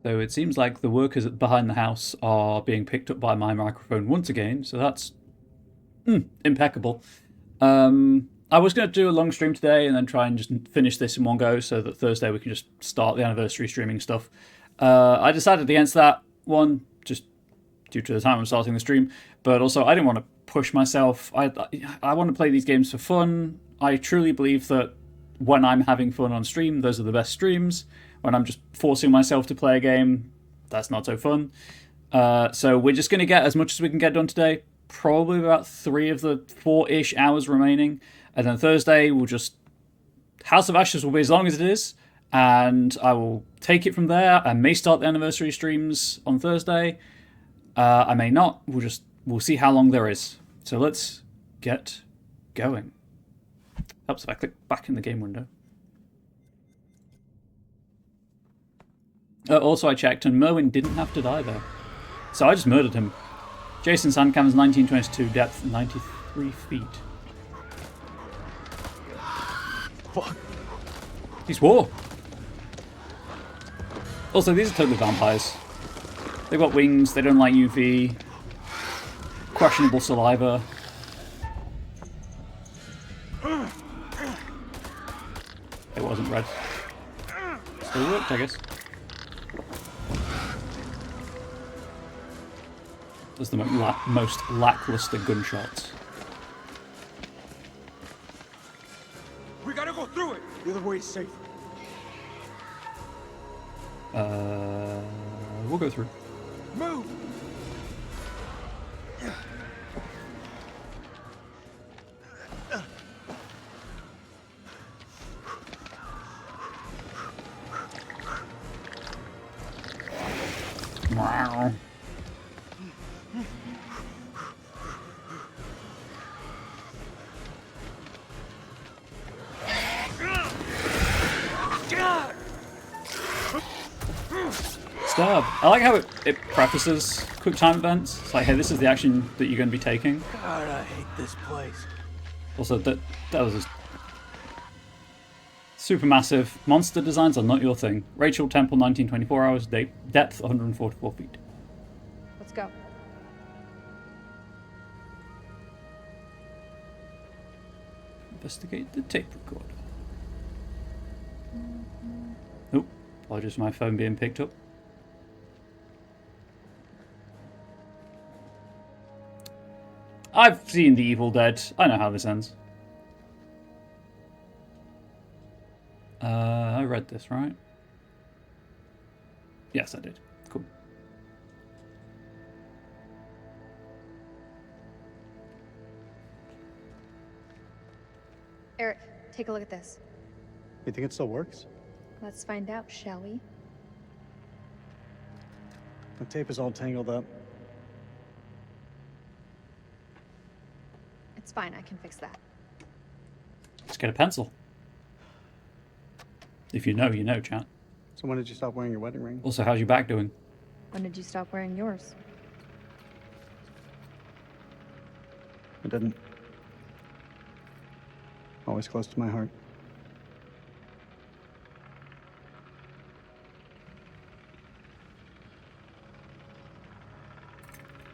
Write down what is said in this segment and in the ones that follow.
Though it seems like the workers behind the house are being picked up by my microphone once again, so that's impeccable. I was going to do a long stream today and then try and just finish this in one go so that Thursday we can just start the anniversary streaming stuff. I decided against that one, just due to the time I'm starting the stream, but also I didn't want to push myself. I want to play these games for fun. I truly believe that when I'm having fun on stream, those are the best streams. When I'm just forcing myself to play a game, that's not so fun. So we're just going to get as much as we can get done today. Probably about 3 of the 4-ish hours remaining. And then Thursday, we'll just... House of Ashes will be as long as it is. And I will take it from there. I may start the anniversary streams on Thursday. I may not. We'll see how long there is. So let's get going. Helps if I click back in the game window. Also, I checked, and Merwin didn't have to die there. So I just murdered him. Jason Sandcam's 1922, depth 93 feet. Fuck. He's war. Also, these are totally vampires. They've got wings, they don't like UV. Questionable saliva. It wasn't red. Still worked, I guess. That's the most lackluster gunshots. We gotta go through it. The other way is safer. We'll go through. Move. Wow. Stab. I like how it prefaces quick time events. It's like, hey, this is the action that you're going to be taking. God, I hate this place. Also, that was just supermassive. Monster designs are not your thing. Rachel Temple, 1924 hours, depth 144 feet. Let's go. Investigate the tape recorder. Oh, apologies for my phone being picked up. I've seen The Evil Dead. I know how this ends. I read this, right? Yes, I did. Cool. Eric, take a look at this. You think it still works? Let's find out, shall we? The tape is all tangled up. It's fine, I can fix that. Let's get a pencil. If you know, you know, chat. So when did you stop wearing your wedding ring? Also, how's your back doing? When did you stop wearing yours? I didn't. Always close to my heart.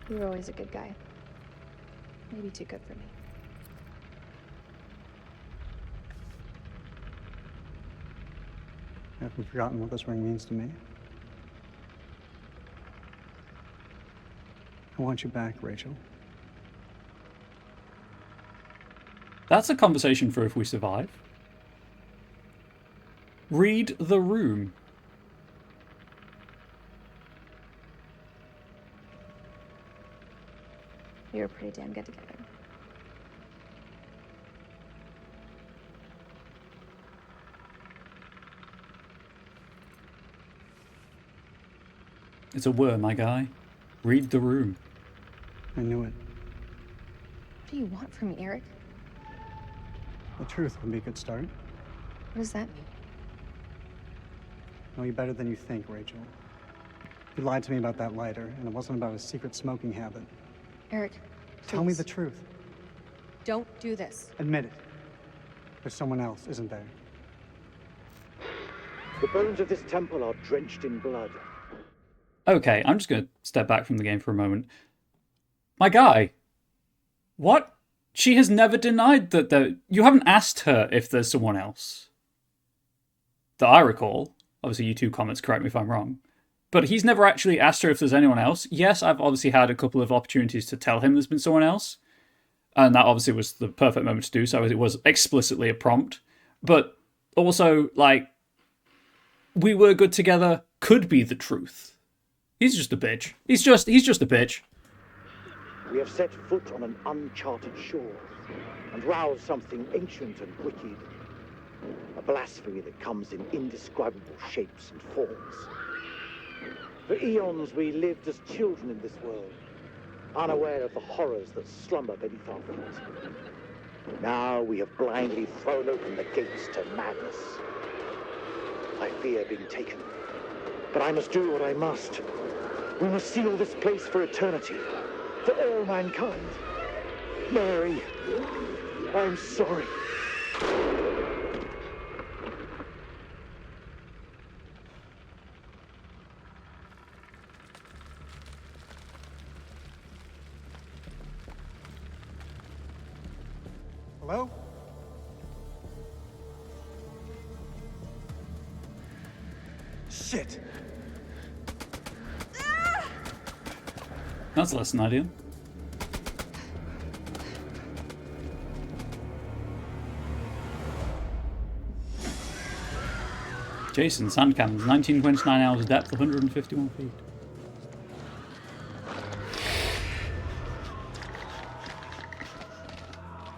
You were always a good guy. Maybe too good for me. I haven't forgotten what this ring means to me. I want you back, Rachel. That's a conversation for if we survive. Read the room. We were pretty damn good together. It's a worm, my guy. Read the room. I knew it. What do you want from me, Eric? The truth would be a good start. What does that mean? I know you better than you think, Rachel. You lied to me about that lighter, and it wasn't about a secret smoking habit. Eric, Tell me please. the truth. Don't do this. Admit it. There's someone else, isn't there? The bones of this temple are drenched in blood. Okay, I'm just going to step back from the game for a moment. My guy, what? She has never denied that you haven't asked her if there's someone else. That I recall. Obviously, you two comments, correct me if I'm wrong. But he's never actually asked her if there's anyone else. Yes, I've obviously had a couple of opportunities to tell him there's been someone else. And that obviously was the perfect moment to do so, as it was explicitly a prompt. But also, like, we were good together could be the truth. He's just a bitch. He's just a bitch. We have set foot on an uncharted shore and roused something ancient and wicked. A blasphemy that comes in indescribable shapes and forms. For eons we lived as children in this world, unaware of the horrors that slumber beneath our feet. Now we have blindly thrown open the gates to madness. I fear being taken, but I must do what I must. We must seal this place for eternity, for all mankind. Mary, I'm sorry. Hello? Shit! That's less than ideal. Jason, sand cannons, 1929 hours depth, 151 feet.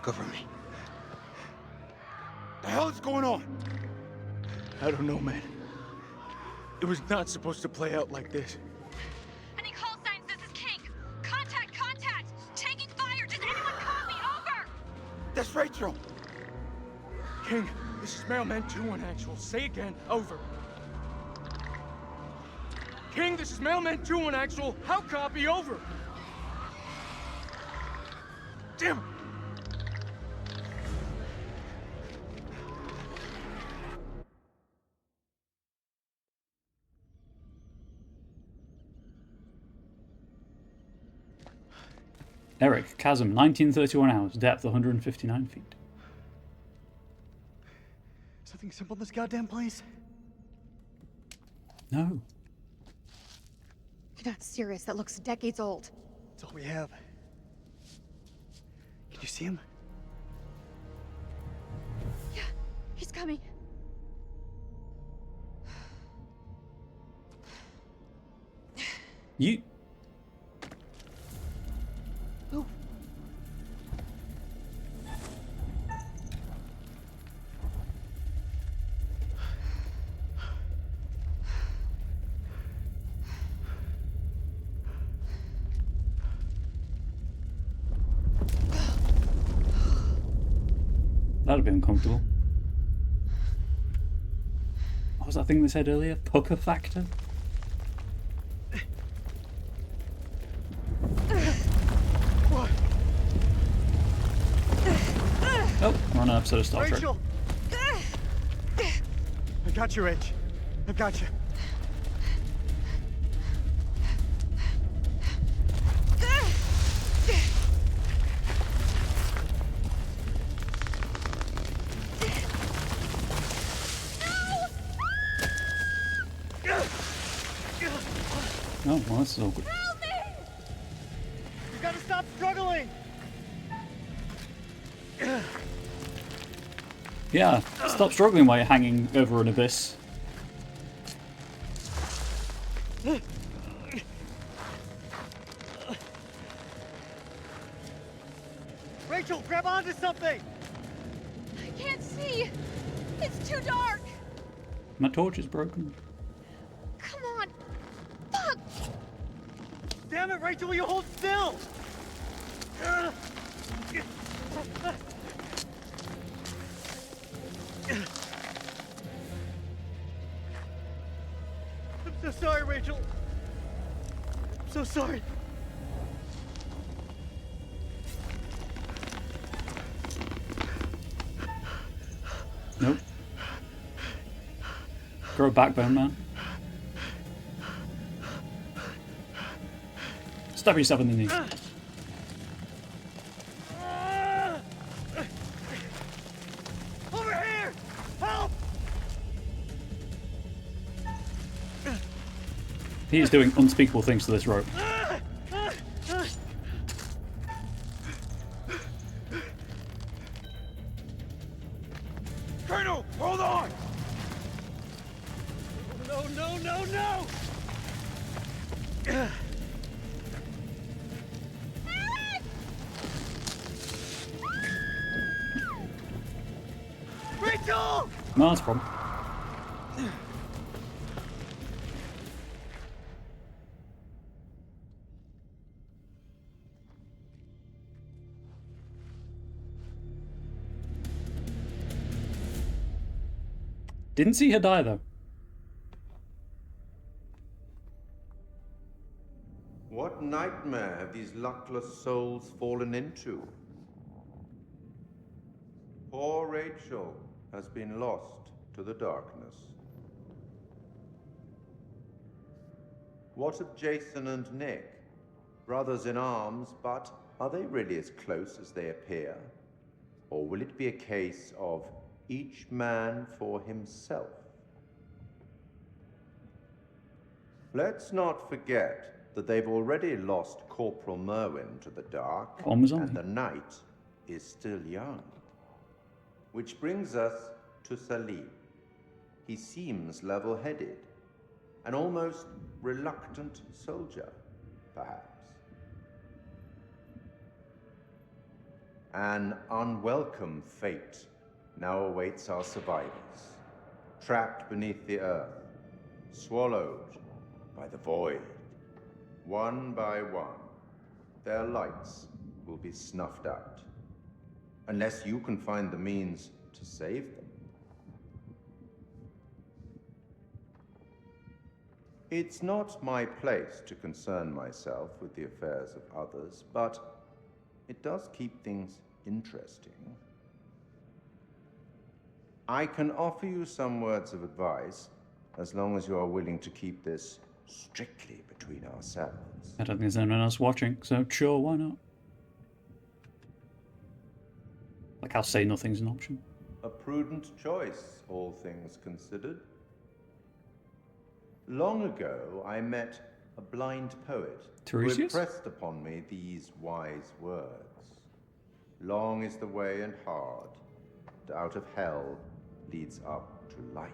Cover me. The hell is going on? I don't know, man. It was not supposed to play out like this. Any call signs? This is King. Contact, contact! Taking fire! Does anyone copy? Over! That's Rachel. King, this is Mailman 2-1 actual. Say again. Over. King, this is Mailman 2-1 actual. How copy? Over. Damn it. Eric, chasm, 1931 hours, depth 159 feet. Something simple in this goddamn place? No. You're not serious. That looks decades old. That's all we have. Can you see him? Yeah, he's coming. You... Move. That'd be uncomfortable. What was that thing they said earlier? Pucker factor? What? Oh, we're on an episode of Star Trek. Rachel! I got you, Rach. I got you. Oh, well, this is awkward. You gotta stop struggling! Yeah, stop struggling while you're hanging over an abyss. Rachel, grab onto something! I can't see! It's too dark! My torch is broken. Come on! Fuck! Damn it, Rachel, will you hold still? I'm so sorry, Rachel. I'm so sorry. Nope. Grow a backbone, man. Stab yourself in the knee. Over here! Help! He is doing unspeakable things to this rope. Colonel, hold on! No, no, no, no! Rachel! No, that's a problem. Didn't see her die, though. What nightmare have these luckless souls fallen into? Poor Rachel has been lost to the darkness. What of Jason and Nick? Brothers in arms, but are they really as close as they appear? Or will it be a case of each man for himself? Let's not forget that they've already lost Corporal Merwin to the dark, Almost and on. the night is still young. Which brings us to Salim. He seems level-headed, an almost reluctant soldier, perhaps. An unwelcome fate now awaits our survivors, trapped beneath the earth, swallowed by the void. One by one, their lights will be snuffed out, unless you can find the means to save them. It's not my place to concern myself with the affairs of others, but it does keep things interesting. I can offer you some words of advice, as long as you are willing to keep this strictly between ourselves. I don't think there's anyone else watching, so sure, why not? Like, I'll say nothing's an option. A prudent choice, all things considered. Long ago, I met a blind poet who Tiresias? impressed upon me these wise words. Long is the way and hard, and out of hell leads up to light.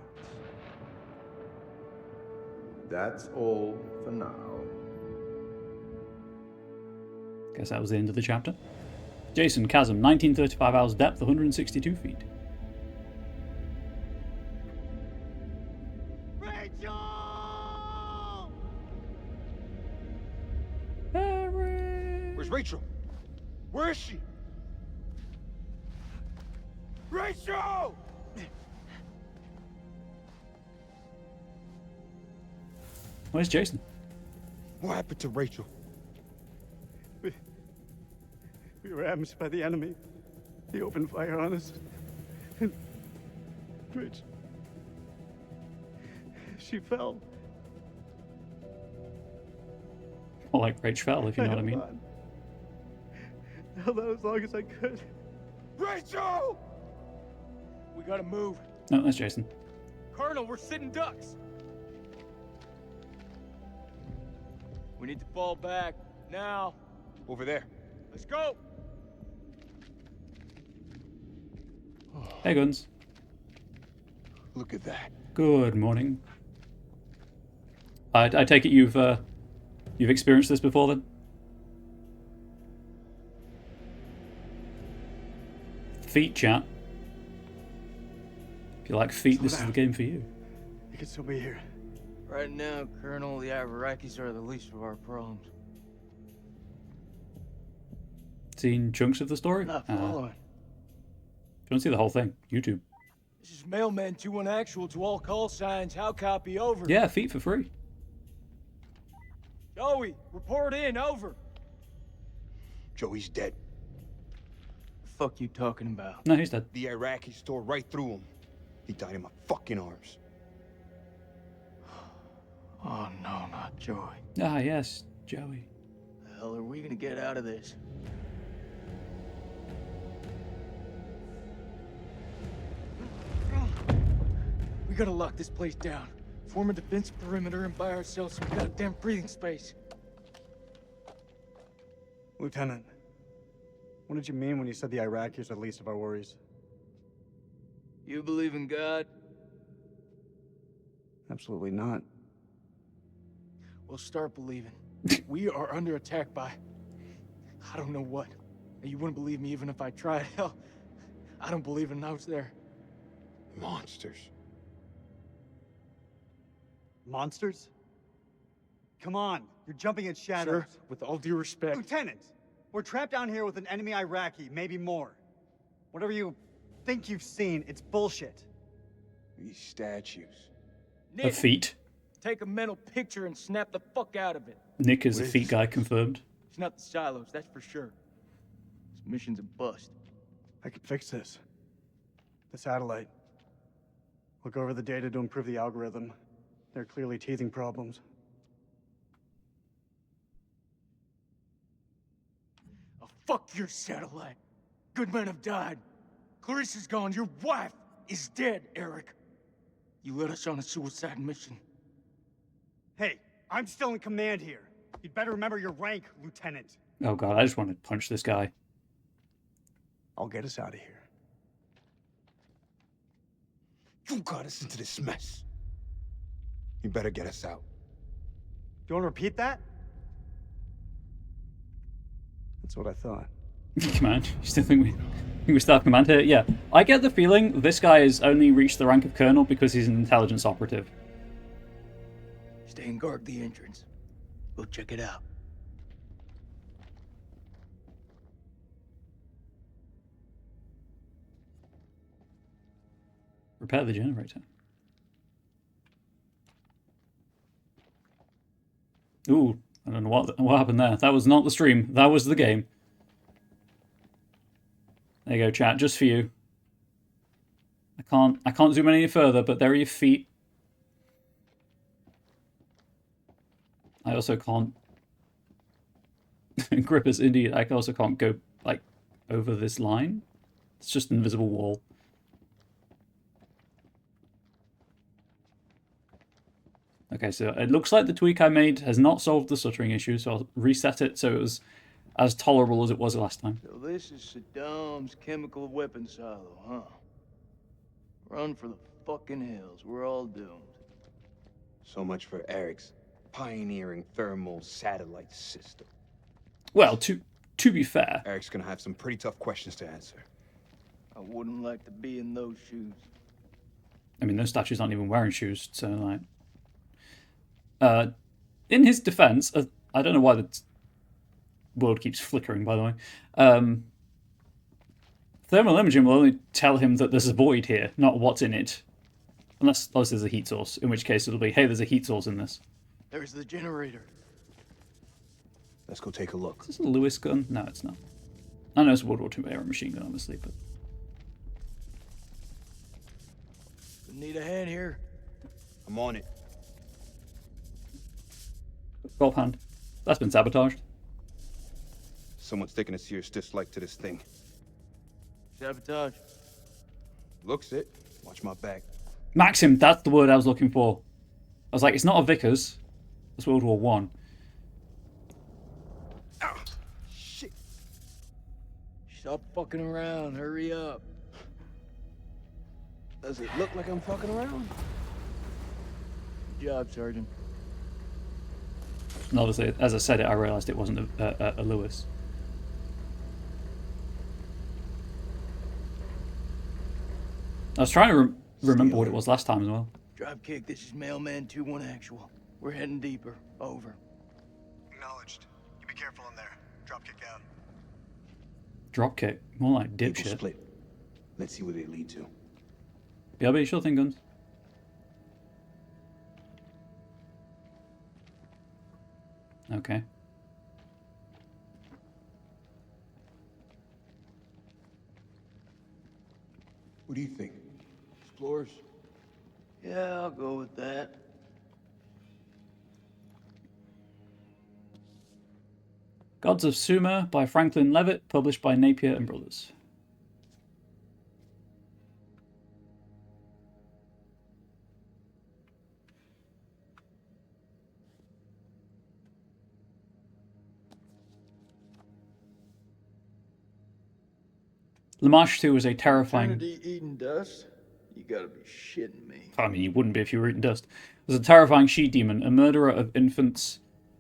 That's all for now. Guess that was the end of the chapter. Jason, Chasm, 1935 hours depth, 162 feet. Rachel! Harry! Where's Rachel? Where is she? Rachel! Where's Jason? What happened to Rachel? We were ambushed by the enemy. He opened fire on us. And Rich, she fell. More like Rach fell, if you know what I mean. Held out as long as I could. Rachel! We gotta move. No, that's Jason. Colonel, we're sitting ducks. We need to fall back now. Over there. Let's go. Hey, Guns. Look at that. Good morning. I take it you've experienced this before, then? Feet, chat. If you like feet, this is the game for you. You can still be here. Right now, Colonel, the Iraqis are the least of our problems. Seen chunks of the story? Not If following. you want to see the whole thing, YouTube. This is Mailman 2-1 actual to all call signs. How copy? Over. Yeah, feet for free. Joey, report in. Over. Joey's dead. The fuck you talking about? No, he's dead. The Iraqis tore right through him. He died in my fucking arms. Oh no, not Joey. Ah, yes, Joey. hell are we gonna get out of this? We gotta lock this place down. Form a defense perimeter and buy ourselves some goddamn breathing space. Lieutenant, what did you mean when you said the Iraqis are the least of our worries? You believe in God? Absolutely not. Well, start believing. We are under attack by... I don't know what. You wouldn't believe me even if I tried. Hell, I don't believe in those there. Monsters. Monsters? Come on, you're jumping at shadows. Sir, with all due respect... Lieutenant, we're trapped down here with an enemy Iraqi, maybe more. Whatever you think you've seen, it's bullshit. These statues. A Nick, feet. take a mental picture and snap the fuck out of it. Nick is a feet guy confirmed. It's not the silos, that's for sure. This mission's a bust. I can fix this. The satellite. Look over the data to improve the algorithm. There are clearly teething problems. Oh, fuck your satellite. Good men have died. Clarissa's gone. Your wife is dead, Eric. You led us on a suicide mission. Hey, I'm still in command here. You'd better remember your rank, Lieutenant. Oh god, I just want to punch this guy. I'll get us out of here. You got us into this mess. You better get us out. Do you want to repeat that? That's what I thought. Command. You still think we still have command here? Yeah. I get the feeling this guy has only reached the rank of colonel because he's an intelligence operative. Stay and guard the entrance. We'll check it out. Repair the generator. Ooh, I don't know what happened there. That was not the stream. That was the game. There you go, chat. Just for you. I can't zoom any further, but there are your feet. I also can't. Grippers, indeed. I also can't go like over this line. It's just an invisible wall. Okay, so it looks like the tweak I made has not solved the stuttering issue, so I'll reset it so it was as tolerable as it was last time. So this is Saddam's chemical weapon silo, huh? Run for the fucking hills. We're all doomed. So much for Eric's pioneering thermal satellite system. Well, to be fair, Eric's gonna have some pretty tough questions to answer. I wouldn't like to be in those shoes. I mean, those statues aren't even wearing shoes, so like... in his defense, I don't know why the world keeps flickering, by the way. Thermal imaging will only tell him that there's a void here, not what's in it. Unless there's a heat source, in which case it'll be, hey, there's a heat source in this. There's the generator. Let's go take a look. Is this a Lewis gun? No, it's not. I know it's a World War II era machine gun, obviously, but... Need a hand here? I'm on it. Golf hand. That's been sabotaged. Someone's taking a serious dislike to this thing. Sabotage. Looks it. Watch my back. Maxim, that's the word I was looking for. I was like, it's not a Vickers. It's World War One. Ah, shit. Stop fucking around. Hurry up. Does it look like I'm fucking around? Good job, Sergeant. And obviously, as I said it, I realised it wasn't a Lewis. I was trying to remember what it was last time as well. Drop kick, this is Mailman 2-1 actual. We're heading deeper. Over. Acknowledged. You be careful in there. Drop kick out. Dropkick. More like People dipshit. split. Let's see where they lead to. BRB, sure thing, guns. Okay. What do you think? Explorers? Yeah, I'll go with that. Gods of Sumer by Franklin Leavitt, published by Napier and Brothers. Lamash 2 was a terrifying... Eternity eating dust? You gotta be shitting me. I mean, you wouldn't be if you were eating dust. Was a terrifying she-demon, a murderer of infants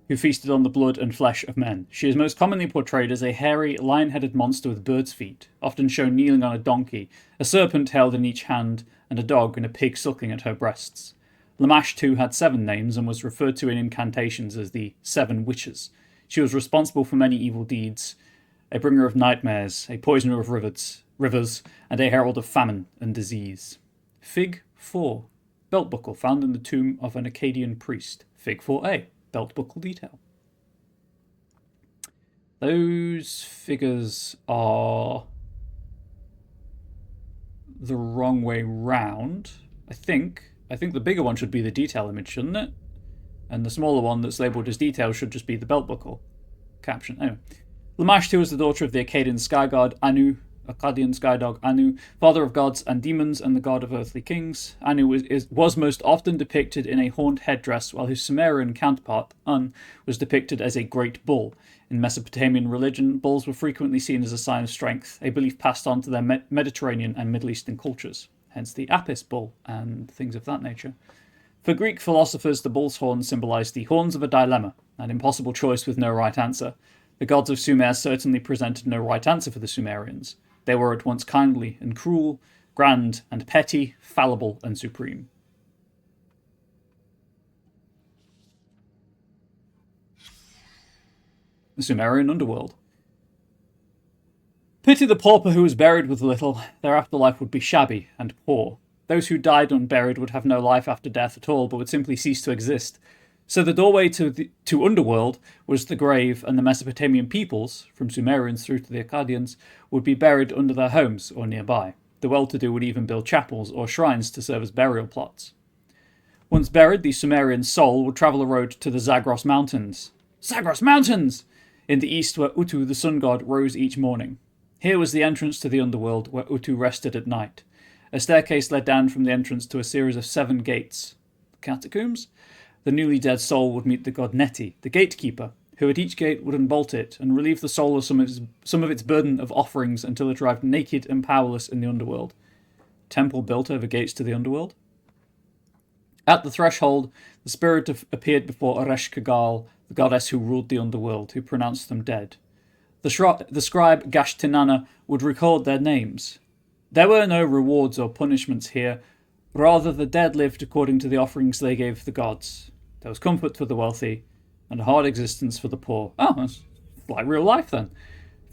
who feasted on the blood and flesh of men. She is most commonly portrayed as a hairy, lion-headed monster with bird's feet, often shown kneeling on a donkey, a serpent held in each hand, and a dog and a pig suckling at her breasts. Lamash 2 had 7 names and was referred to in incantations as the 7 Witches. She was responsible for many evil deeds, a bringer of nightmares, a poisoner of rivers, and a herald of famine and disease. Fig 4. Belt buckle found in the tomb of an Akkadian priest. Fig 4a. Belt buckle detail. Those figures are the wrong way round. I think the bigger one should be the detail image, shouldn't it? And the smaller one that's labelled as detail should just be the belt buckle caption. Anyway. Lamash 2 is the daughter of the Akkadian sky god Anu, Akkadian sky dog Anu, father of gods and demons and the god of earthly kings. Anu was most often depicted in a horned headdress, while his Sumerian counterpart, Un, was depicted as a great bull. In Mesopotamian religion, bulls were frequently seen as a sign of strength, a belief passed on to their Mediterranean and Middle Eastern cultures, hence the Apis bull and things of that nature. For Greek philosophers, the bull's horns symbolized the horns of a dilemma, an impossible choice with no right answer. The gods of Sumer certainly presented no right answer for the Sumerians. They were at once kindly and cruel, grand and petty, fallible and supreme. The Sumerian underworld. Pity the pauper who was buried with little. Their afterlife would be shabby and poor. Those who died unburied would have no life after death at all, but would simply cease to exist. So the doorway to underworld was the grave, and the Mesopotamian peoples, from Sumerians through to the Akkadians, would be buried under their homes or nearby. The well-to-do would even build chapels or shrines to serve as burial plots. Once buried, the Sumerian soul would travel a road to the Zagros Mountains. Zagros Mountains! In the east, where Utu, the sun god, rose each morning. Here was the entrance to the underworld, where Utu rested at night. A staircase led down from the entrance to a series of 7 gates. Catacombs? The newly dead soul would meet the god Neti, the gatekeeper, who at each gate would unbolt it and relieve the soul of some of its burden of offerings until it arrived naked and powerless in the underworld. Temple built over gates to the underworld? At the threshold, the spirit appeared before Eresh Kagal, the goddess who ruled the underworld, who pronounced them dead. The scribe Gashtinana would record their names. There were no rewards or punishments here. Rather, the dead lived according to the offerings they gave the gods. There was comfort for the wealthy, and a hard existence for the poor. Oh, that's like real life then.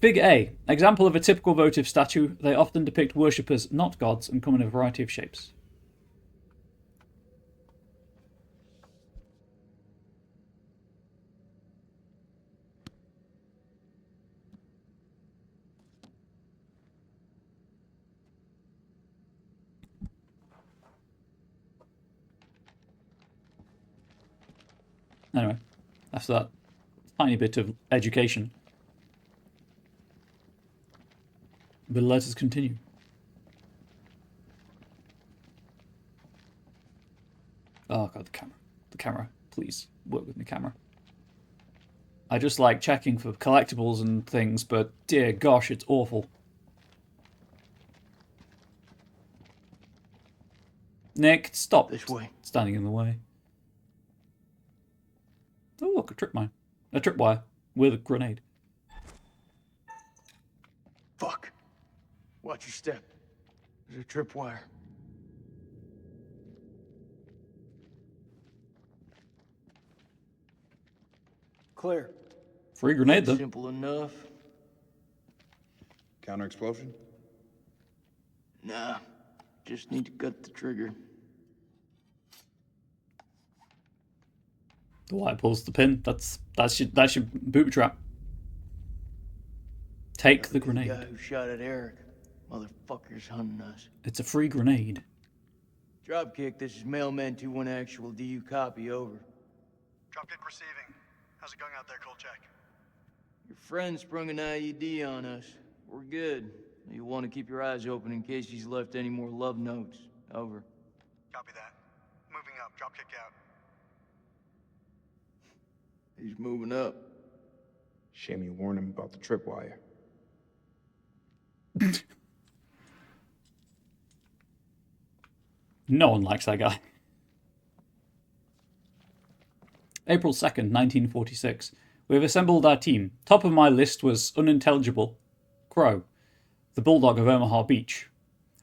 Fig A. Example of a typical votive statue. They often depict worshippers, not gods, and come in a variety of shapes. Anyway, after that tiny bit of education, but let us continue. Oh god, the camera, please work with me, camera. I just like checking for collectibles and things, but dear gosh, it's awful. Nick, stop This way. standing in the way. Oh, look, a tripwire with a grenade. Fuck. Watch your step. There's a tripwire. Clear. Free grenade, though. Simple enough. Counter explosion? Nah. Just need to cut the trigger. The wire pulls the pin. That's your booby trap. Take the grenade. The guy who shot at Eric. Motherfucker's hunting us. It's a free grenade. Dropkick, this is Mailman 2-1 actual. Do you copy? Over. Dropkick receiving. How's it going out there, Kolchak? Your friend sprung an IED on us. We're good. You'll want to keep your eyes open in case he's left any more love notes. Over. Copy that. Moving up. Dropkick out. He's moving up. Shame you warned him about the tripwire. No one likes that guy. April 2nd, 1946. We have assembled our team. Top of my list was unintelligible Crow, the bulldog of Omaha Beach.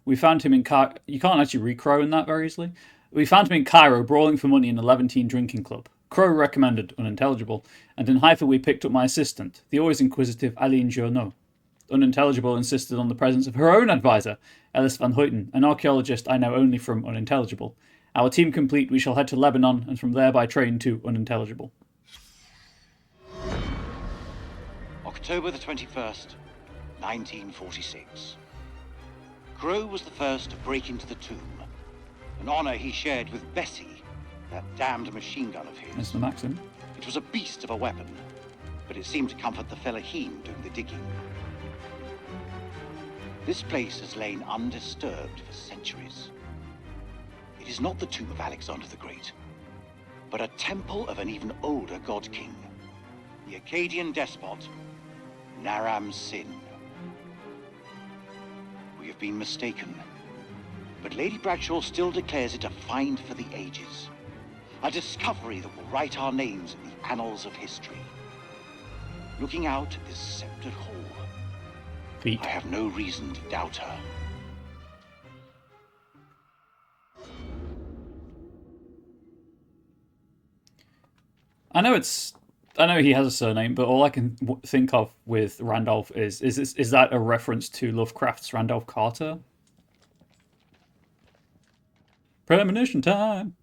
We found him in You can't actually read Crow in that very easily. We found him in Cairo, brawling for money in a Levantine drinking club. Crow recommended unintelligible, and in Haifa we picked up my assistant, the always inquisitive Aline Journeau. Unintelligible insisted on the presence of her own advisor, Ellis van Hoyten, an archaeologist I know only from Unintelligible. Our team complete, we shall head to Lebanon, and from there by train to Unintelligible. October the 21st, 1946. Crow was the first to break into the tomb, an honor he shared with Bessie, that damned machine gun of his. That's the Maxim. It was a beast of a weapon, but it seemed to comfort the fellaheen doing the digging. This place has lain undisturbed for centuries. It is not the tomb of Alexander the Great, but a temple of an even older god king, the Akkadian despot, Naram Sin. We have been mistaken, but Lady Bradshaw still declares it a find for the ages. A discovery that will write our names in the annals of history. Looking out at this sceptred hall, I have no reason to doubt her. I know he has a surname, but all I can think of with Randolph is that a reference to Lovecraft's Randolph Carter? Premonition time!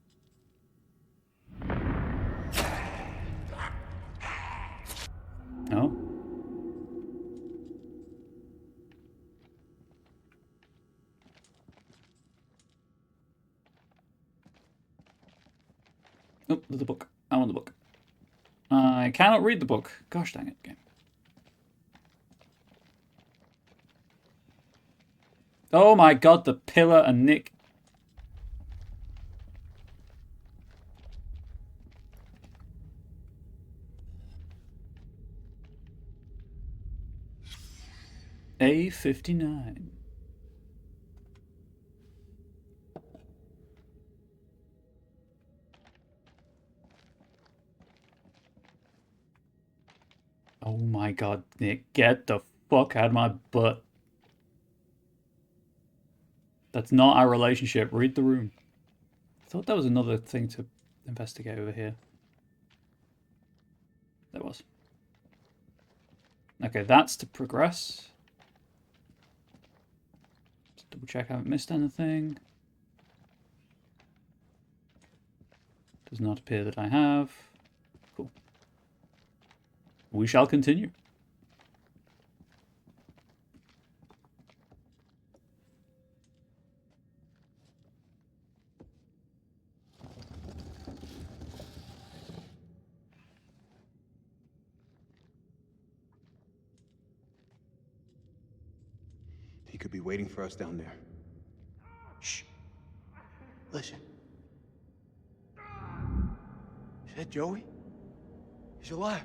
No? Oh, there's a book. I want the book. I cannot read the book. Gosh dang it, game. Oh my god, the pillar and Nick. A59. Oh my god, Nick, get the fuck out of my butt. That's not our relationship. Read the room. I thought that was another thing to investigate over here. There was. Okay, that's to progress. Just double check I haven't missed anything. Does not appear that I have. Cool. We shall continue. He could be waiting for us down there. Shh. Listen. Is that Joey? He's alive.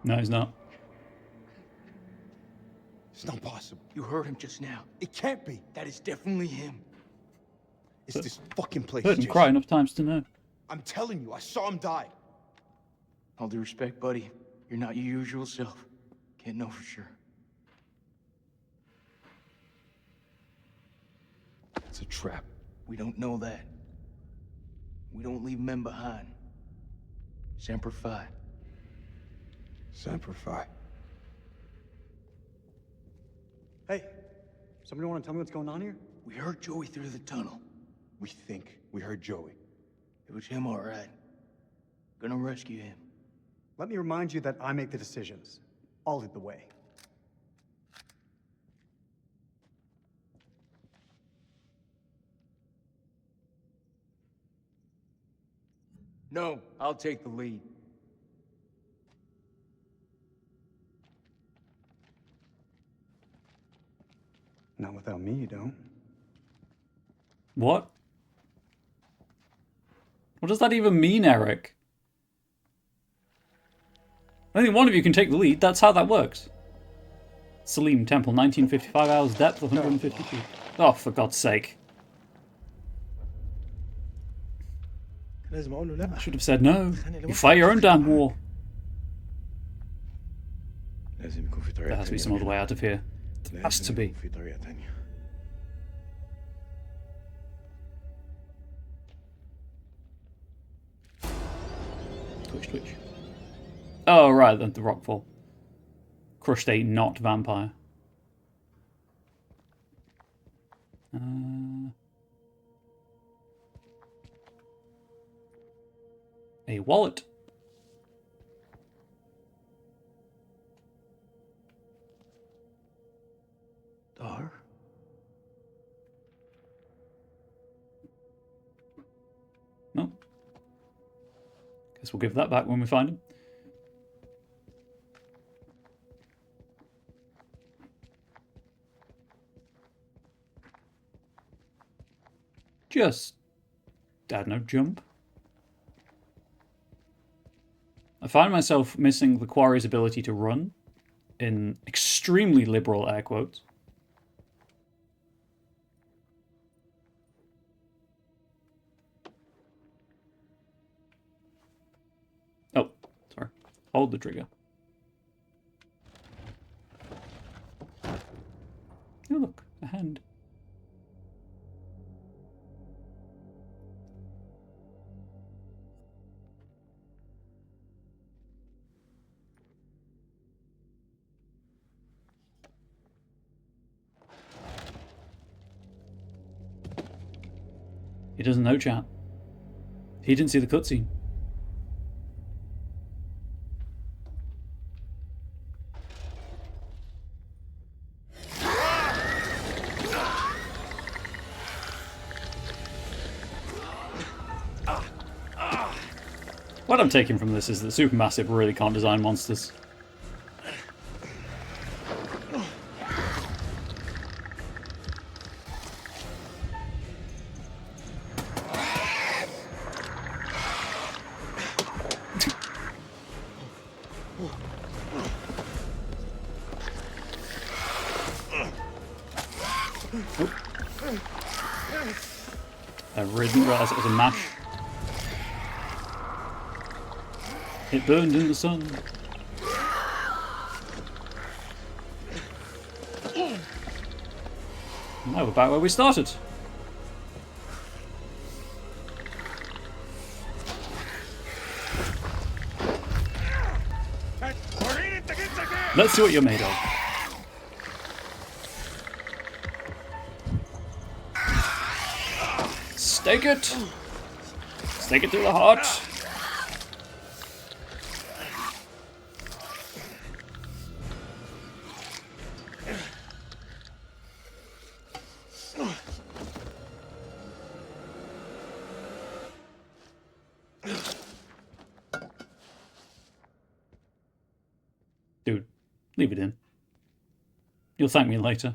No, he's not. It's not possible. You heard him just now. It can't be. That is definitely him. It's this fucking place. Heard him cry enough times to know. I'm telling you, I saw him die. All due respect, buddy. You're not your usual self. Can't know for sure. It's a trap. We don't know that. We don't leave men behind. Semper Fi. Semper Fi. Hey, somebody want to tell me what's going on here? We heard Joey through the tunnel. We think we heard Joey. It was him, all right. Gonna rescue him. Let me remind you that I make the decisions. I'll lead the way. No, I'll take the lead. Not without me, you don't. What? What does that even mean, Eric? Only one of you can take the lead. That's how that works. Salim Temple, 1955 hours, depth 150 feet. Oh, for God's sake. I should have said no. You fight your own damn war. There has to be some other way out of here. There has to be. Twitch, twitch. Oh, right, the rockfall. Crushed a not vampire. A wallet. Dar? No. Guess we'll give that back when we find him. Just, I don't know, jump. I find myself missing the quarry's ability to run, in extremely liberal air quotes. Oh, sorry. Hold the trigger. Oh, look, a hand. He doesn't know, chat. He didn't see the cutscene. What I'm taking from this is that Supermassive really can't design monsters. I really didn't realise it was a mash. It burned in the sun. Now we're back where we started. Let's see what you're made of. Stake it! Stake it to the heart! Dude, leave it in. You'll thank me later.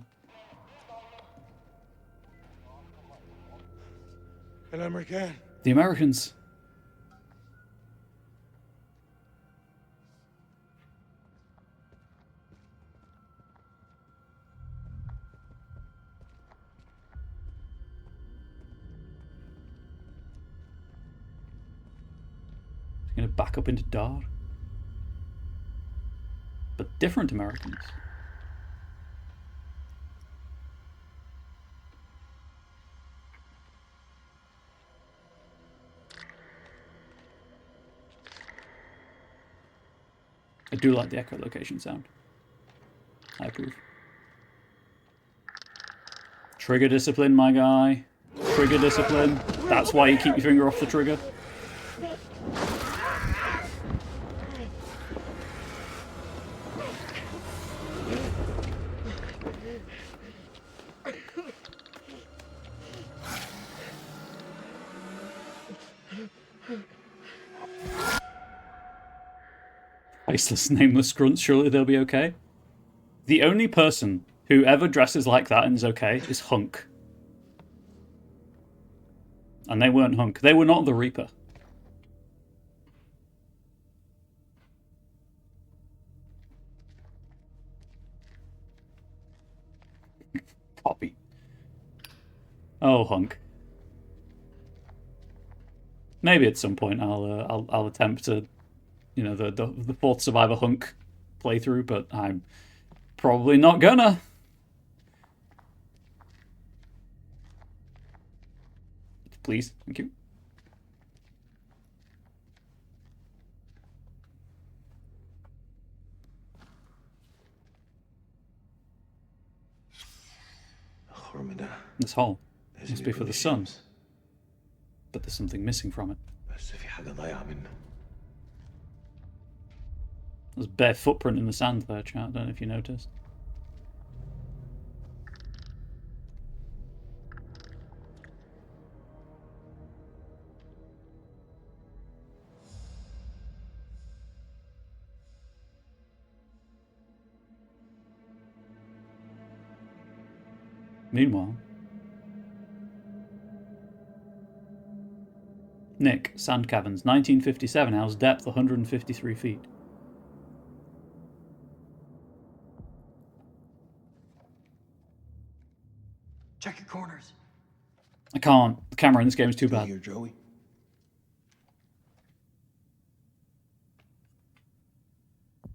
The Americans. Going to back up into Dar. But different Americans. I do like the echolocation sound. I approve. Trigger discipline, my guy. Trigger discipline. That's why you keep your finger off the trigger. Faceless, nameless grunts, surely they'll be okay. The only person Whoever dresses like that and is okay is hunk. And they weren't hunk. They were not the Reaper. Copy. Oh, hunk. Maybe at some point I'll attempt to, you know, the fourth Survivor hunk playthrough, but I'm probably not gonna. Please, thank you. This hole must be for the sun, but there's something missing from it. There's a bare footprint in the sand there, chat. I don't know if you noticed. Meanwhile, Nick, Sand Caverns, 1957, house depth 153 feet. Check your corners. I can't. The camera in this game is too Still bad. here, Joey?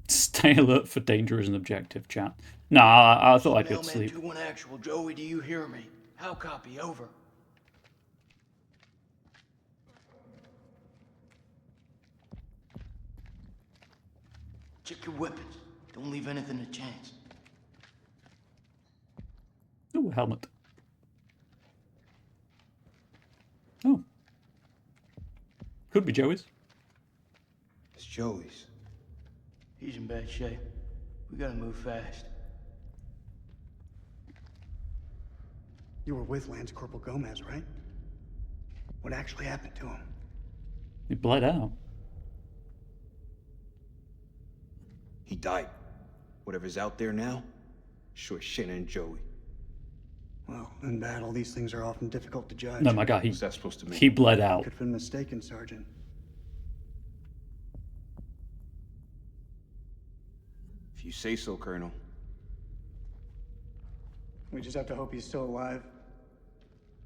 Stay alert for danger as an objective, chat. Nah, I thought I'd go to sleep. 2-1 actual. Joey, do you hear me? How copy? Over. Check your weapons. Don't leave anything to chance. Ooh, helmet. Oh. Could be Joey's. It's Joey's. He's in bad shape. We gotta move fast. You were with Lance Corporal Gomez, right? What actually happened to him? He bled out. He died. Whatever's out there now, sure shit ain't Joey. Well, in battle, these things are often difficult to judge. No, my God, What's that supposed to mean? he bled out. Could have been mistaken, Sergeant. If you say so, Colonel. We just have to hope he's still alive.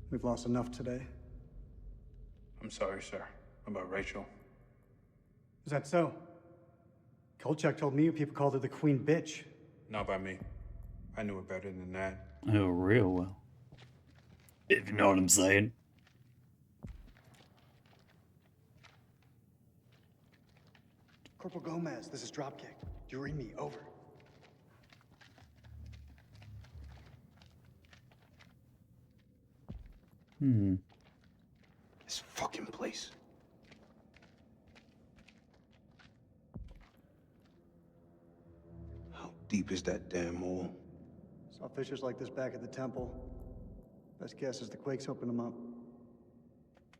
We've lost enough today. I'm sorry, sir. About Rachel. Is that so? Kolchak told me you people called her the Queen Bitch. Not by me. I knew it better than that. Oh, real well. If you know what I'm saying. Corporal Gomez, this is Dropkick. Do you read me? Over. This fucking place. How deep is that damn hole? Saw fissures like this back at the temple. Best guess is the quakes opened them up.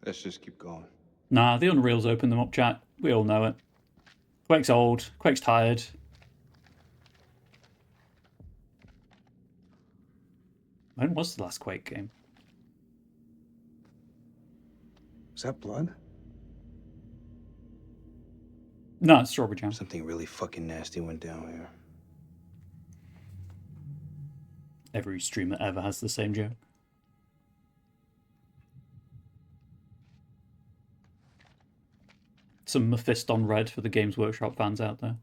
Let's just keep going. Nah, the Unreal's opened them up, chat. We all know it. Quake's old. Quake's tired. When was the last Quake game? Is that blood? No, it's Strawberry Jam. Something really fucking nasty went down here. Every streamer ever has the same joke. Some Mephiston Red for the Games Workshop fans out there.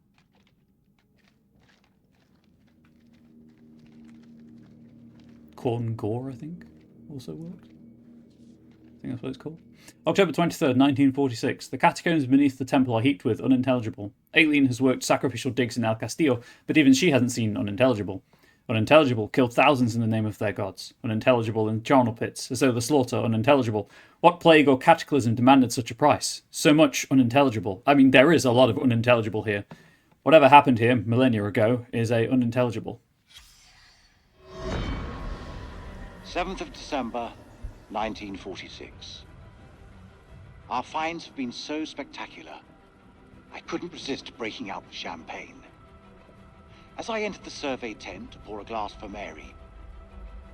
Corn Gore, I think, also works. I think that's what it's called. October 23rd, 1946. The catacombs beneath the temple are heaped with unintelligible. Aileen has worked sacrificial digs in El Castillo, but even she hasn't seen unintelligible. Unintelligible killed thousands in the name of their gods. Unintelligible in charnel pits, as though the slaughter unintelligible. What plague or cataclysm demanded such a price? So much unintelligible. I mean, there is a lot of unintelligible here. Whatever happened here millennia ago is a unintelligible. 7th of December, 1946. Our finds have been so spectacular, I couldn't resist breaking out the champagne. As I entered the survey tent to pour a glass for Mary,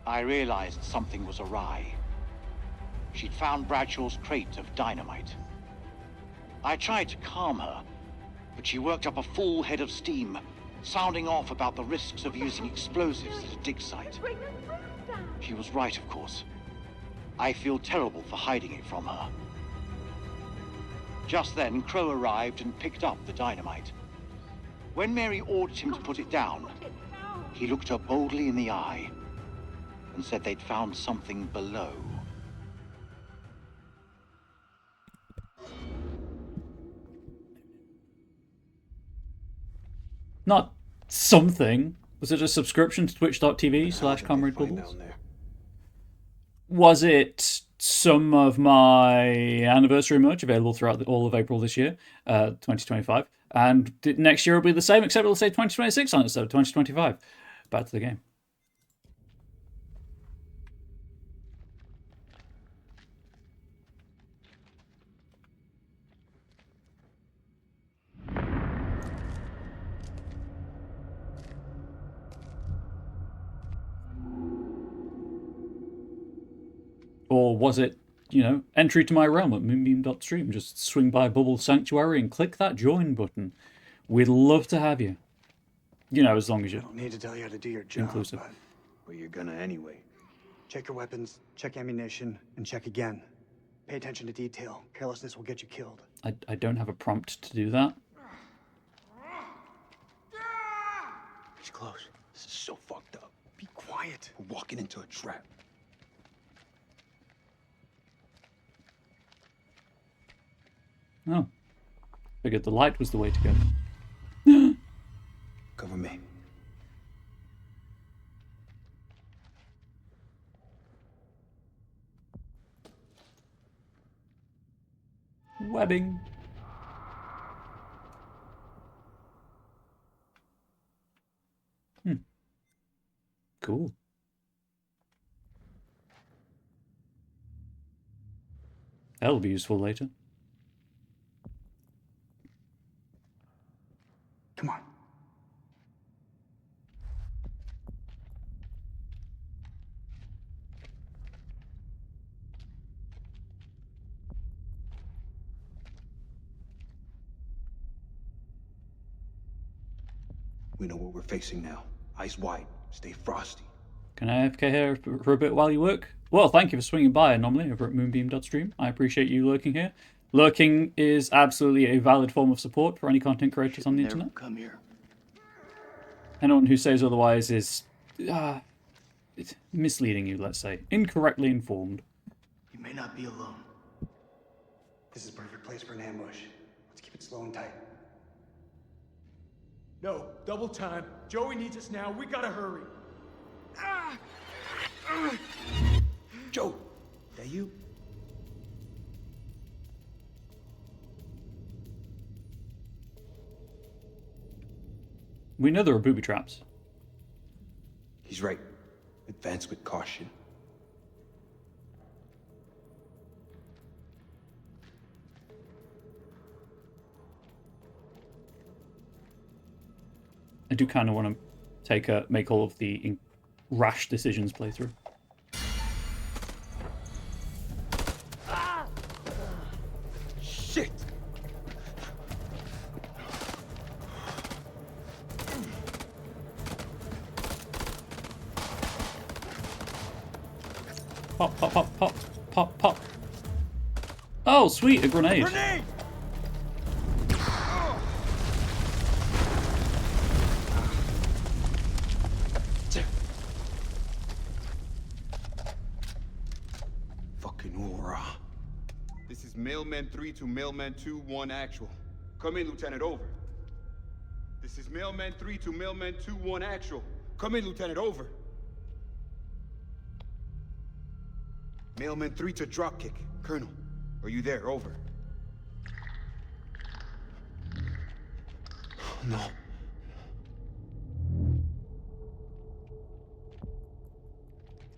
I realized something was awry. She'd found Bradshaw's crate of dynamite. I tried to calm her, but she worked up a full head of steam, sounding off about the risks of using explosives at a dig site. She was right, of course. I feel terrible for hiding it from her. Just then, Crow arrived and picked up the dynamite. When Mary ordered him to put it down, he looked her boldly in the eye and said they'd found something below. Not something. Was it a subscription to twitch.tv/Comrade Bubbles? Was it some of my anniversary merch available throughout all of April this year, 2025? And next year will be the same, except it'll say 2026 on it instead of 2025. Back to the game. Or was it, you know, entry to my realm at moonbeam.stream? Just swing by Bubble Sanctuary and click that join button. We'd love to have you. You know, as long as you're I don't need to tell you how to do your job, inclusive. But you're gonna anyway. Check your weapons, check ammunition, and check again. Pay attention to detail. Carelessness will get you killed. I don't have a prompt to do that. It's close. This is so fucked up. Be quiet. We're walking into a trap. Oh. Figured the light was the way to go. Cover me. Webbing. Cool. That'll be useful later. Come on. We know what we're facing now. Eyes wide. Stay frosty. Can I AFK here for a bit while you work? Well, thank you for swinging by anomaly over at moonbeam.stream. I appreciate you lurking here. Lurking is absolutely a valid form of support for any content creators on the internet. Come here. Anyone who says otherwise is it's misleading you, let's say. Incorrectly informed. You may not be alone. This is a perfect place for an ambush. Let's keep it slow and tight. No, double time. Joey needs us now. We gotta hurry. Joe, that you? We know there are booby traps. He's right. Advance with caution. I do kind of want to make all of the rash decisions play through. Shit! Pop, pop, pop, pop, pop, pop. Oh, sweet, a grenade. Grenade! Fucking aura. This is Mailman 3 to Mailman 2-1 actual. Come in, Lieutenant, over. This is Mailman 3 to Mailman 2-1 actual. Come in, Lieutenant, over. Mailman 3 to Dropkick. Colonel, are you there? Over. Oh, no.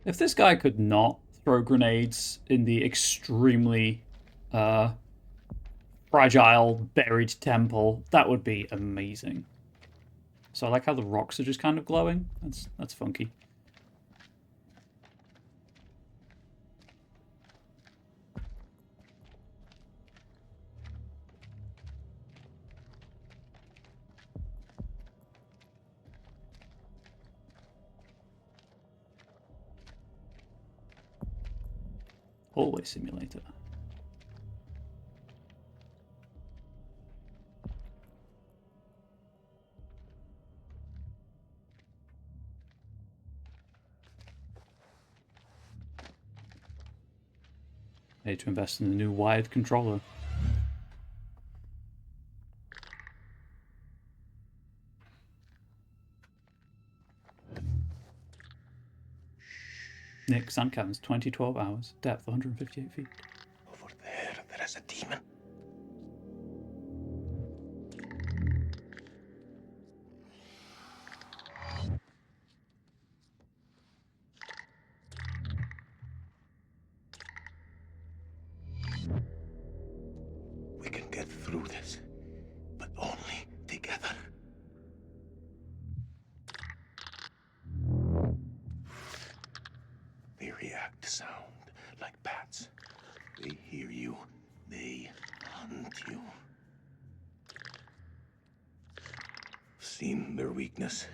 If this guy could not throw grenades in the extremely fragile, buried temple, that would be amazing. So I like how the rocks are just kind of glowing. That's funky. Hallway simulator. Need to invest in the new wired controller. Nick, sand caverns, 2012 hours, depth 158 feet. Over there is a demon. We can get through this, but only together. They react to sound like bats. They hear you, they hunt you. Seen their weakness.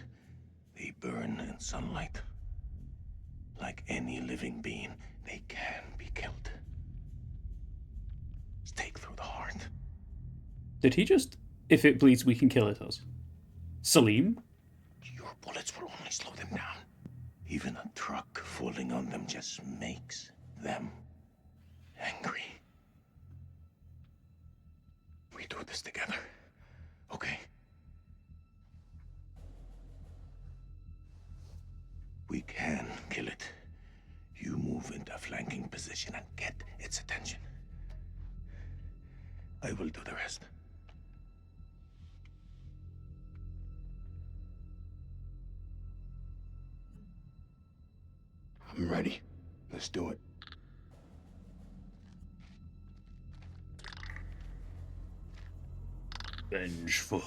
They burn in sunlight. Like any living being, they can be killed. Stake through the heart. Did he just, if it bleeds, we can kill it us? Salim? Your bullets will only slow them down. Even a truck falling on them just makes them angry. We do this together, okay? We can kill it. You move into a flanking position and get its attention. I will do the rest. I'm ready. Let's do it. Vengeful.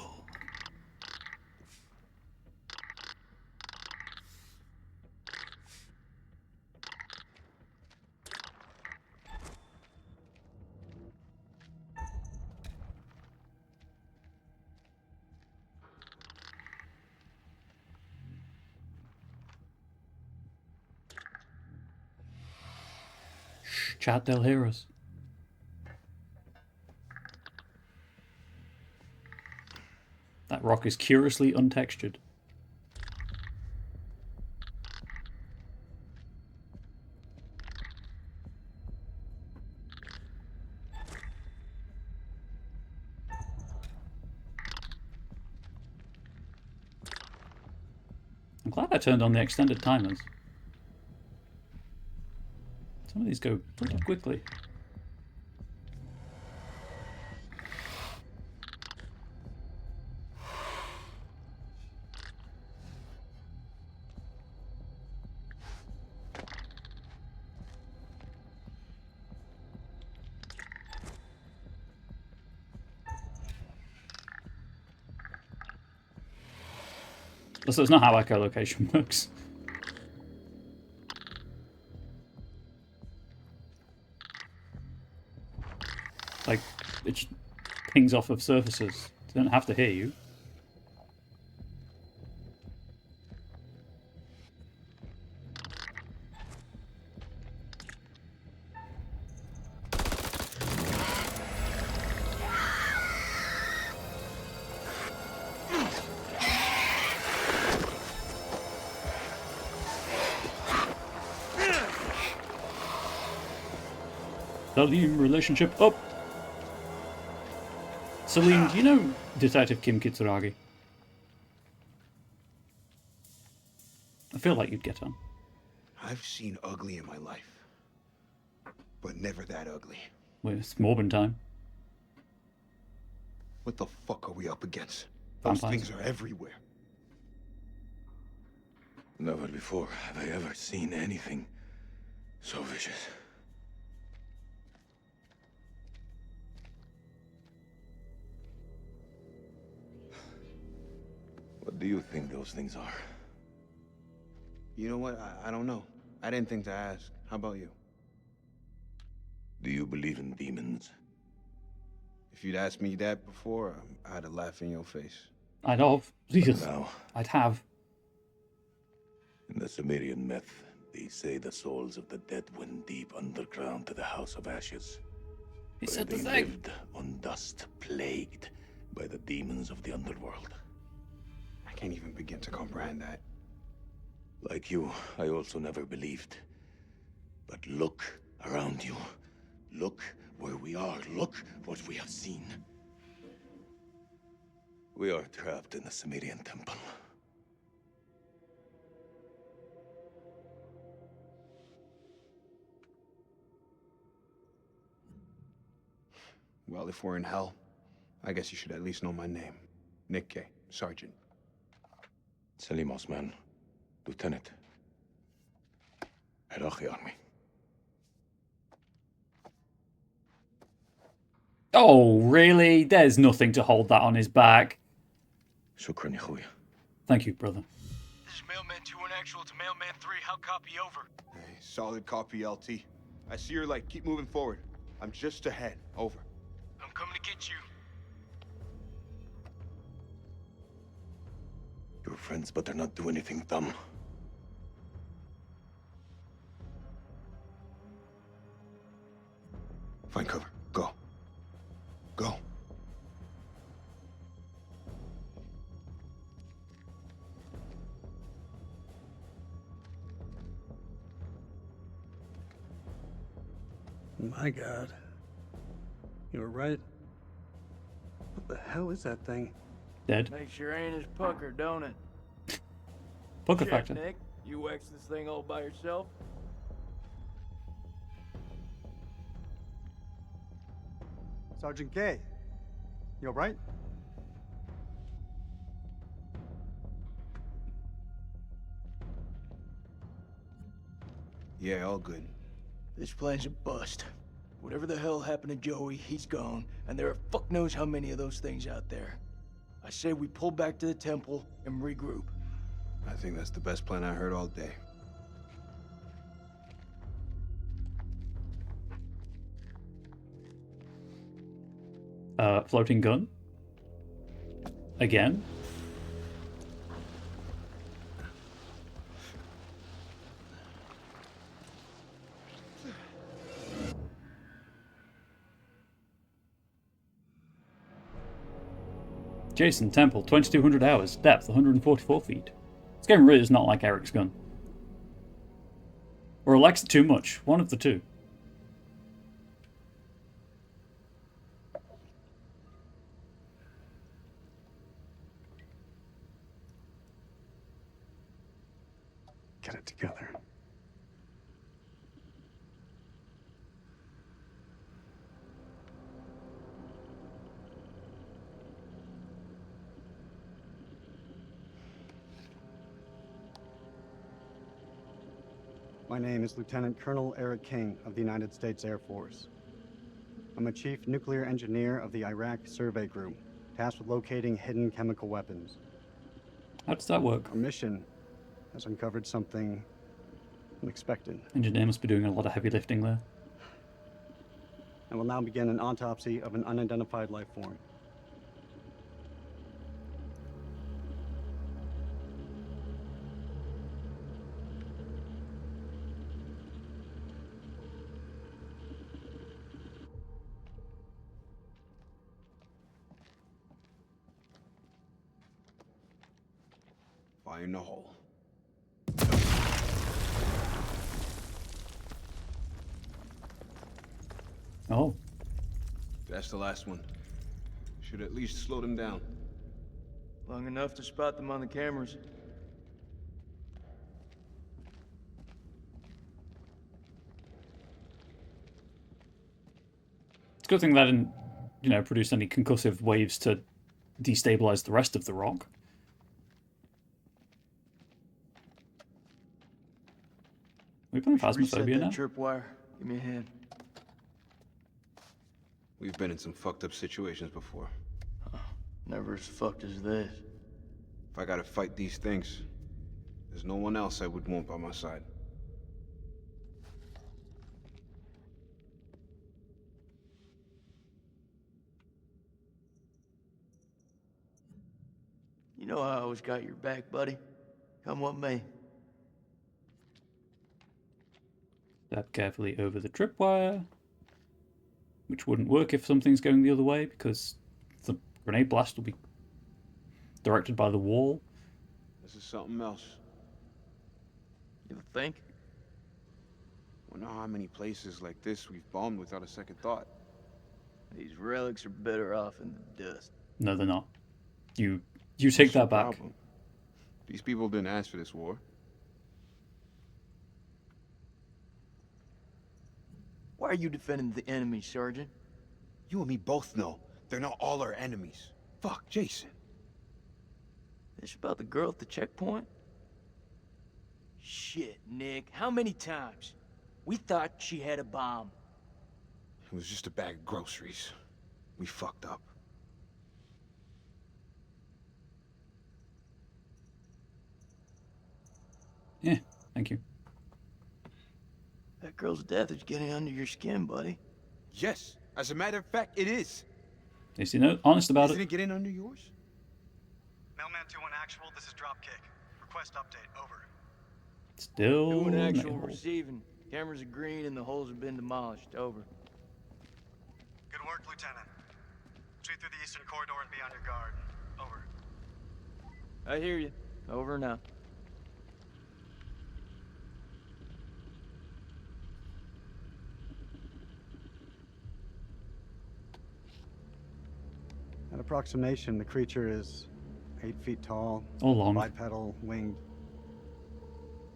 Shh, chat, they'll hear us. That rock is curiously untextured. I'm glad I turned on the extended timers. Some of these go pretty quickly. Also, it's not how echolocation works. Like, it just pings off of surfaces. They don't have to hear you. Salim relationship up. Salim, do you know Detective Kim Kitsuragi? I feel like you'd get on. I've seen ugly in my life, but never that ugly. Well, it's Morbin time. What the fuck are we up against? Those Vampires. things are everywhere. Never before have I ever seen anything so vicious. What do you think those things are? You know what? I don't know. I didn't think to ask. How about you? Do you believe in demons? If you'd asked me that before, I'd have laughed in your face. I'd have. Now, I'd have. in the Sumerian myth, they say the souls of the dead went deep underground to the House of Ashes. He where said the they thing. lived on dust, plagued by the demons of the underworld. I can't even begin to comprehend that. Like you, I also never believed. But look around you. Look where we are. Look what we have seen. We are trapped in the Sumerian temple. Well, if we're in hell, I guess you should at least know my name. Nick K. Sergeant. Selim Osman, Lieutenant. Iraqi Army. Oh, really? There's nothing to hold that on his back. Shukran, ya khoya. Thank you, brother. This is Mailman 2-1 actual to Mailman 3. How copy over? Hey, solid copy, LT. I see your light. Keep moving forward. I'm just ahead. Over. I'm coming to get you. Your friends better not do anything dumb. Find cover. Go. Go. My God. You were right. What the hell is that thing? Dead. Makes your anus pucker, don't it? Pucker Shit, factor. Nick, you wax this thing all by yourself? Sergeant Gay. You alright? Yeah, all good. This plan's a bust. Whatever the hell happened to Joey, he's gone, and there are fuck knows how many of those things out there. I say we pull back to the temple and regroup. I think that's the best plan I heard all day. Floating gun. Again. Jason Temple, 2200 hours, depth 144 feet. This game really is not like Eric's gun. Or it likes it too much, one of the two. Get it together. My name is Lieutenant Colonel Eric King of the United States Air Force. I'm a chief nuclear engineer of the Iraq Survey Group, tasked with locating hidden chemical weapons. How does that work? Our mission has uncovered something unexpected. Engineer must be doing a lot of heavy lifting there. And will now begin an autopsy of an unidentified life form. Find the hole. Oh. That's the last one. Should at least slow them down. Long enough to spot them on the cameras. It's a good thing that didn't, produce any concussive waves to destabilize the rest of the rock. Are we playing Phasmophobia now? Tripwire. Give me a hand. We've been in some fucked up situations before. Never as fucked as this. If I gotta fight these things, there's no one else I would want by my side. You know I always got your back, buddy. Come with me. Step carefully over the tripwire, which wouldn't work if something's going the other way, because the grenade blast will be directed by the wall. This is something else. You think? Wonder how many places like this we've bombed without a second thought. These relics are better off in the dust. No, they're not. You take that back. Problem? These people didn't ask for this war. Why are you defending the enemy, Sergeant? You and me both know they're not all our enemies. Fuck, Jason. This about the girl at the checkpoint? Shit, Nick. How many times? We thought she had a bomb. It was just a bag of groceries. We fucked up. Yeah, thank you. That girl's death is getting under your skin, buddy. Yes, as a matter of fact, it is. Is he honest about Isn't it? it getting under yours? Mailman 2-1 actual, this is Dropkick. Request update, over. Still Doing actual no. receiving. Cameras are green and the holes have been demolished. Over. Good work, Lieutenant. Retreat through the eastern corridor and be on your guard. Over. I hear you. Over now. At approximation, the creature is 8 feet tall, Oh, long. bipedal, winged.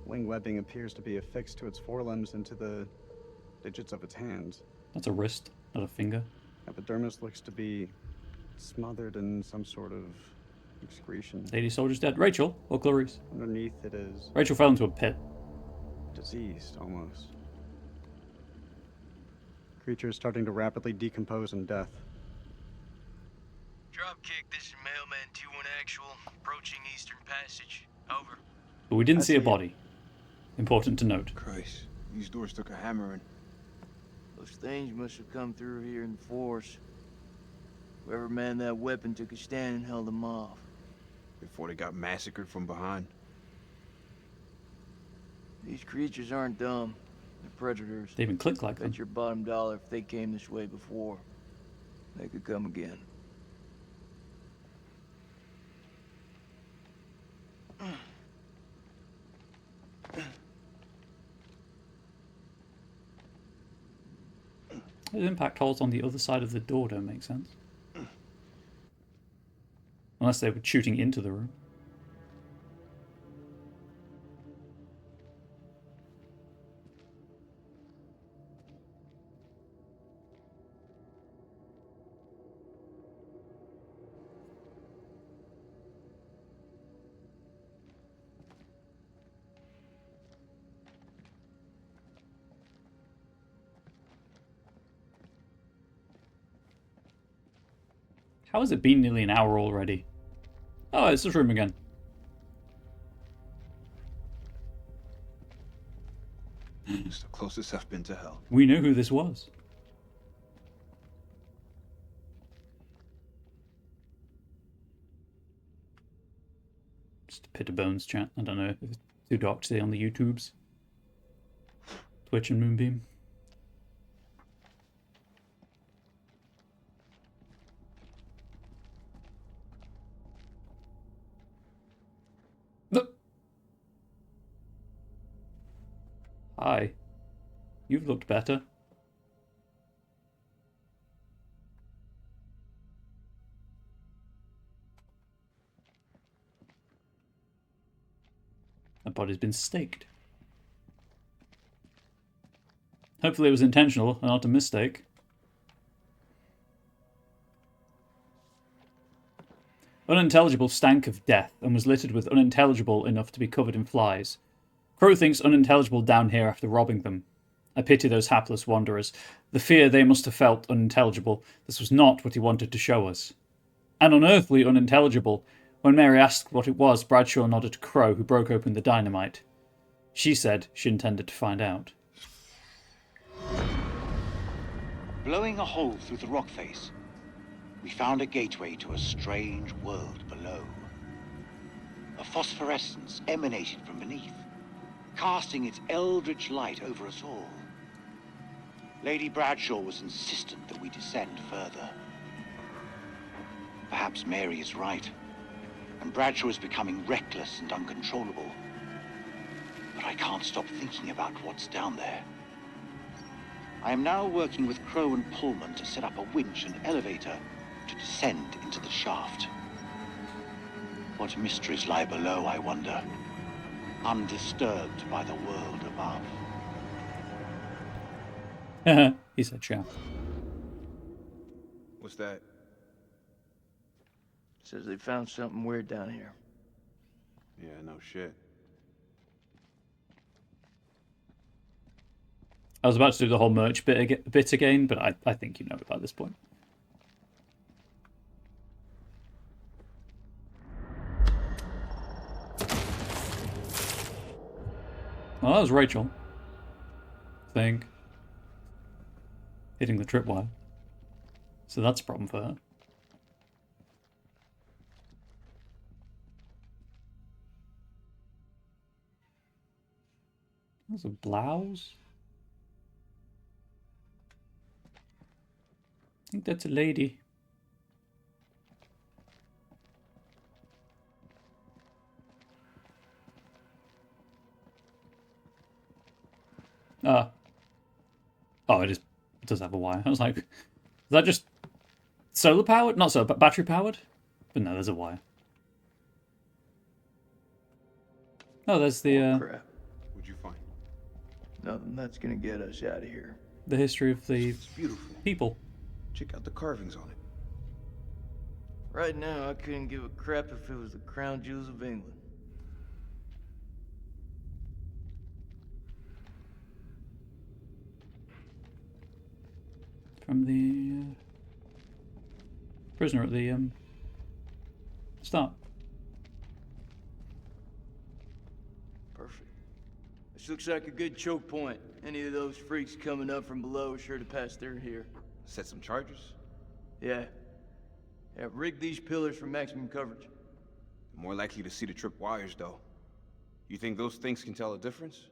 Wing webbing appears to be affixed to its forelimbs into the digits of its hands. That's a wrist, not a finger. Epidermis looks to be smothered in some sort of excretion. Lady soldier's dead. Rachel or Clarice? Underneath it is Rachel fell into a pit. diseased, almost. Creature is starting to rapidly decompose in death. Dropkick, this is Mailman 2-1 actual. Approaching Eastern Passage. Over. But we didn't I see a see. body. Important to note. Christ, these doors took a hammering. Those things must have come through here in force. Whoever manned that weapon took a stand and held them off. Before they got massacred from behind. These creatures aren't dumb. They're predators. They even click like them. Bet your bottom dollar if they came this way before, they could come again. The impact holes on the other side of the door don't make sense. Unless they were shooting into the room. How has it been nearly an hour already? Oh, it's this room again. It's the closest I've been to hell. We know who this was. Just a pit of bones chat. I don't know if it's too dark to see on the YouTubes. Twitch and Moonbeam. Hi. You've looked better. That body's been staked. Hopefully it was intentional and not a mistake. Unintelligible stank of death and was littered with unintelligible enough to be covered in flies. Crow thinks unintelligible down here after robbing them. I pity those hapless wanderers. The fear they must have felt unintelligible. This was not what he wanted to show us. And unearthly unintelligible When Mary asked what it was, Bradshaw nodded to Crow, who broke open the dynamite. She said she intended to find out. Blowing a hole through the rock face, we found a gateway to a strange world below. A phosphorescence emanated from beneath, casting its eldritch light over us all. Lady Bradshaw was insistent that we descend further. Perhaps Mary is right, and Bradshaw is becoming reckless and uncontrollable. But I can't stop thinking about what's down there. I am now working with Crow and Pullman to set up a winch and elevator to descend into the shaft. What mysteries lie below, I wonder, undisturbed by the world above. He said shaft. What's that? Says they found something weird down here. Yeah, no shit. I was about to do the whole merch bit again, but I think you know it by this point. Well, that was Rachel. I think. Hitting the tripwire. So that's a problem for her. There's a blouse. I think that's a lady. Oh, it does have a wire. I was like, is that just solar powered? Not solar, but battery powered? But no, there's a wire. Oh, there's the crap. What'd you find? Nothing that's gonna get us out of here. The history of the It's beautiful. people. Check out the carvings on it. Right now, I couldn't give a crap if it was the crown jewels of England. From the prisoner at the start. Perfect. This looks like a good choke point. Any of those freaks coming up from below are sure to pass through here. Set some charges? Yeah. Yeah, rig these pillars for maximum coverage. More likely to see the trip wires, though. You think those things can tell a difference?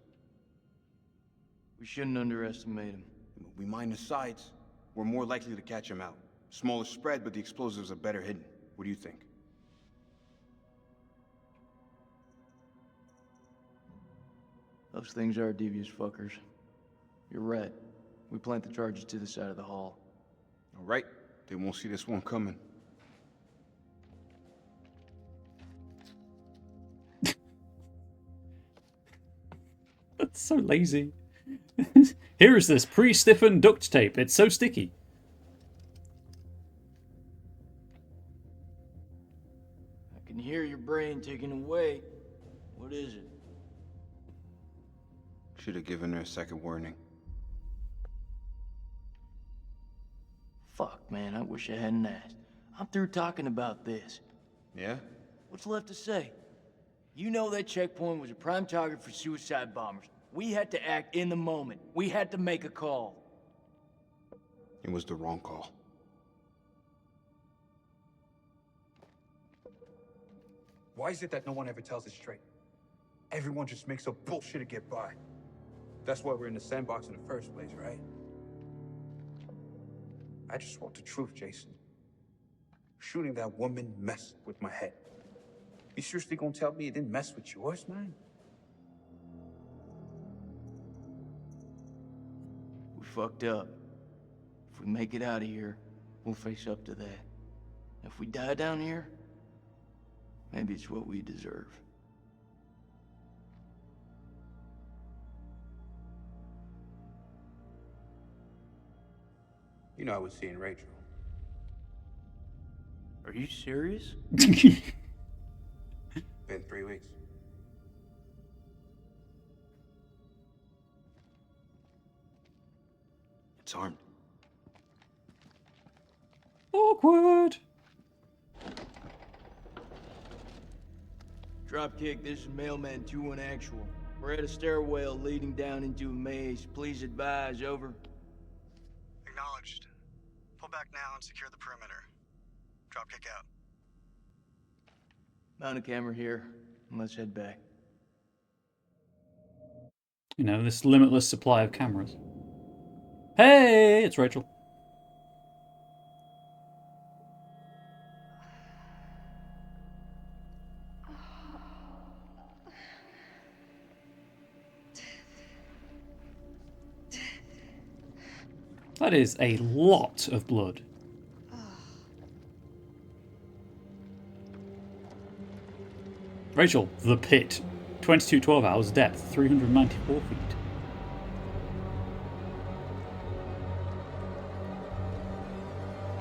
We shouldn't underestimate them. We mine the sides. We're more likely to catch them out. Smaller spread, but the explosives are better hidden. What do you think? Those things are devious fuckers. You're right. We plant the charges to the side of the hall. All right. They won't see this one coming. That's so lazy. Here is this pre-stiffened duct tape. It's so sticky. I can hear your brain ticking away. What is it? Should have given her a second warning. Fuck, man, I wish I hadn't asked. I'm through talking about this. Yeah? What's left to say? You know that checkpoint was a prime target for suicide bombers. We had to act in the moment. We had to make a call. It was the wrong call. Why is it that no one ever tells it straight? Everyone just makes up bullshit to get by. That's why we're in the sandbox in the first place, right? I just want the truth, Jason. Shooting that woman messed with my head. You seriously gonna tell me it didn't mess with yours, man? We fucked up. If we make it out of here, we'll face up to that. If we die down here, maybe it's what we deserve. You know I was seeing Rachel. Are you serious? Been 3 weeks. It's armed. Awkward. Dropkick, this is Mailman 2-1 Actual. We're at a stairwell leading down into a maze. Please advise, over. Acknowledged. Pull back now and secure the perimeter. Dropkick out. Mount a camera here, and let's head back. You know, this limitless supply of cameras. Hey, it's Rachel. That is a lot of blood. Rachel, the pit. 2212 hours depth, 394 feet.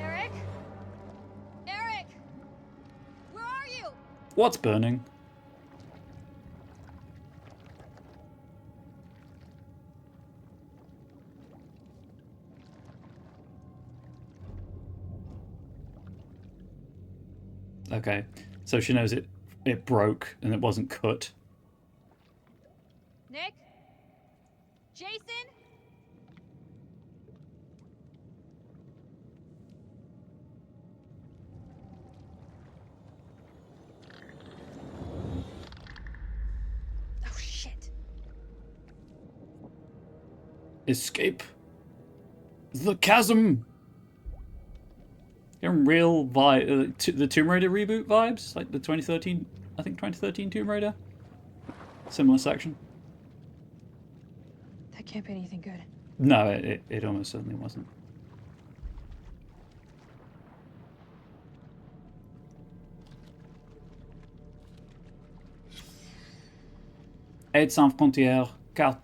Eric? Eric! Where are you? What's burning? Okay, so she knows it broke and it wasn't cut. Nick? Jason? Oh, shit. Escape the chasm. Getting real the Tomb Raider reboot vibes, like the 2013, I think 2013 Tomb Raider. Similar section. That can't be anything good. No, it almost certainly wasn't. Aide sans frontières, carte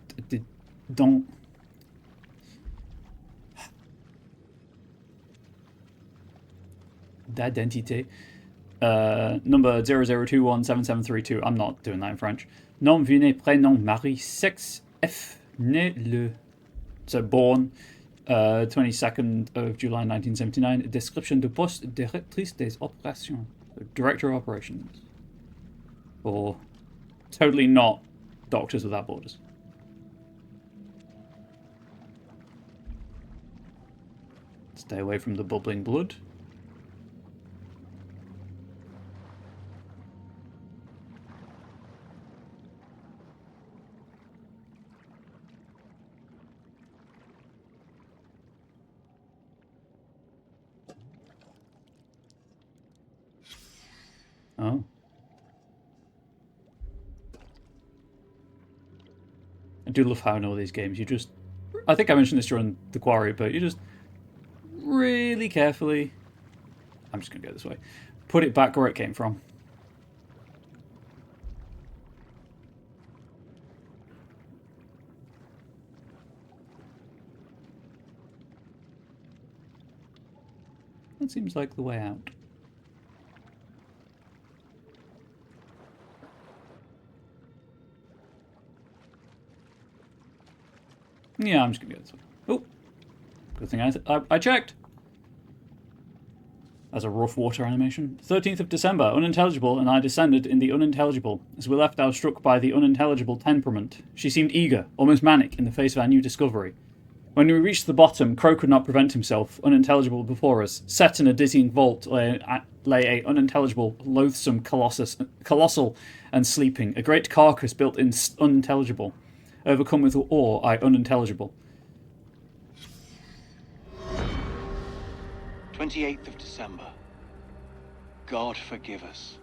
d'identité. Number 00217732. I'm not doing that in French. Nom, venez, prénom, Marie, sexe, F, né le. So born 22nd of July 1979. Description de poste, directrice des opérations. So director of operations. Or totally not Doctors Without Borders. Stay away from the bubbling blood. Oh. I do love how in all these games you just... I think I mentioned this during the Quarry, but you just really carefully... I'm just going to go this way. Put it back where it came from. That seems like the way out. Yeah, I'm just gonna go this way. Oh, good thing I checked. That's a rough water animation. 13th of December, unintelligible, and I descended in the unintelligible. As we left, I was struck by the unintelligible temperament. She seemed eager, almost manic, in the face of our new discovery. When we reached the bottom, Crow could not prevent himself, unintelligible before us. Set in a dizzying vault lay a unintelligible, loathsome colossal and sleeping, a great carcass built in unintelligible. Overcome with awe, I unintelligible. 28th of December. God forgive us.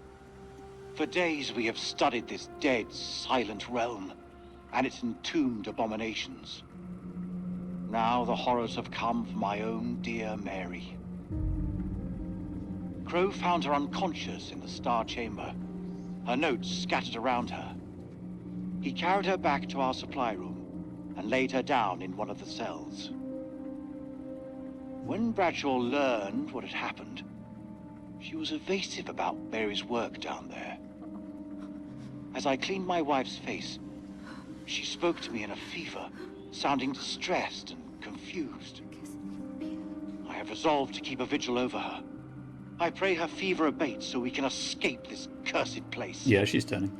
For days we have studied this dead, silent realm, and its entombed abominations. Now the horrors have come for my own dear Mary. Crow found her unconscious in the Star Chamber, her notes scattered around her. He carried her back to our supply room and laid her down in one of the cells. When Bradshaw learned what had happened, she was evasive about Mary's work down there. As I cleaned my wife's face, she spoke to me in a fever, sounding distressed and confused. I have resolved to keep a vigil over her, I pray her fever abates so we can escape this cursed place. Yeah, she's turning.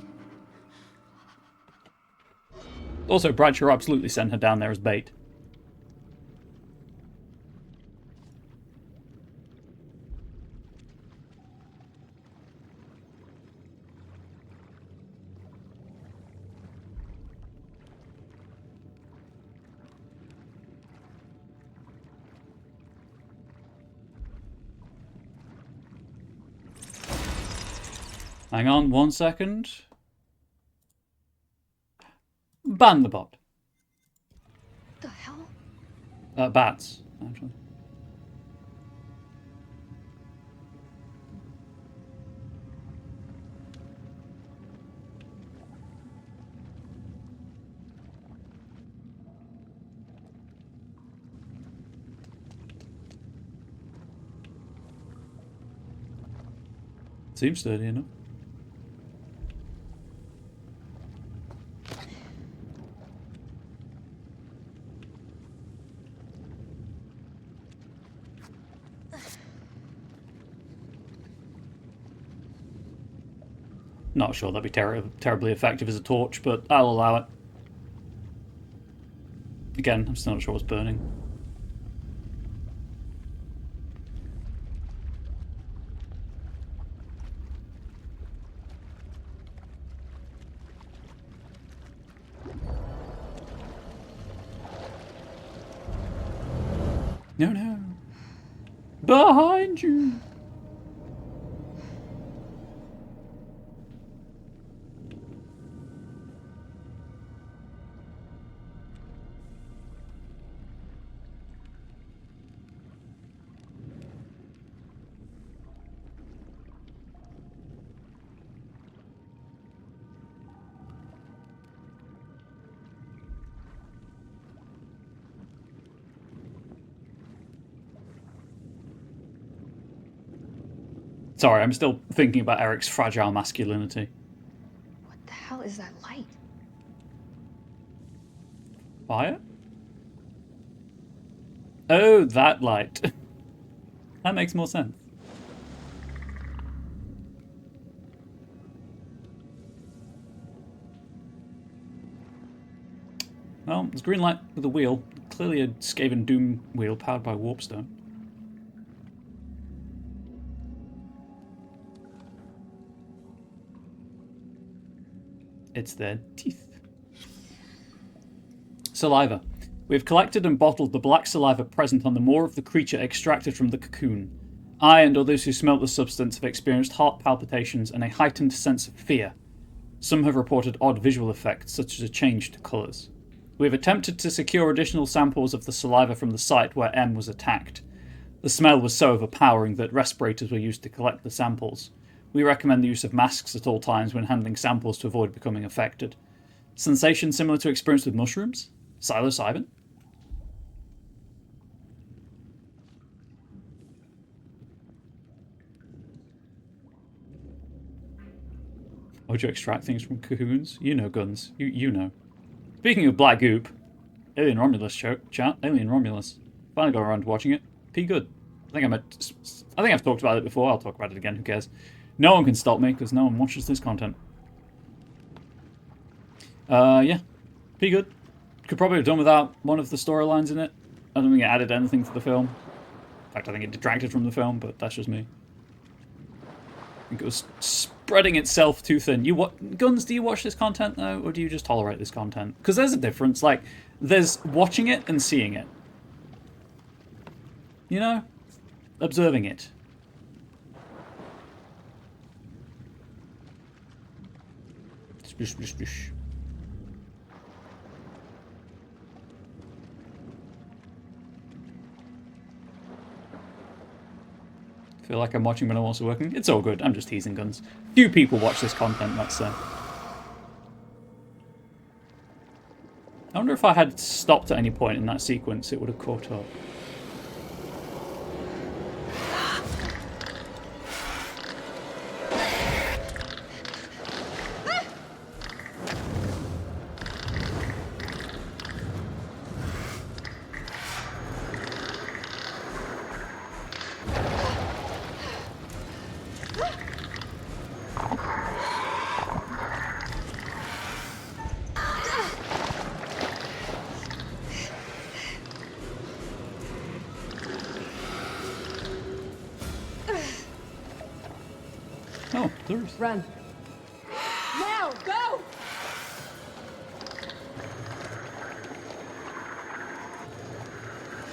Also, Bradshaw absolutely sent her down there as bait. Hang on 1 second. Ban the bot. The hell? Bats, actually. Seems sturdy enough. Not sure that'd be terribly effective as a torch, but I'll allow it. Again, I'm still not sure what's burning. No, no. Behind you. Sorry, I'm still thinking about Eric's fragile masculinity. What the hell is that light? Fire? Oh, that light. That makes more sense. Well, it's a green light with a wheel. Clearly a Skaven Doom wheel powered by warpstone. It's their teeth. Saliva. We have collected and bottled the black saliva present on the more of the creature extracted from the cocoon. I and others who smelt the substance have experienced heart palpitations and a heightened sense of fear. Some have reported odd visual effects, such as a change to colours. We have attempted to secure additional samples of the saliva from the site where M was attacked. The smell was so overpowering that respirators were used to collect the samples. We recommend the use of masks at all times when handling samples to avoid becoming affected. Sensation similar to experience with mushrooms? Psilocybin? Why would you extract things from cocoons? You know, Guns. You know. Speaking of black goop, Alien Romulus chat. Alien Romulus. Finally got around to watching it. P good. I think I've talked about it before. I'll talk about it again. Who cares? No one can stop me because no one watches this content. Yeah. Pretty good. Could probably have done without one of the storylines in it. I don't think it added anything to the film. In fact, I think it detracted from the film, but that's just me. I think it was spreading itself too thin. Guns, do you watch this content, though, or do you just tolerate this content? Because there's a difference. Like, there's watching it and seeing it. You know? Observing it. Splish, splish, splish. Feel like I'm watching when I'm also working. It's all good. I'm just teasing, Guns. Few people watch this content, let's say. I wonder if I had stopped at any point in that sequence, it would have caught up. Clarice. Run. Now, go!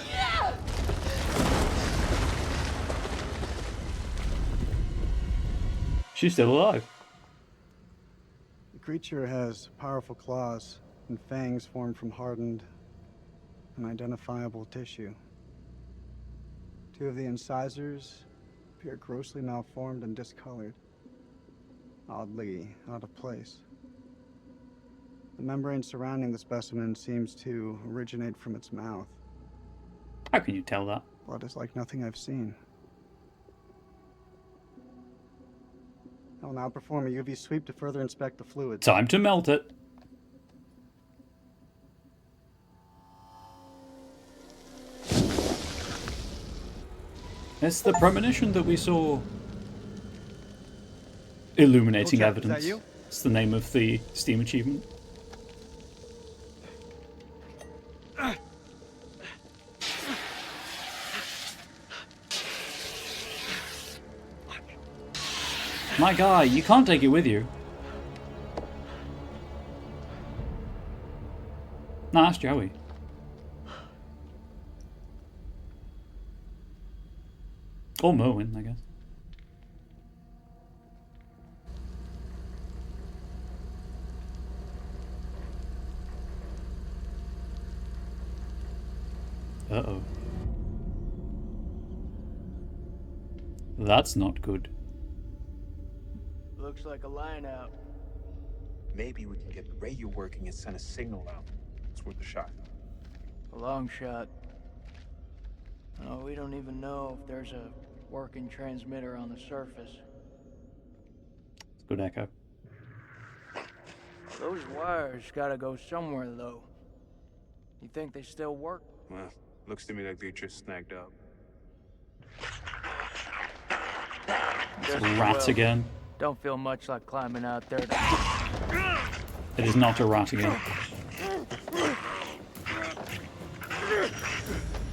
Yeah! She's still alive. The creature has powerful claws and fangs formed from hardened, unidentifiable tissue. 2 of the incisors appear grossly malformed and discolored, oddly out of place. The membrane surrounding the specimen seems to originate from its mouth. How can you tell that? Blood is like nothing I've seen. I will now perform a UV sweep to further inspect the fluid. Time to melt it. It's the premonition that we saw. Illuminating Jack, is that evidence. you? It's the name of the Steam achievement. My guy, you can't take it with you. Nah, that's Joey. Or Merwin, I guess. Uh-oh. That's not good. Looks like a line out. Maybe we can get the radio working and send a signal out. It's worth a shot. A long shot. Oh, we don't even know if there's a working transmitter on the surface. It's good echo. Those wires gotta go somewhere, though. You think they still work? Well, looks to me like they just snagged up. It's a rat again. Don't feel much like climbing out there to... It is not a rat again.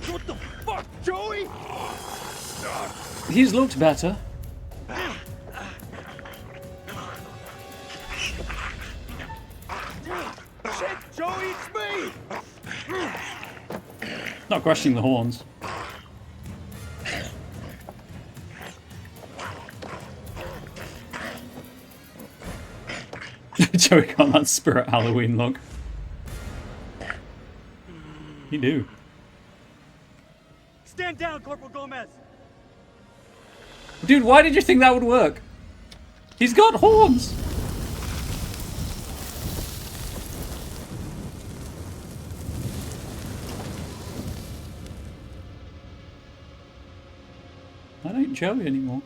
What the fuck, Joey? He's looked better. Shit, Joey, it's me! Not questioning the horns. Joey got that Spirit Halloween look. You do. Stand down, Corporal Gomez! Dude, why did you think that would work? He's got horns! That ain't Joey anymore.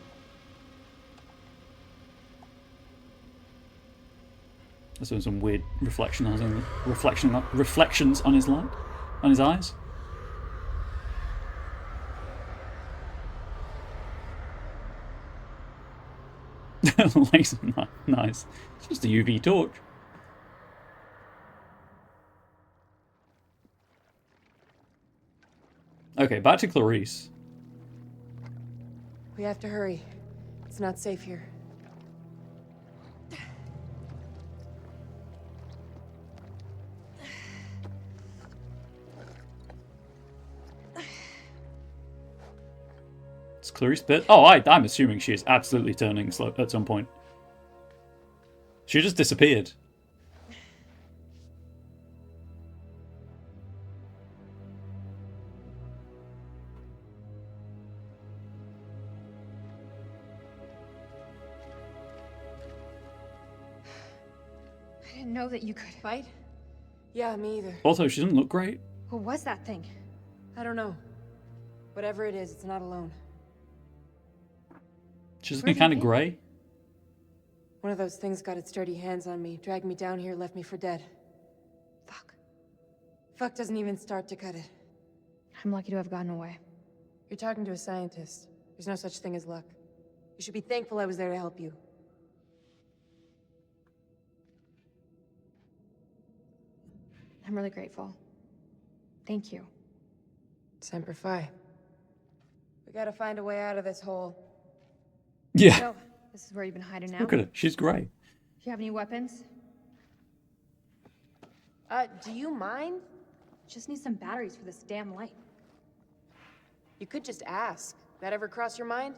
There's been some weird reflections on his light, on his eyes. Laser, nice. It's just a UV torch. Okay, back to Clarice. We have to hurry. It's not safe here. It's Clarice bit. Oh, I'm assuming she is absolutely turning slow at some point. She just disappeared. I didn't know that you could fight. Yeah, me either. Also, she doesn't look great. What was that thing? I don't know. Whatever it is, it's not alone. She's looking kind of grey. One of those things got its dirty hands on me, dragged me down here, left me for dead. Fuck. Fuck doesn't even start to cut it. I'm lucky to have gotten away. You're talking to a scientist. There's no such thing as luck. You should be thankful I was there to help you. I'm really grateful. Thank you. Semper Fi. We gotta find a way out of this hole. Yeah. No, This is where you've been hiding now? Look at her. She's grey. Do you have any weapons? Do you mind? Just need some batteries for this damn light. You could just ask. That ever cross your mind?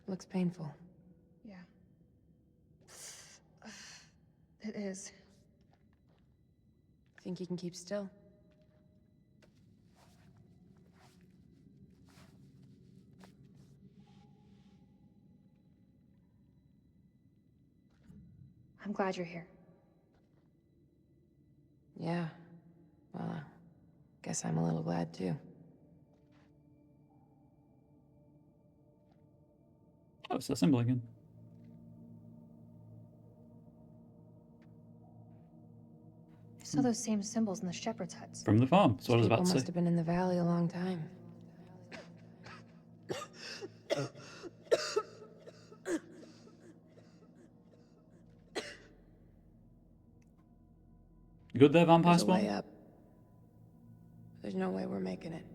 Looks painful. Yeah. It is. Think you can keep still? I'm glad you're here. Yeah. Well, guess I'm a little glad too. Oh, it's that symbol again. I saw those same symbols in the shepherd's huts. From the farm. That's what I was about to People say. must have been in the valley a long time. You good there, Vampire There's a way Spawn? up. There's no way we're making it.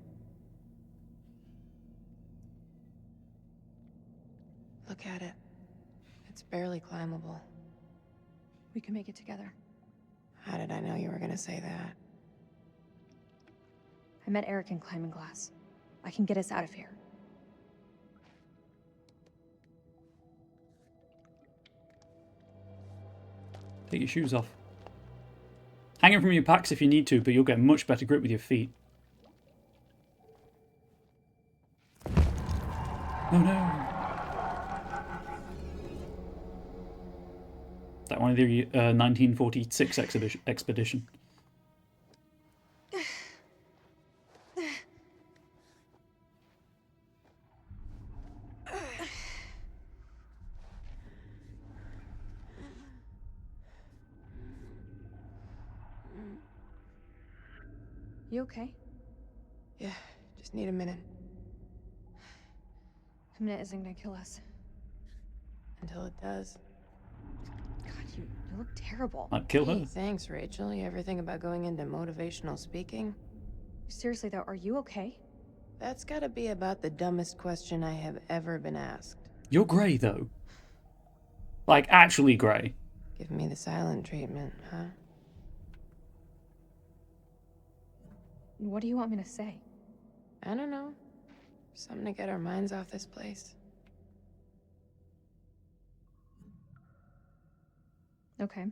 Look at it. It's barely climbable. We can make it together. How did I know you were gonna say that? I met Eric in Climbing Glass. I can get us out of here. Take your shoes off. Hang it from your packs if you need to, but you'll get much better grip with your feet. Oh no! That one of the 1946 expedition. You okay? Yeah, just need a minute. A minute isn't gonna kill us. Until it does. God, you look terrible. I'd kill her. Hey, thanks, Rachel. You ever think about going into motivational speaking? Seriously though, are you okay? That's gotta be about the dumbest question I have ever been asked. You're grey though. Like actually grey. Give me the silent treatment, huh? What do you want me to say? I don't know. Something to get our minds off this place. Okay.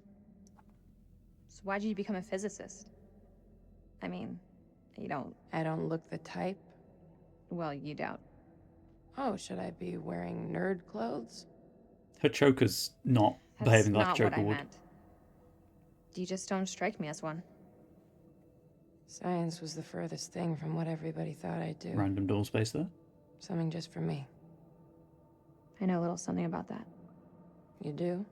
So why'd you become a physicist? I mean, you don't... I don't look the type. Well, you don't. Oh, should I be wearing nerd clothes? Her choker's not That's behaving like a not choker what I would. meant. You just don't strike me as one. Science was the furthest thing from what everybody thought I'd do. Random door space there. Something just for me. I know a little something about that. You do?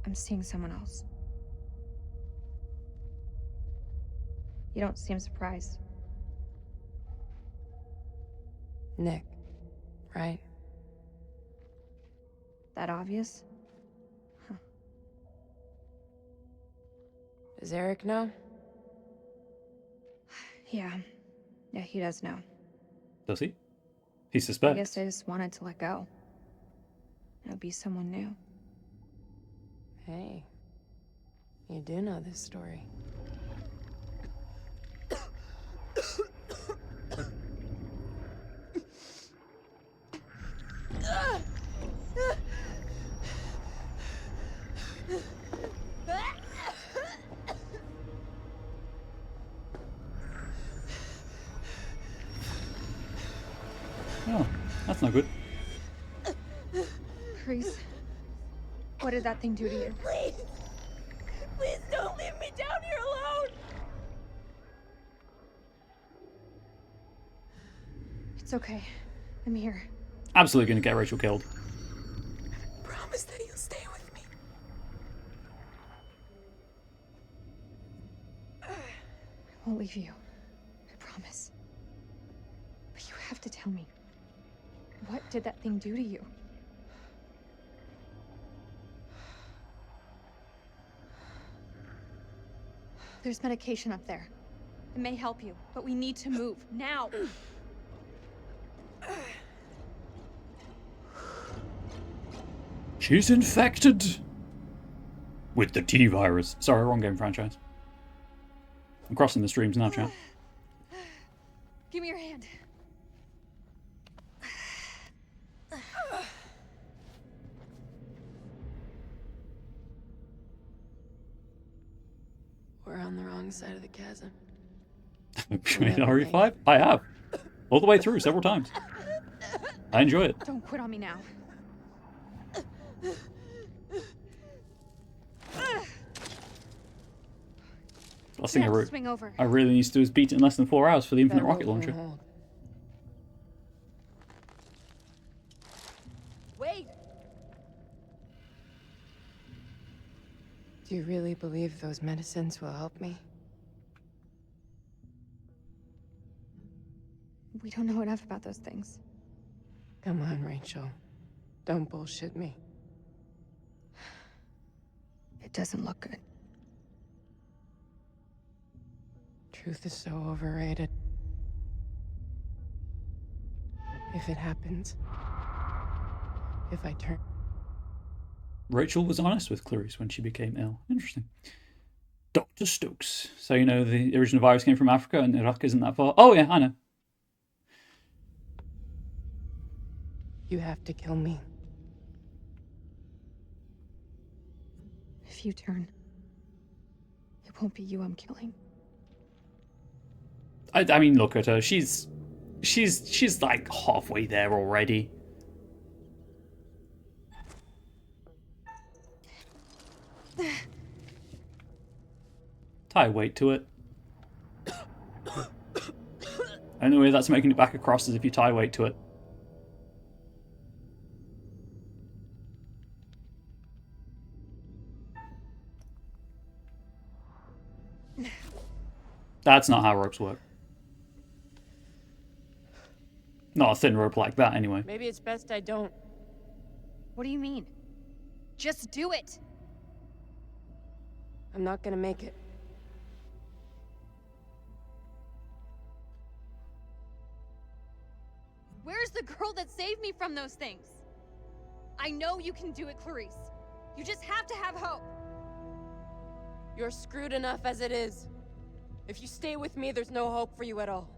I'm seeing someone else. You don't seem surprised. Nick, right? That obvious? Huh. Does Eric know? Yeah. Yeah, he does know. Does he? He I suspects. guess I just wanted to let go. It would be someone new. Hey, you do know this story. Oh, that's not good. Priest, what did that thing do to you? Please! Please don't leave me down here alone! It's okay. I'm here. Absolutely gonna get Rachel killed. Promise that you'll stay with me. I won't leave you. I promise. But you have to tell me. What did that thing do to you? There's medication up there. It may help you, but we need to move, now! She's infected with the T-virus. Sorry, wrong game franchise. I'm crossing the streams now, chat. Give me your hand. We're on the wrong side of the chasm. RE5? I have. All the way through, several times. I enjoy it. Don't quit on me now. Last thing Swing over. I really need to do is beat it in less than 4 hours for the infinite rocket launcher. Wait! Do you really believe those medicines will help me? We don't know enough about those things. Come on, Rachel. Don't bullshit me. It doesn't look good. Truth is so overrated. If it happens, if I turn... Rachel was honest with Clarice when she became ill. Interesting. Dr. Stokes. So you know the original virus came from Africa and Iraq isn't that far? Oh yeah, I know. You have to kill me. If you turn, it won't be you I'm killing. I mean, look at her. She's like halfway there already. Tie weight to it. Only way that's making it back across is if you tie weight to it. That's not how ropes work. Not a thin rope like that, anyway. Maybe it's best I don't. What do you mean? Just do it! I'm not gonna make it. Where's the girl that saved me from those things? I know you can do it, Clarice. You just have to have hope. You're screwed enough as it is. If you stay with me, there's no hope for you at all.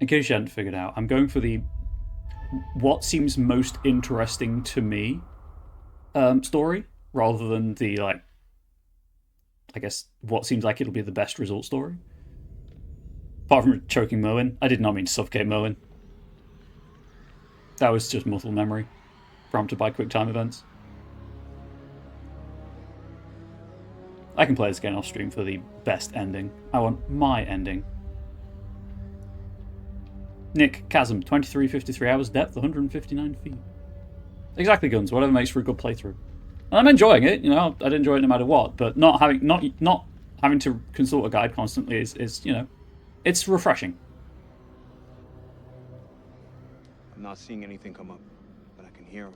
In case you hadn't figured out, I'm going for the what seems most interesting to me story, rather than the, like, I guess, what seems like it'll be the best result story. Apart from choking Merwin. I did not mean to suffocate Merwin. That was just muscle memory, prompted by quick time events. I can play this again off stream for the best ending. I want my ending. Nick, Chasm, 23:53 hours, depth 159 feet. Exactly, Guns, whatever makes for a good playthrough. And I'm enjoying it, you know, I'd enjoy it no matter what, but not having to consult a guide constantly is you know, it's refreshing. I'm not seeing anything come up, but I can hear them.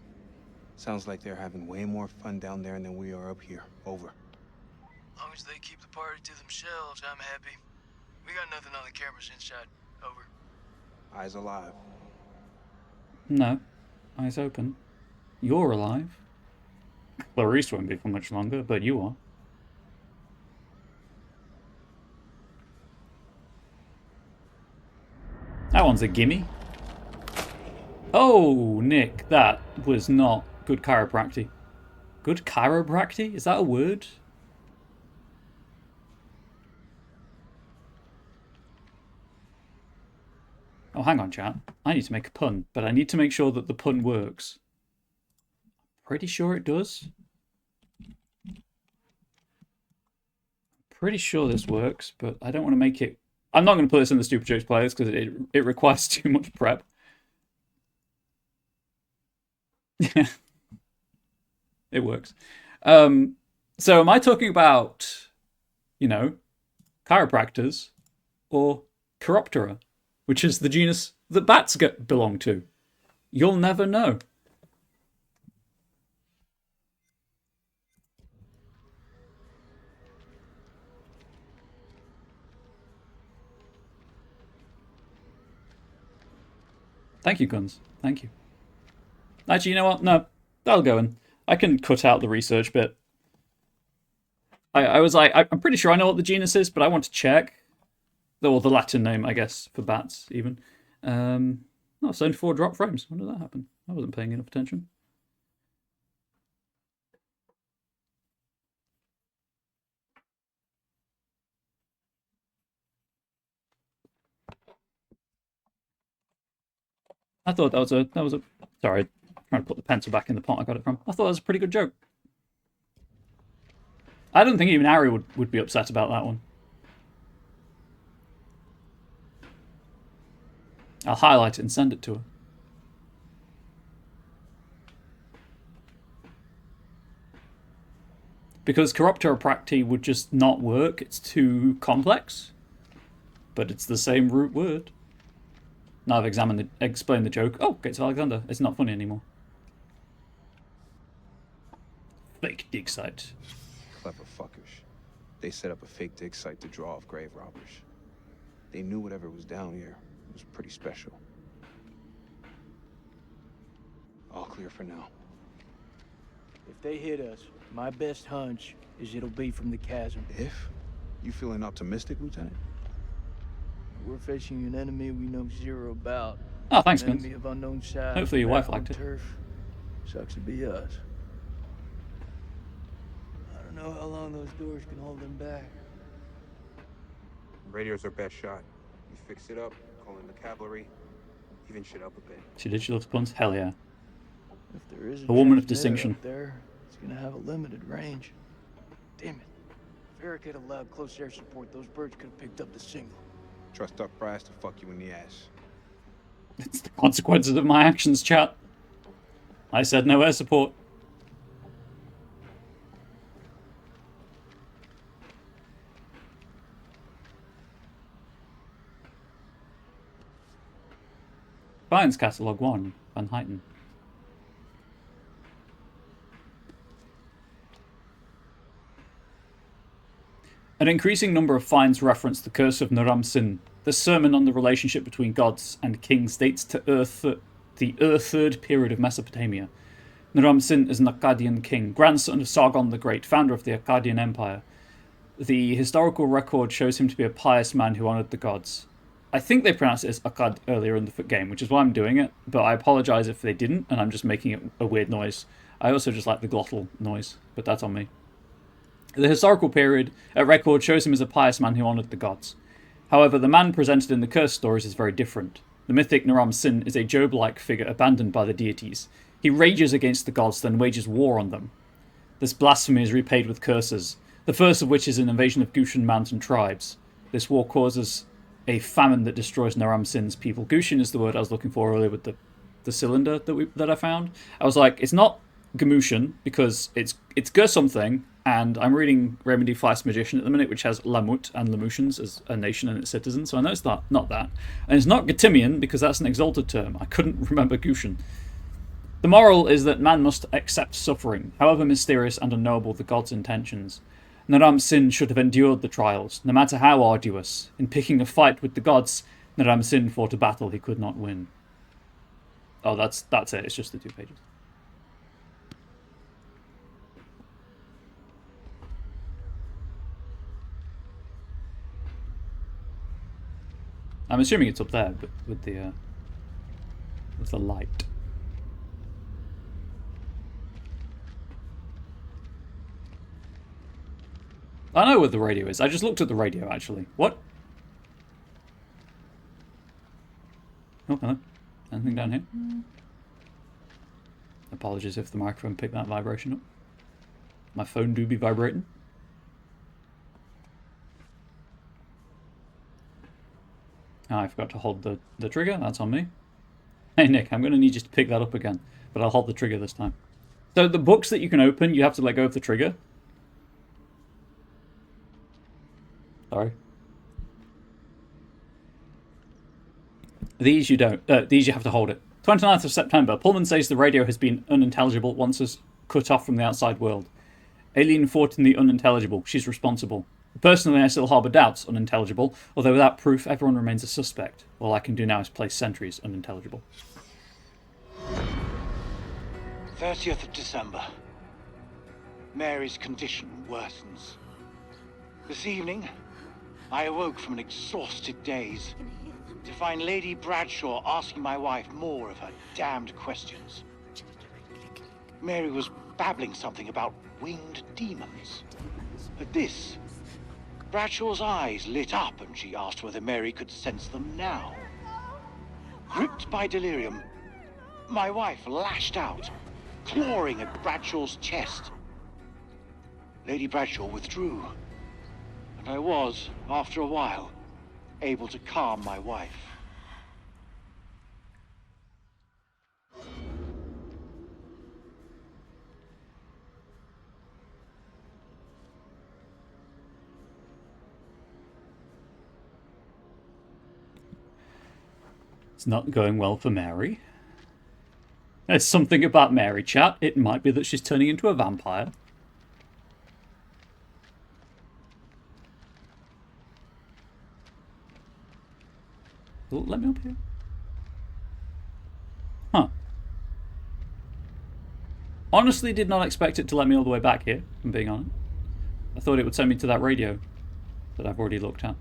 Sounds like they're having way more fun down there than we are up here. Over. As long as they keep the party to themselves, I'm happy. We got nothing on the cameras inside. Over. Eyes alive. No. Eyes open. You're alive. Clarice won't be for much longer, but you are. That one's a gimme. Oh, Nick, that was not good chiropractic. Good chiropractic? Is that a word? Oh, hang on, chat. I need to make a pun, but I need to make sure that the pun works. Pretty sure it does. pretty sure this works, but I don't want to make it... I'm not going to put this in the Stupid Jokes playlist because it requires too much prep. Yeah. It works. So am I talking about, you know, chiropractors or Chiroptera, which is the genus that bats belong to? You'll never know. Thank you, Guns. Thank you. Actually, you know what? No, that'll go in. I can cut out the research bit. I was like, I'm pretty sure I know what the genus is, but I want to check. Or the Latin name, I guess, for bats, even. Oh, 74 drop frames. When did that happen? I wasn't paying enough attention. I thought that was a sorry, I'm trying to put the pencil back in the pot I got it from. I thought that was a pretty good joke. I don't think even Ari would be upset about that one. I'll highlight it and send it to her. Because Chiropteropracti would just not work. It's too complex. But it's the same root word. Now I've explained the joke. Oh, Gates of Alexander. It's not funny anymore. Fake dig site. Clever fuckers. They set up a fake dig site to draw off grave robbers. They knew whatever was down here was pretty special. All clear for now. If they hit us, my best hunch is it'll be from the chasm. If? You feeling optimistic, Lieutenant? We're facing an enemy we know zero about. Oh, thanks, an Vince. enemy of unknown size. Hopefully your wife liked it. Turf. Sucks to be us. I don't know how long those doors can hold them back. Radio's our best shot. You fix it up, call in the cavalry, even shit up a bit. She did. She loves puns. Hell yeah. If there is a woman of transmitter distinction. up there, it's gonna have a limited range. Damn it. If Eric had allowed close air support, those birds could have picked up the signal. Trust up brass to fuck you in the ass. It's the consequences of my actions, chat. I said no air support. Finds Catalog 1, Van Heiten. An increasing number of finds reference the Curse of Naram Sin. This sermon on the relationship between gods and kings dates to the Third period of Mesopotamia. Naram Sin is an Akkadian king, grandson of Sargon the Great, founder of the Akkadian Empire. The historical record shows him to be a pious man who honoured the gods. I think they pronounced it as Akkad earlier in the game, which is why I'm doing it, but I apologise if they didn't, and I'm just making it a weird noise. I also just like the glottal noise, but that's on me. The historical record shows him as a pious man who honoured the gods. However, the man presented in the curse stories is very different. The mythic Naram Sin is a Job-like figure abandoned by the deities. He rages against the gods, then wages war on them. This blasphemy is repaid with curses, the first of which is an invasion of Gushan mountain tribes. This war causes a famine that destroys Naram Sin's people. Gushan is the word I was looking for earlier with the cylinder that I found. I was like, it's not Gamushan, because it's Gur something, and I'm reading Raymond D. Fleist's Magician at the minute, which has Lamut and Lamutians as a nation and its citizens, so I know it's not that. And it's not Gatimian, because that's an exalted term. I couldn't remember Gushan. The moral is that man must accept suffering, however mysterious and unknowable the gods' intentions. Naram Sin should have endured the trials, no matter how arduous. In picking a fight with the gods, Naram Sin fought a battle he could not win. Oh, that's it. It's just the 2 pages. I'm assuming it's up there, but with the light. I know where the radio is. I just looked at the radio, actually. What? Oh, hello. Anything down here? Apologies if the microphone picked that vibration up. My phone do be vibrating. Oh, I forgot to hold the trigger. That's on me. Hey, Nick, I'm going to need you to pick that up again. But I'll hold the trigger this time. So the books that you can open, you have to let go of the trigger. Sorry. These you don't. These you have to hold it. 29th of September. Pullman says the radio has been unintelligible, wants us cut off from the outside world. Alien fought in the unintelligible. She's responsible. Personally, I still harbour doubts, unintelligible, although without proof, everyone remains a suspect. All I can do now is place sentries, unintelligible. 30th of December. Mary's condition worsens. This evening, I awoke from an exhausted daze to find Lady Bradshaw asking my wife more of her damned questions. Mary was babbling something about winged demons. At this, Bradshaw's eyes lit up and she asked whether Mary could sense them now. Gripped by delirium, my wife lashed out, clawing at Bradshaw's chest. Lady Bradshaw withdrew, and I was, after a while, able to calm my wife. It's not going well for Mary. There's something about Mary, chat. It might be that she's turning into a vampire. Oh, let me up here. Huh. Honestly, did not expect it to let me all the way back here, if I'm being honest. I thought it would send me to that radio that I've already looked at.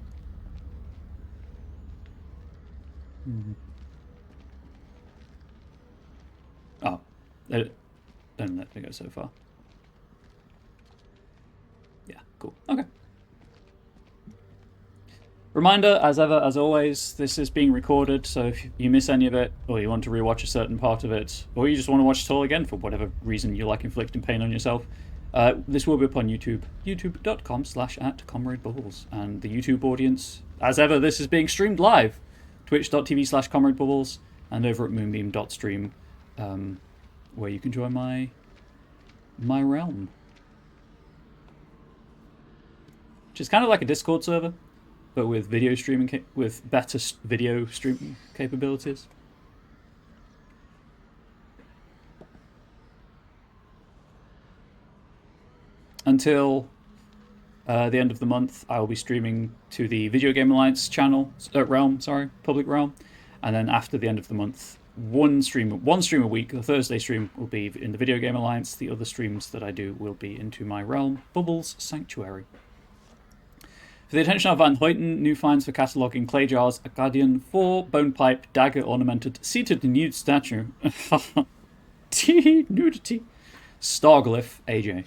Oh, they don't let me go so far. Yeah, cool. Okay. Reminder, as ever, as always, this is being recorded, so if you miss any of it, or you want to rewatch a certain part of it, or you just want to watch it all again for whatever reason you like inflicting pain on yourself, this will be up on YouTube, youtube.com/@ComradeBubbles. And the YouTube audience, as ever, this is being streamed live, twitch.tv/ComradeBubbles, and over at moonbeam.stream, where you can join my realm. Which is kind of like a Discord server, but with video streaming, with better video streaming capabilities. Until the end of the month, I will be streaming to the Video Game Alliance channel, public realm, and then after the end of the month, one stream a week. The Thursday stream will be in the Video Game Alliance. The other streams that I do will be into my realm, Bubbles Sanctuary. For the attention of Van Hoyten, new finds for cataloguing clay jars, Akkadian 4, bone pipe, dagger ornamented, seated nude statue. Nudity. Starglyph, AJ.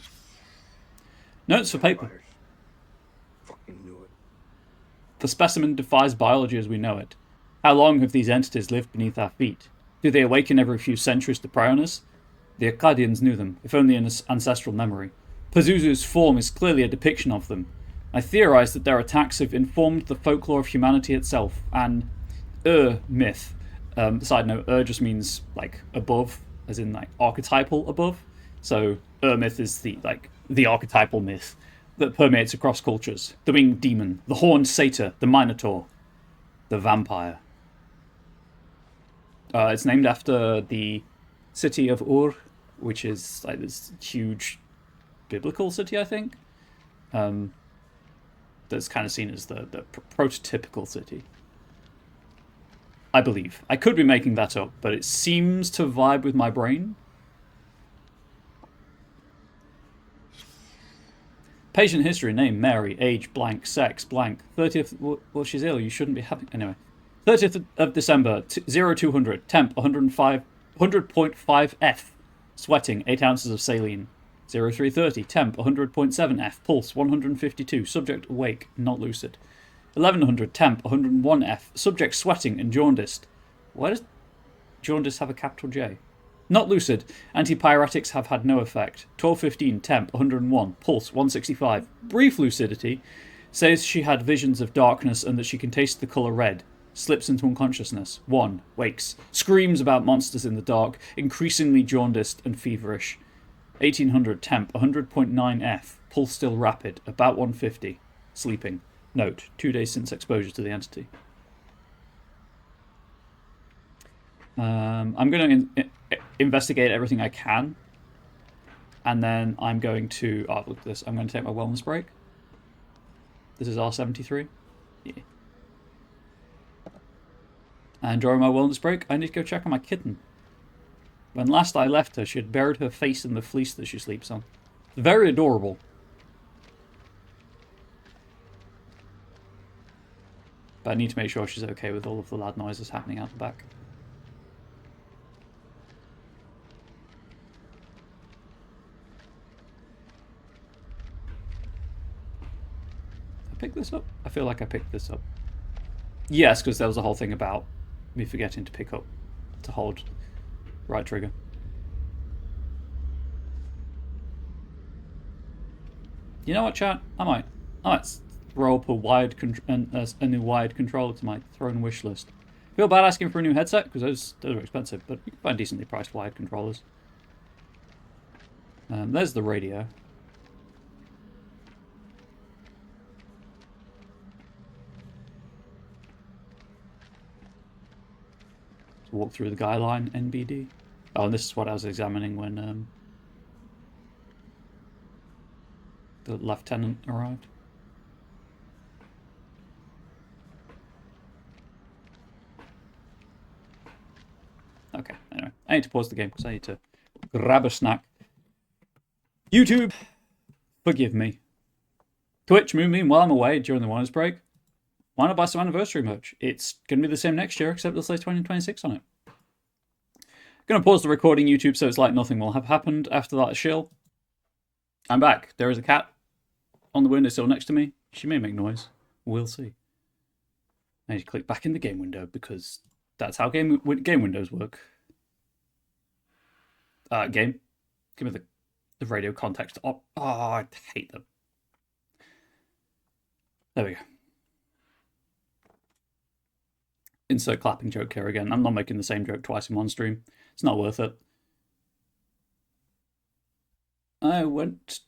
Notes for paper. Fucking knew it. The specimen defies biology as we know it. How long have these entities lived beneath our feet? Do they awaken every few centuries to prey on us? The Akkadians knew them, if only in ancestral memory. Pazuzu's form is clearly a depiction of them. I theorize that their attacks have informed the folklore of humanity itself. An myth. Side note, just means like above, as in like archetypal above. So myth is the archetypal myth that permeates across cultures. The winged demon, the horned satyr, the minotaur, the vampire. It's named after the city of Ur, which is like this huge biblical city, I think. That's kind of seen as the prototypical city. I believe. I could be making that up, but it seems to vibe with my brain. Patient history, name Mary, age blank, sex blank, 30th, well she's ill, you shouldn't be having, anyway. 30th of December, 0200, temp 100.5 F, sweating, 8 ounces of saline. 0330, temp 100.7 F, pulse 152, subject awake, not lucid. 1100, temp 101 F, subject sweating and jaundiced. Why does jaundice have a capital J? Not lucid, antipyretics have had no effect. 1215, temp 101, pulse 165, brief lucidity, says she had visions of darkness and that she can taste the colour red. slips into unconsciousness. 1. Wakes. Screams about monsters in the dark, increasingly jaundiced and feverish. 1800 temp, 100.9 F, pulse still rapid, about 150. Sleeping. Note, 2 days since exposure to the entity. I'm going to investigate everything I can. And then I'm going to... Oh, look at this. I'm going to take my wellness break. This is R73. Yeah. And during my wellness break, I need to go check on my kitten. When last I left her, she had buried her face in the fleece that she sleeps on. Very adorable. But I need to make sure she's okay with all of the loud noises happening out the back. I picked this up? I feel like I picked this up. Yes, because there was a whole thing about me forgetting to pick up, to hold right trigger. You know what, chat? I might throw up a new wired controller to my throne wish list. Feel bad asking for a new headset because those are expensive, but you can find decently priced wired controllers. There's the radio. Let's walk through the guy line, NBD. Oh, and this is what I was examining when the lieutenant arrived. Okay, anyway. I need to pause the game because I need to grab a snack. YouTube, forgive me. Twitch, Moonbeam, while I'm away during the wellness break, why not buy some anniversary merch? It's going to be the same next year, except it'll say 2026 on it. Going to pause the recording, YouTube, so it's like nothing will have happened after that shill. I'm back. There is a cat on the windowsill next to me. She may make noise. We'll see. I need to click back in the game window because that's how game windows work. Game. Give me the radio context. Oh, I hate them. There we go. Insert clapping joke here again. I'm not making the same joke twice in one stream. It's not worth it. I went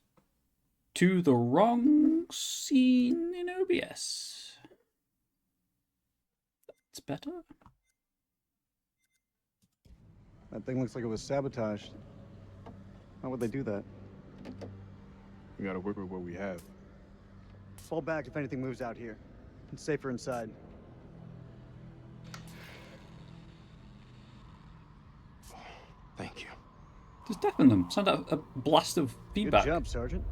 to the wrong scene in OBS. It's better. That thing looks like it was sabotaged. How would they do that? We gotta work with what we have. Fall back if anything moves out here. It's safer inside. Thank you. Just deafen them. Sound like a blast of feedback. Good job, Sergeant.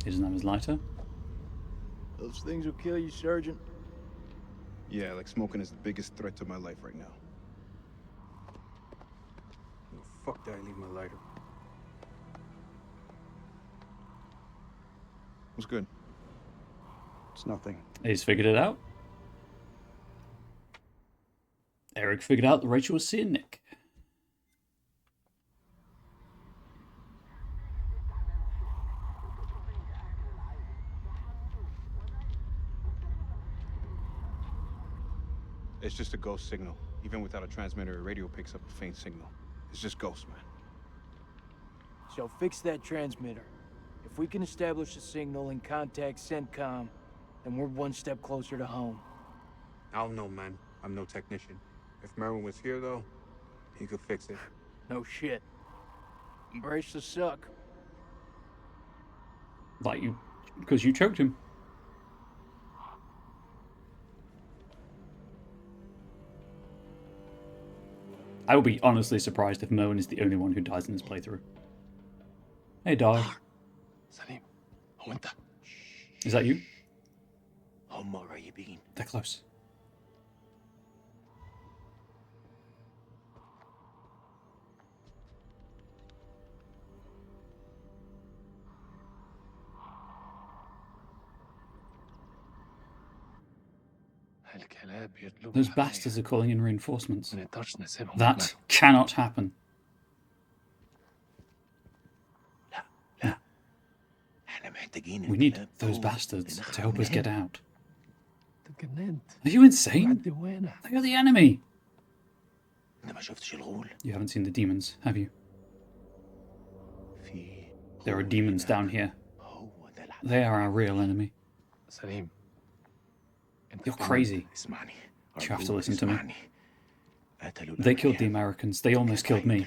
His name is lighter. Those things will kill you, Sergeant. Yeah, like smoking is the biggest threat to my life right now. Oh, fuck did I leave my lighter? What's good? It's nothing. He's figured it out. Eric figured out that Rachel was seeing Nick. It's just a ghost signal. Even without a transmitter, a radio picks up a faint signal. It's just ghosts, man. So fix that transmitter. If we can establish a signal and contact CENTCOM, then we're one step closer to home. I don't know, man. I'm no technician. If Merwin was here, though, he could fix it. No shit. Embrace the suck. Like you, because you choked him. I will be honestly surprised if Merwin is the only one who dies in this playthrough. Hey, dog. Salim, aguanta. Is that you? How more are you being? They're close. Those bastards are calling in reinforcements. That cannot happen. We need those bastards to help us get out. Are you insane? They are the enemy. You haven't seen the demons, have you? There are demons down here. They are our real enemy. You're crazy. You have to listen to me. They killed the Americans. They almost killed me.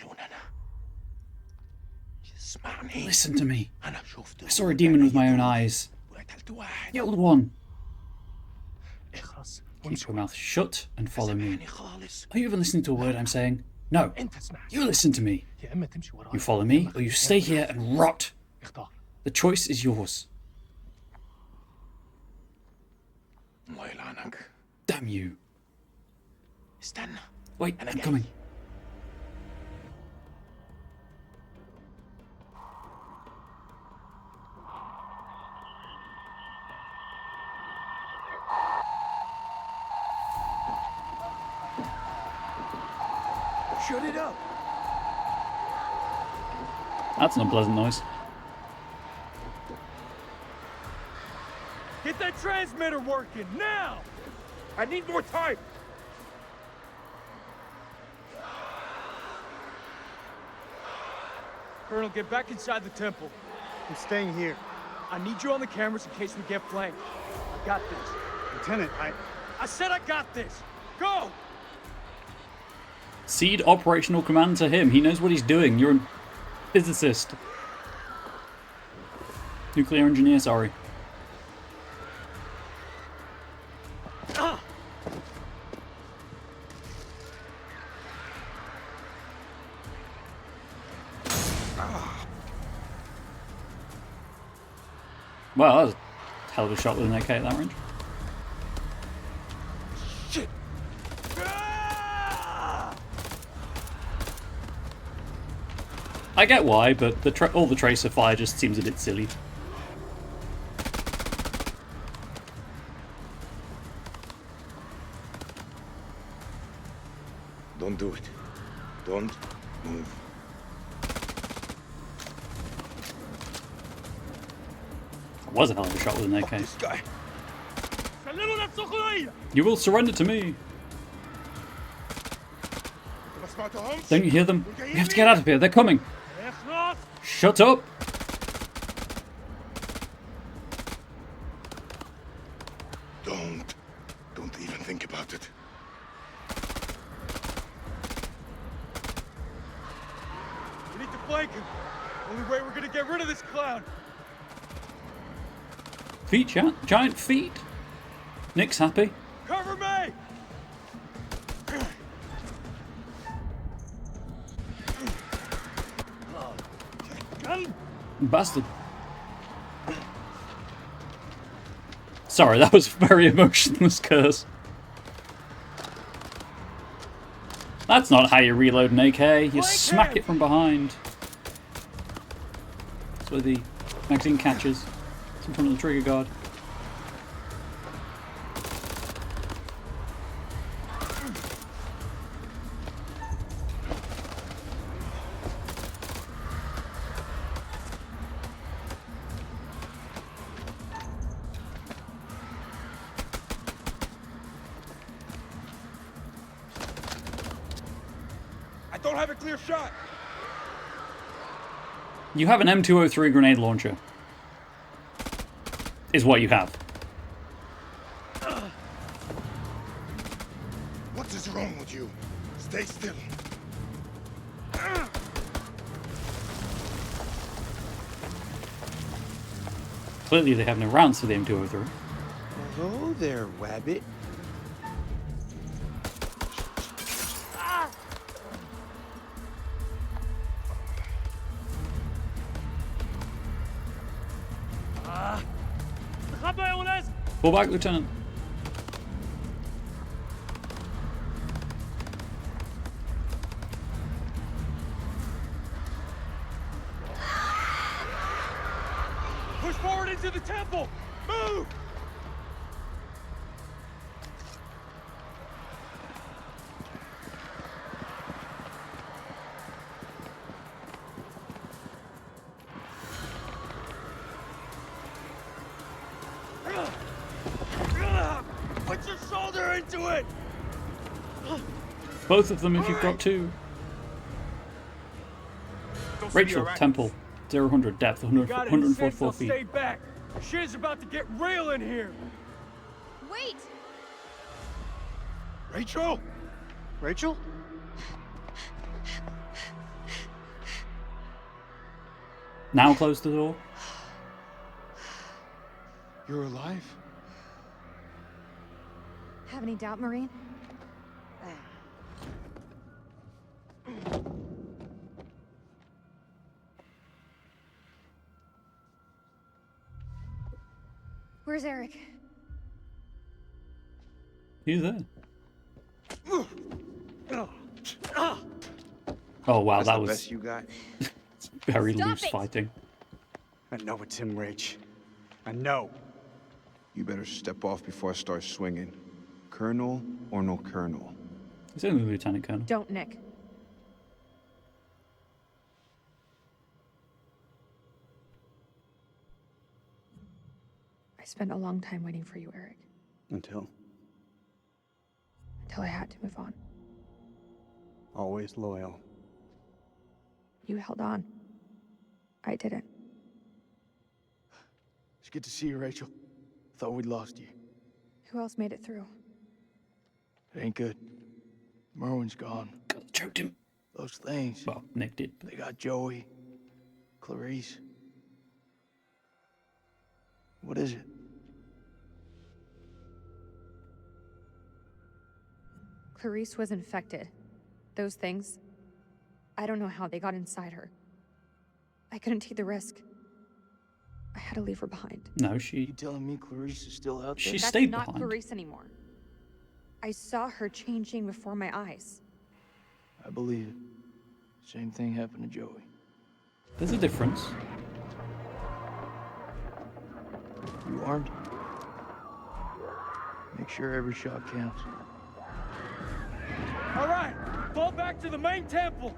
Listen to me. I saw a demon with my own eyes. The old one. Keep your mouth shut and follow me. Are you even listening to a word I'm saying? No. You listen to me. You follow me, or you stay here and rot. The choice is yours. Damn you. Wait, I'm coming. Shut it up! That's an unpleasant noise. Get that transmitter working, now! I need more time! Colonel, get back inside the temple. I'm staying here. I need you on the cameras in case we get flanked. I got this. Lieutenant, I said I got this! Go! Cede operational command to him. He knows what he's doing. You're a physicist. Nuclear engineer, sorry. Well, that was a hell of a shot with an AK at that range. Shit! I get why, but all the tracer fire just seems a bit silly. Don't do it. Don't move. It was a hell of a shot with an AK. This guy. You will surrender to me. Don't you hear them? We have to get out of here. They're coming. Shut up. Don't even think about it. We need to flank him. Only way we're gonna get rid of this clown. Feet, giant feet. Nick's happy. Cover me! Bastard. Sorry, that was a very emotionless curse. That's not how you reload an AK. You smack it from behind. That's where the magazine catches. It's in front of the trigger guard. I don't have a clear shot. You have an M203 grenade launcher. Is what you have. What is wrong with you? Stay still. Clearly they have no rounds for the M203. Hello there, Wabbit. Pull back, Lieutenant. Push forward into the temple! Move! Put your shoulder into it! Both of them if you've got two. Rachel, temple. 0-100, depth, 144 feet. Stay back! Shit's about to get real in here! Wait! Rachel? Rachel? Now close the door. You're alive? Have any doubt, Marine? Where's Eric? He's there. Oh wow, That's that the was best you got. very Stop loose it! fighting. I know it's him, Rach. I know. You better step off before I start swinging. Colonel or no colonel? He's only Lieutenant Colonel. Don't, Nick. I spent a long time waiting for you, Eric. Until Until I had to move on. always loyal. You held on. I didn't. It's good to see you, Rachel. Thought we'd lost you. Who else made it through? It ain't good. Merwin's gone. Choked him. Those things. Well, Nick did. They got Joey, Clarice. What is it? Clarice was infected. Those things. I don't know how they got inside her. I couldn't take the risk. I had to leave her behind. No, You telling me Clarice is still out there? She That's stayed not behind. Clarice anymore. I saw her changing before my eyes. I believe it. Same thing happened to Joey. There's a difference. You armed? Make sure every shot counts. All right, fall back to the main temple.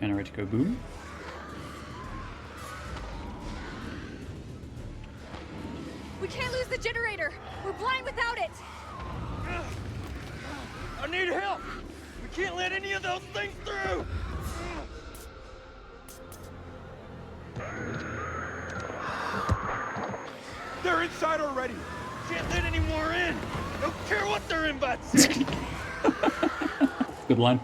Generator go boom. We can't lose the generator! We're blind without it! I need help! We can't let any of those things through! They're inside already! Can't let any more in! Don't care what they're in by second! Good line.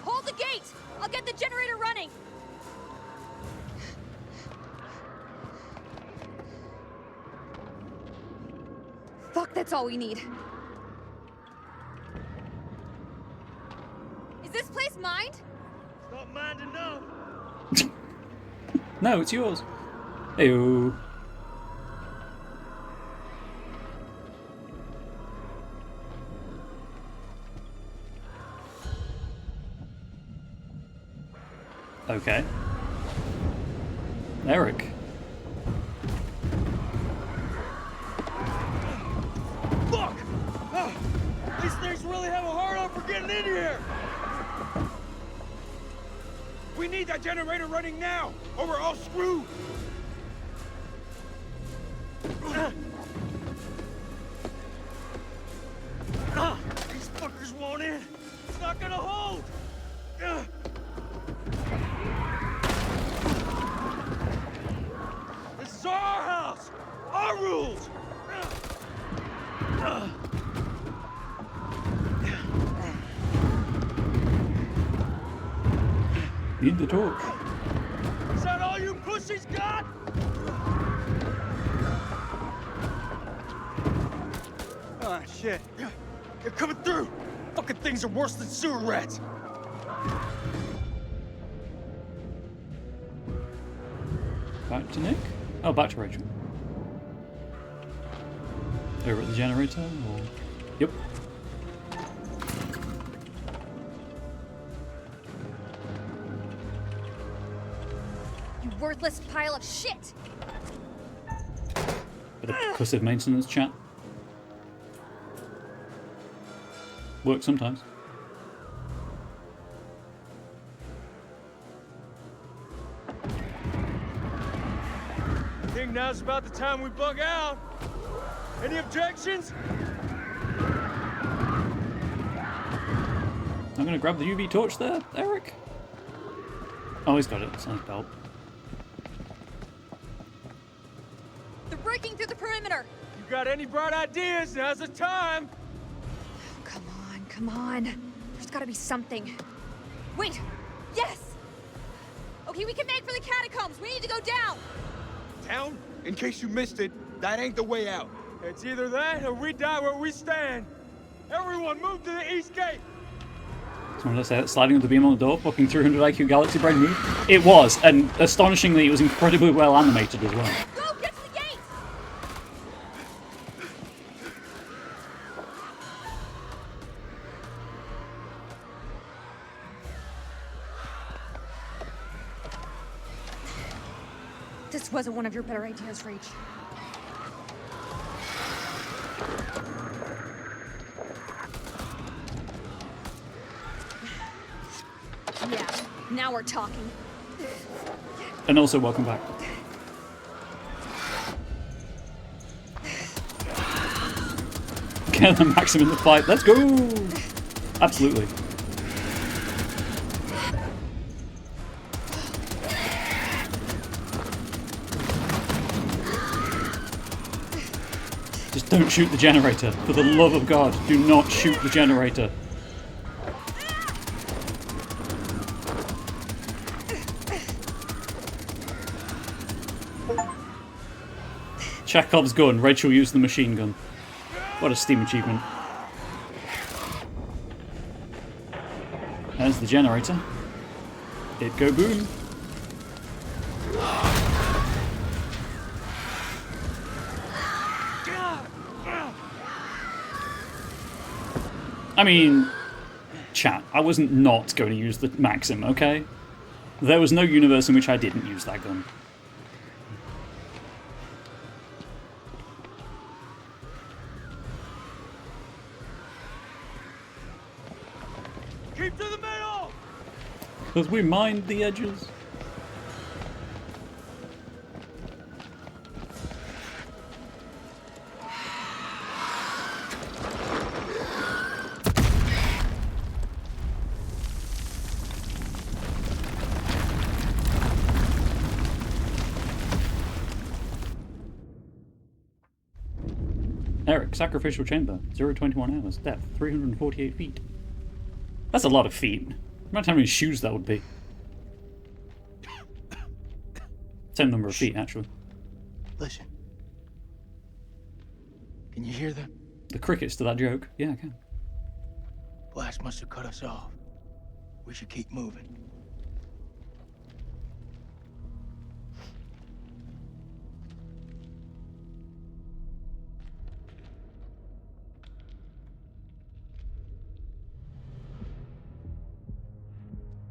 Hold the gate! I'll get the generator running! Fuck, that's all we need. Is this place mined? It's not mine to know! No, it's yours. Ew. Okay. Eric. Fuck! These things really have a hard on for getting in here! We need that generator running now, or we're all screwed! These fuckers won't in! It's not gonna hold! This is our house! Our rules! Need the torch. Is that all you pussies got? Ah, shit. They're coming through! Fucking things are worse than sewer rats! Back to Nick? Oh, back to Rachel. Over at the generator, or... Yep. You worthless pile of shit! Bit of percussive maintenance chat. Works sometimes. I think now's about the time we bug out. Any objections? I'm gonna grab the UV torch there, Eric. Oh, he's got it. It's on his belt. They're breaking through the perimeter. You got any bright ideas? Now's the time. Come on. There's gotta be something. Wait. Yes. Okay, we can make for the catacombs. We need to go down. Down? In case you missed it, that ain't the way out. It's either that or we die where we stand. Everyone move to the east gate. Someone just said sliding with the beam on the door, fucking 300 IQ Galaxy Brain move. It was, and astonishingly, it was incredibly well animated as well. Go, get to the gate. This wasn't one of your better ideas, Rach. Yeah, now we're talking. And also, welcome back. Get the Maxim in the fight. Let's go! Absolutely. Just don't shoot the generator. For the love of God, do not shoot the generator. Chekhov's gun. Rachel used the machine gun. What a Steam achievement. There's the generator. It go boom. I mean, chat, I wasn't not going to use the Maxim, okay? There was no universe in which I didn't use that gun. Keep to the middle! Because we mind the edges. Eric, sacrificial chamber, 0-21 hours, depth 348 feet. That's a lot of feet. Imagine how many shoes that would be. Same number of feet, actually. Listen. Can you hear them? The crickets to that joke. Yeah, I can. Blast must have cut us off. We should keep moving.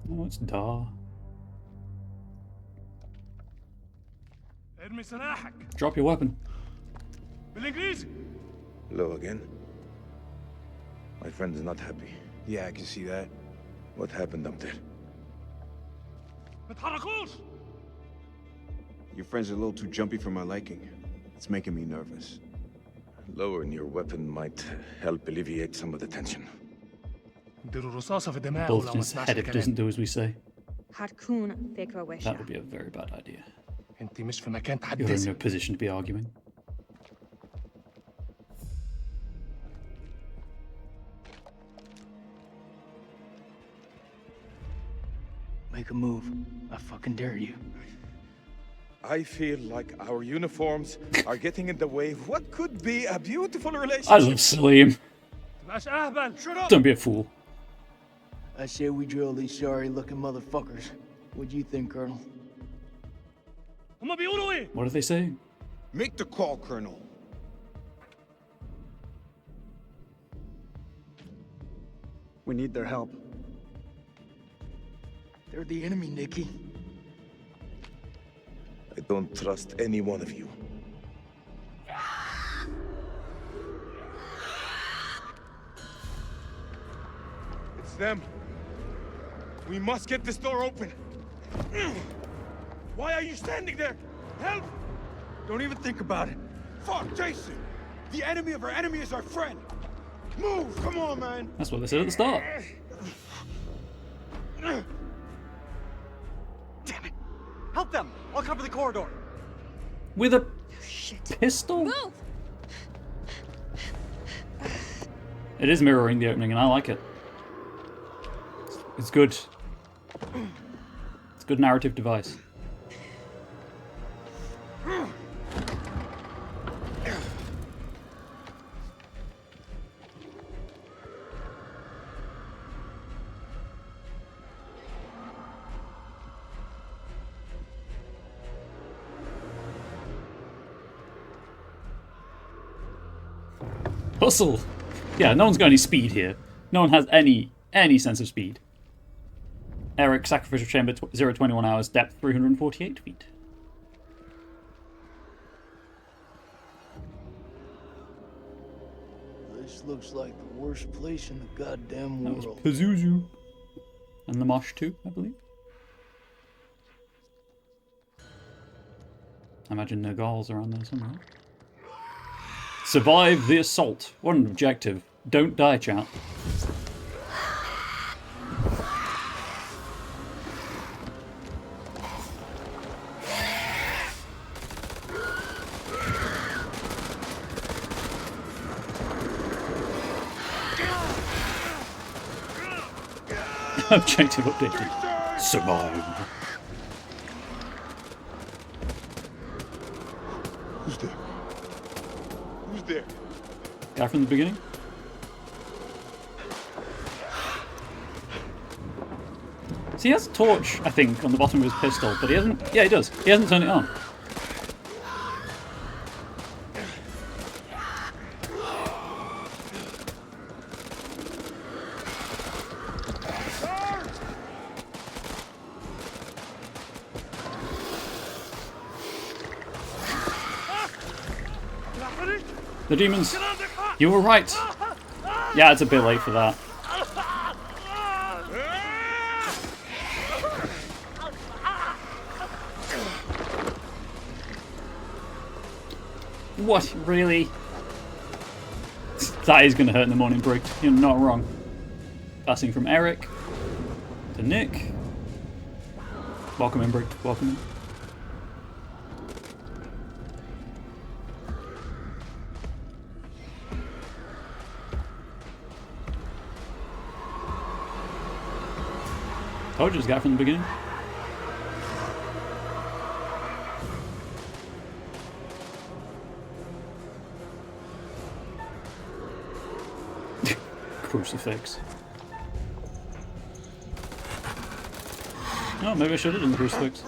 Oh, it's Dar. Drop your weapon. Hello again. My friend is not happy. Yeah, I can see that. What happened up there? Your friend's a little too jumpy for my liking. It's making me nervous. Lowering your weapon might help alleviate some of the tension. Both his head if it doesn't do as we say. هتكون فكرة وحشة. That would be a very bad idea. You're in no position to be arguing. Make a move. I fucking dare you. I feel like our uniforms are getting in the way of what could be a beautiful relationship. I love Salim. Don't be a fool. I say we drill these sorry-looking motherfuckers. What do you think, Colonel? What are they saying? Make the call, Colonel. We need their help. They're the enemy, Nikki. I don't trust any one of you. them. We must get this door open. Why are you standing there? Help! Don't even think about it. Fuck, Jason! The enemy of our enemy is our friend. Move! Come on, man! That's what they said at the start. Damn it! Help them! I'll cover the corridor. With a pistol? Move! It is mirroring the opening, and I like it. It's good. It's a good narrative device. Hustle! Yeah, no one's got any speed here. No one has any sense of speed. Eric, Sacrificial Chamber, 0-21 hours, depth 348 feet. This looks like the worst place in the goddamn That was world. Pazuzu. And the Mosh too, I believe. I imagine Nergal's around there somewhere. Survive the assault. What an objective. Don't die, chat. Objective updated. Survive. Who's there? Who's there? Guy from the beginning? So he has a torch, I think, on the bottom of his pistol, but he hasn't... Yeah, he does. He hasn't turned it on. The demons. You were right. Yeah, it's a bit late for that. What? Really? That is going to hurt in the morning break. You're not wrong. Passing from Eric to Nick. Welcome in, Brick. Welcome in. Told you this guy from the beginning. Crucifix. Oh, maybe I should have done the crucifix.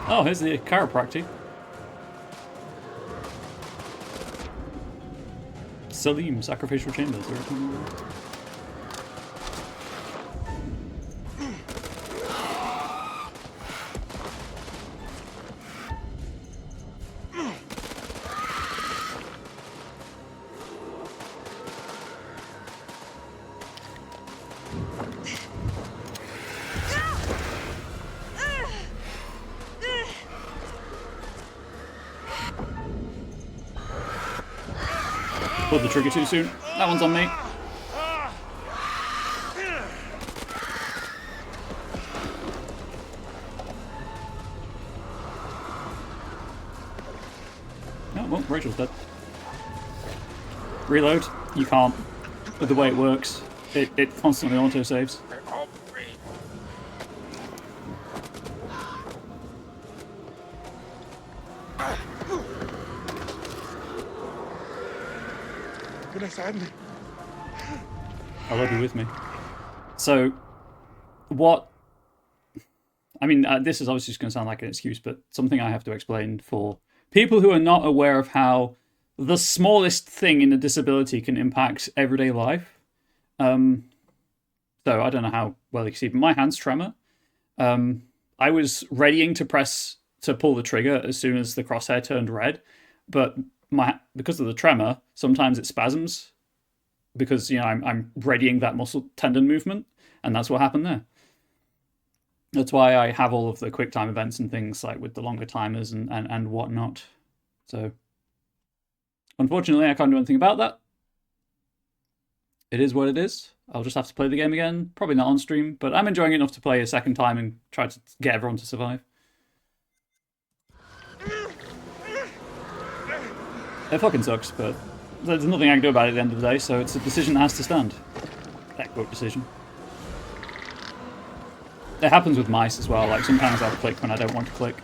Oh, here's the chiropractic. Salim, Sacrificial Chambers. Pulled the trigger too soon. That one's on me. Oh, well, Rachel's dead. Reload. You can't. With the way it works, it constantly auto-saves. I love you with me. So, what... I mean, this is obviously just going to sound like an excuse, but something I have to explain for people who are not aware of how the smallest thing in a disability can impact everyday life. So, I don't know how well you can see, but my hands tremor. I was readying to pull the trigger as soon as the crosshair turned red, but because of the tremor, sometimes it spasms. because, you know, I'm readying that muscle tendon movement, and that's what happened there. That's why I have all of the quick time events and things like with the longer timers and whatnot. So, unfortunately, I can't do anything about that. It is what it is. I'll just have to play the game again. Probably not on stream, but I'm enjoying it enough to play a second time and try to get everyone to survive. It fucking sucks, but there's nothing I can do about it at the end of the day, so it's a decision that has to stand. That quote decision. It happens with mice as well, like sometimes I'll click when I don't want to click.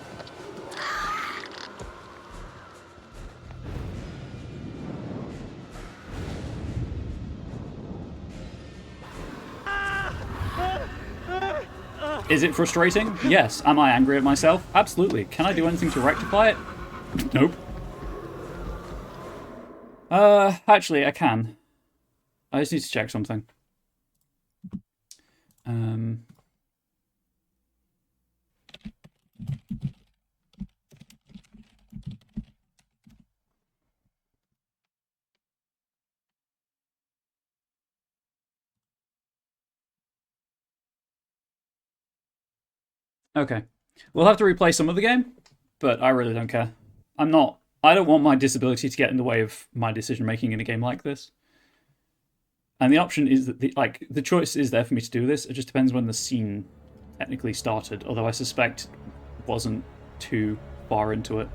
Is it frustrating? Yes. Am I angry at myself? Absolutely. Can I do anything to rectify it? Nope. Actually, I can. I just need to check something. Okay. We'll have to replay some of the game, but I really don't care. I don't want my disability to get in the way of my decision making in a game like this. And the option is that the choice is there for me to do this. It just depends when the scene technically started, although I suspect it wasn't too far into it.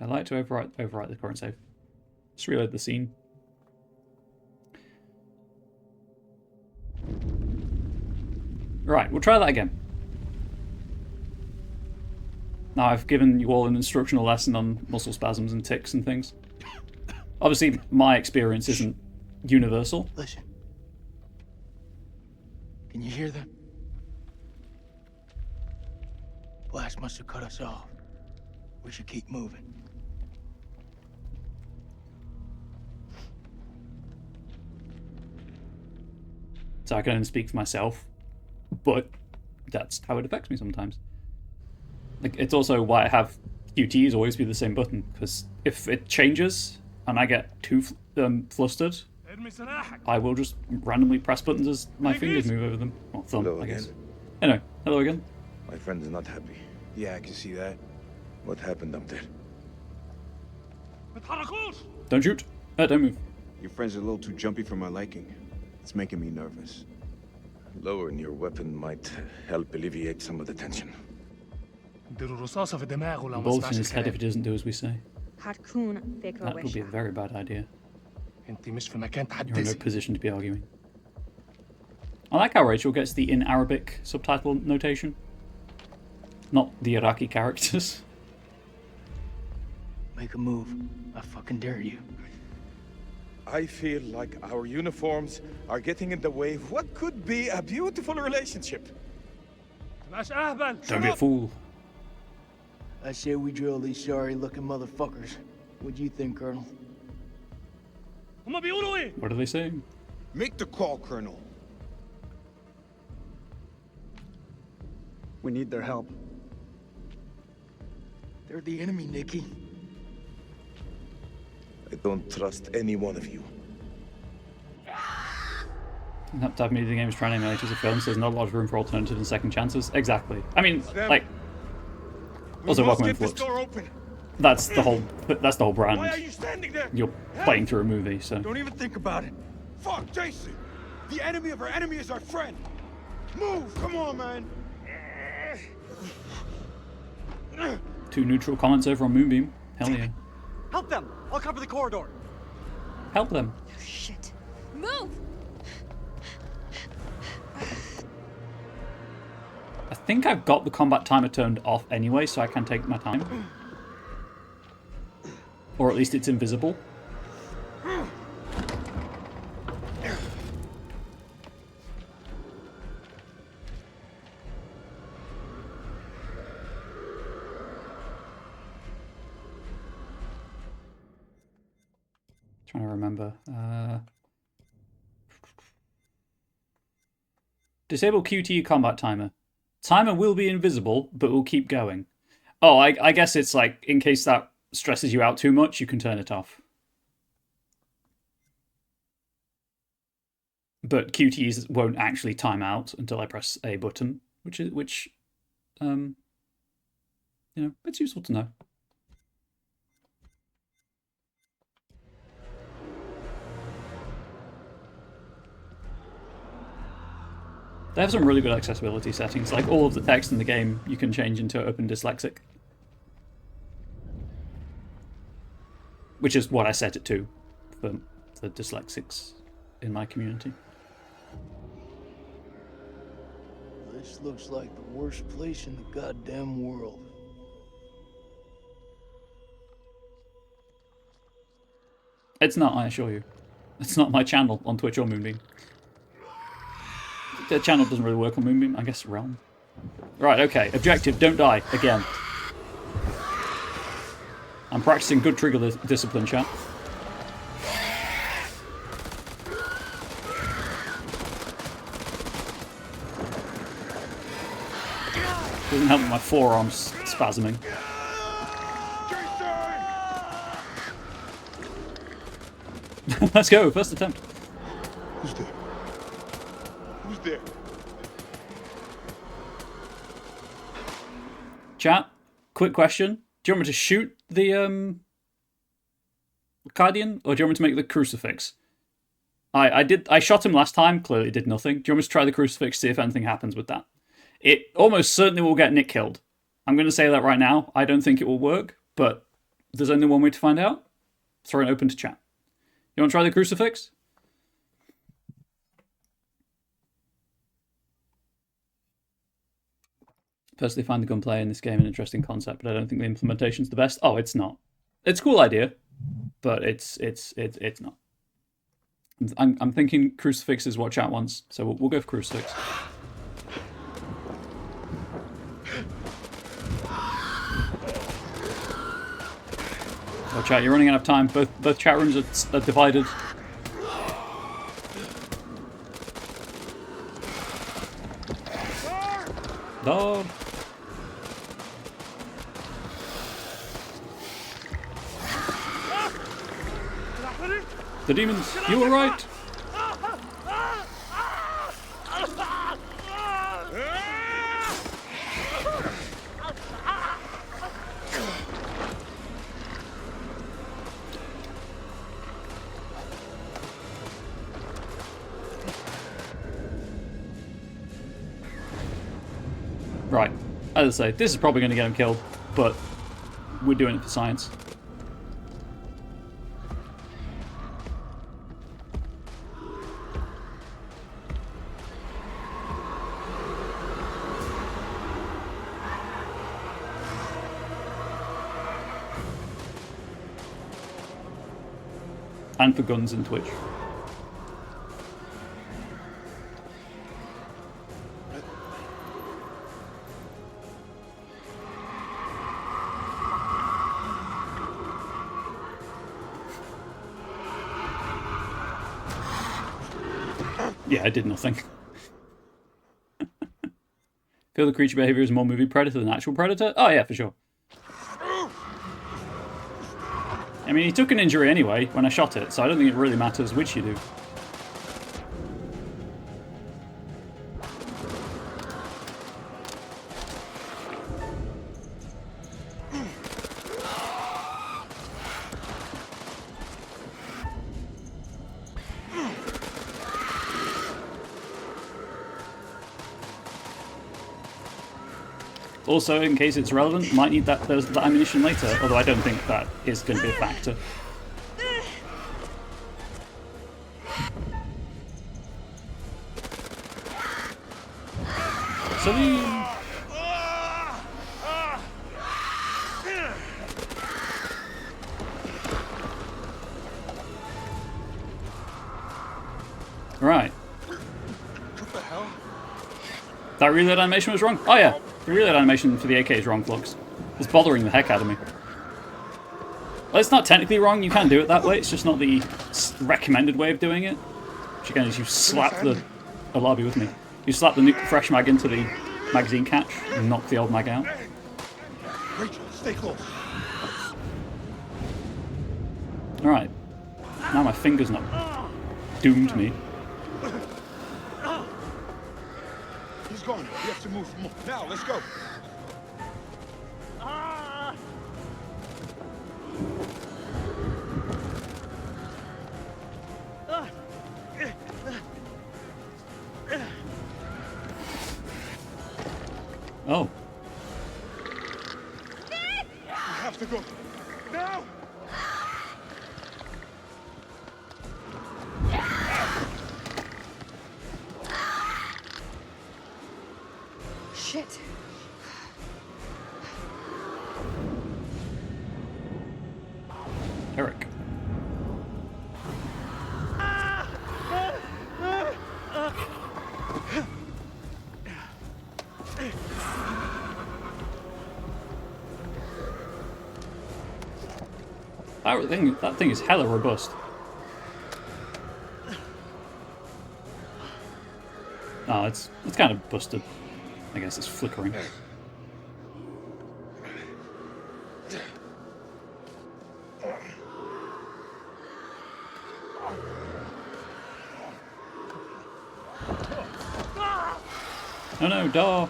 I like to overwrite the current save. Just reload the scene. Right, we'll try that again. Now I've given you all an instructional lesson on muscle spasms and tics and things. Obviously, my experience isn't universal. Listen. Can you hear them? Blast must have cut us off. We should keep moving. So I can only speak for myself, but that's how it affects me sometimes. Like, it's also why I have QTs always be the same button, because if it changes and I get too flustered, I will just randomly press buttons as my fingers move over them. Well, thumb, Hello I guess. again. Anyway, hello again. My friend is not happy. Yeah, I can see that. What happened up there? Don't shoot. Don't move. Your friend's a little too jumpy for my liking. It's making me nervous. Lowering your weapon might help alleviate some of the tension. Bullets in his head if he doesn't do as we say. That would be a very bad idea. You're in no position to be arguing. I like how Rachel gets the in Arabic subtitle notation. Not the Iraqi characters. Make a move. I fucking dare you. I feel like our uniforms are getting in the way of what could be a beautiful relationship. Don't be a fool. I say we drill these sorry-looking motherfuckers. What do you think, Colonel? What are they saying? Make the call, Colonel. We need their help. They're the enemy, Nikki. I don't trust any one of you. That type of media the game is trying to emulate as a film, so there's not a lot of room for alternative and second chances. Exactly. I mean, like, also welcome in Flux. That's the whole brand. Why are you standing there? You're playing through a movie, so. Don't even think about it. Fuck, Jason! The enemy of our enemy is our friend. Move! Come on, man. 2 neutral comments over on Moonbeam. Hell yeah. Help them! I'll cover the corridor. Help them. Oh, shit. Move! I think I've got the combat timer turned off anyway, so I can take my time. Or at least it's invisible. Trying to remember. Disable QTE combat timer. Timer will be invisible, but will keep going. Oh, I guess it's like, in case that stresses you out too much, you can turn it off. But QTEs won't actually time out until I press a button, which you know, it's useful to know. They have some really good accessibility settings, like all of the text in the game you can change into Open Dyslexic. Which is what I set it to for the dyslexics in my community. This looks like the worst place in the goddamn world. It's not, I assure you. It's not my channel on Twitch or Moonbeam. The channel doesn't really work on Moonbeam, I guess Realm. Right, okay. Objective, don't die. Again. I'm practicing good trigger discipline, chat. Doesn't help with my forearms spasming. Let's go, first attempt. Who's there? Who's there? Chat, quick question. Do you want me to shoot the Guardian, or do you want me to make the crucifix? I shot him last time, clearly did nothing. Do you want me to try the crucifix, see if anything happens with that? It almost certainly will get Nick killed. I'm going to say that right now. I don't think it will work, but there's only one way to find out. Throw it open to chat. You want to try the crucifix? Personally find the gunplay in this game an interesting concept, but I don't think the implementation's the best. Oh, it's not. It's a cool idea, but it's not. I'm thinking crucifix is what chat wants, so we'll go for crucifix. Oh, chat, you're running out of time. Both chat rooms are divided. Dog. The demons, you were right. Right, as I say, this is probably going to get him killed, but we're doing it for science. And for guns and Twitch. Yeah, I did nothing. Feel the creature behavior is more movie Predator than actual Predator? Oh yeah, for sure. I mean, he took an injury anyway when I shot it, so I don't think it really matters which you do. Also, in case it's relevant, might need that ammunition later, although I don't think that is going to be a factor. Celine! Right. What the hell? That reload animation was wrong? Oh yeah. The reload animation for the AK is wrong, Flux. It's bothering the heck out of me. Well, it's not technically wrong, you can do it that way, it's just not the recommended way of doing it. Which again is you slap the lobby with me. You slap the new, fresh mag into the magazine catch and knock the old mag out. Rachel, stay close. Alright. Now my finger's not doomed me. He's gone. We have to move. Now, let's go. Oh. We have to go. Now! Shit. Eric. That thing is hella robust. Oh, it's kind of busted. I guess it's flickering. Oh no, door!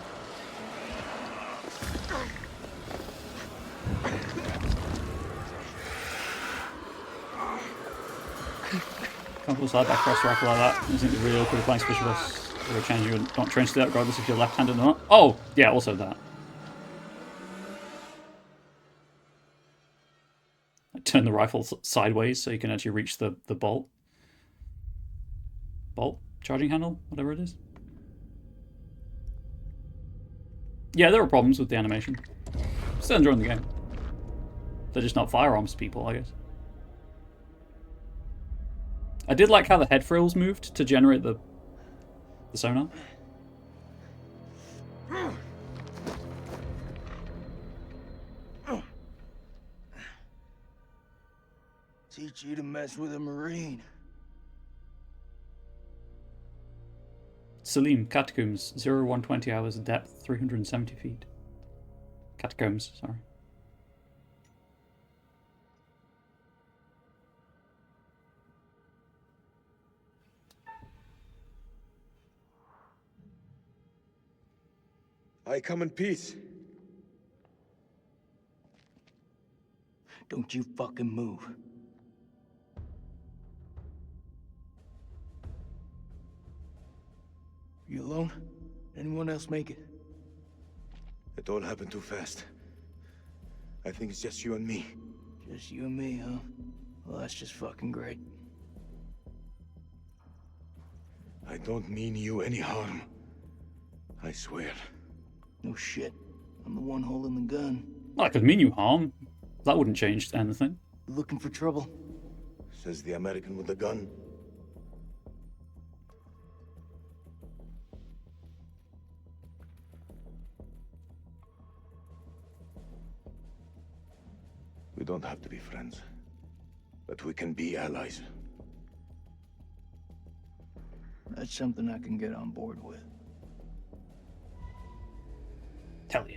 Can't pull slide back across the rifle like that. Isn't it really awkward playing specialists or a change? You're not trained to do that regardless if you're left-handed or not. Oh! Yeah, also that. Turn the rifle sideways so you can actually reach the bolt. Bolt? Charging handle? Whatever it is. Yeah, there are problems with the animation. Still enjoying the game. They're just not firearms people, I guess. I did like how the head frills moved to generate the sonar. Teach you to mess with a Marine. Salim, Catacombs, 0120 hours, depth 370 feet. Catacombs, sorry. I come in peace. Don't you fucking move. You alone? Anyone else make it? It all happened too fast. I think it's just you and me. Just you and me, huh? Well, that's just fucking great. I don't mean you any harm. I swear. No shit. I'm the one holding the gun. Well, that could mean you harm. That wouldn't change anything. Looking for trouble? Says the American with the gun. We don't have to be friends, but we can be allies. That's something I can get on board with. Hell yeah.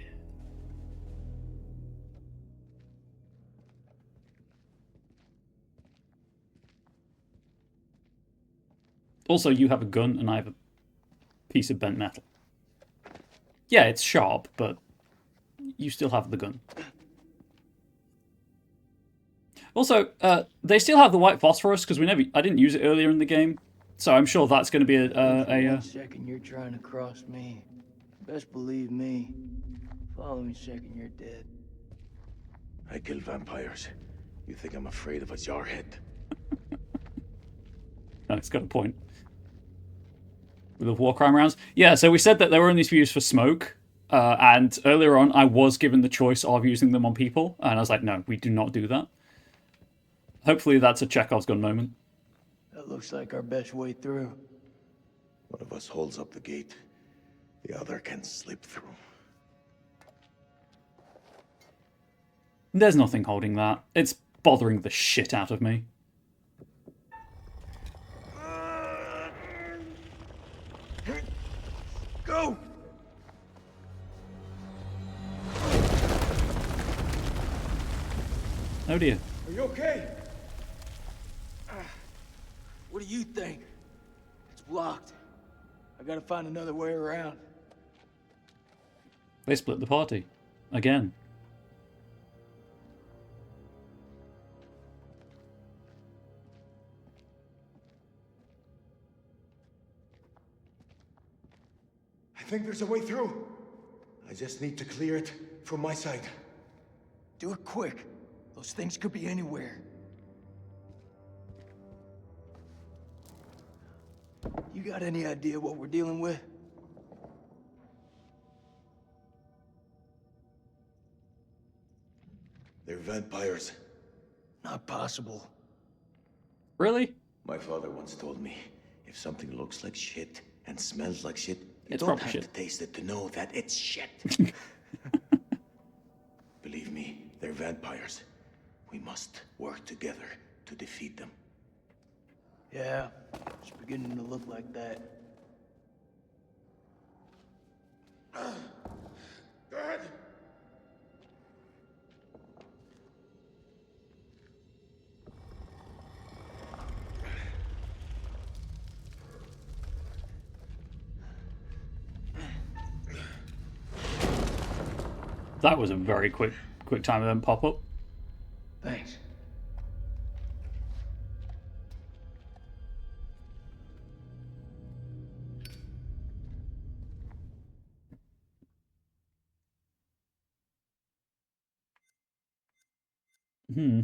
Also, you have a gun and I have a piece of bent metal. Yeah, it's sharp, but you still have the gun. Also, they still have the white phosphorus because I didn't use it earlier in the game, so I'm sure that's going to be a Second you're trying to cross me. Best believe me. Follow me second you're dead. I kill vampires. You think I'm afraid of a jarhead? No, it's got a point. With the war crime rounds. Yeah, so we said that they were only used for smoke, and earlier on I was given the choice of using them on people, and I was like, no, we do not do that. Hopefully that's a Chekhov's gun moment. That looks like our best way through. One of us holds up the gate. The other can slip through. There's nothing holding that. It's bothering the shit out of me. Oh dear. Are you okay? What do you think? It's blocked. I gotta find another way around. They split the party. Again. I think there's a way through. I just need to clear it from my side. Do it quick. Those things could be anywhere. You got any idea what we're dealing with? They're vampires. Not possible. Really? My father once told me, if something looks like shit and smells like shit, you It's don't probably have shit. to taste it to know that it's shit. Believe me, they're vampires. We must work together to defeat them. Yeah, it's beginning to look like that. Go ahead. That was a very quick time of them pop up. Thanks. Hmm.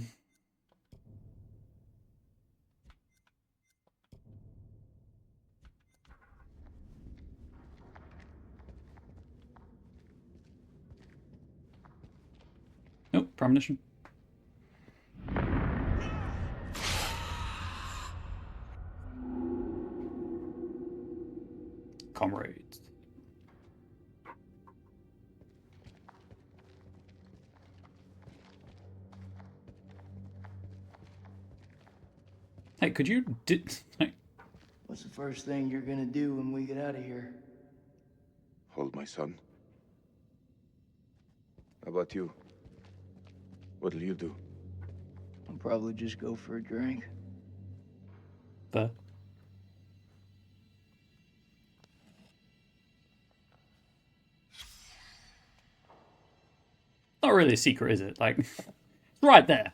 Oh, premonition. Comrades. Hey, could you What's the first thing you're gonna do when we get out of here? Hold my son. How about you? What'll you do? I'll probably just go for a drink. Fair. Not really a secret, is it? Like, it's right there.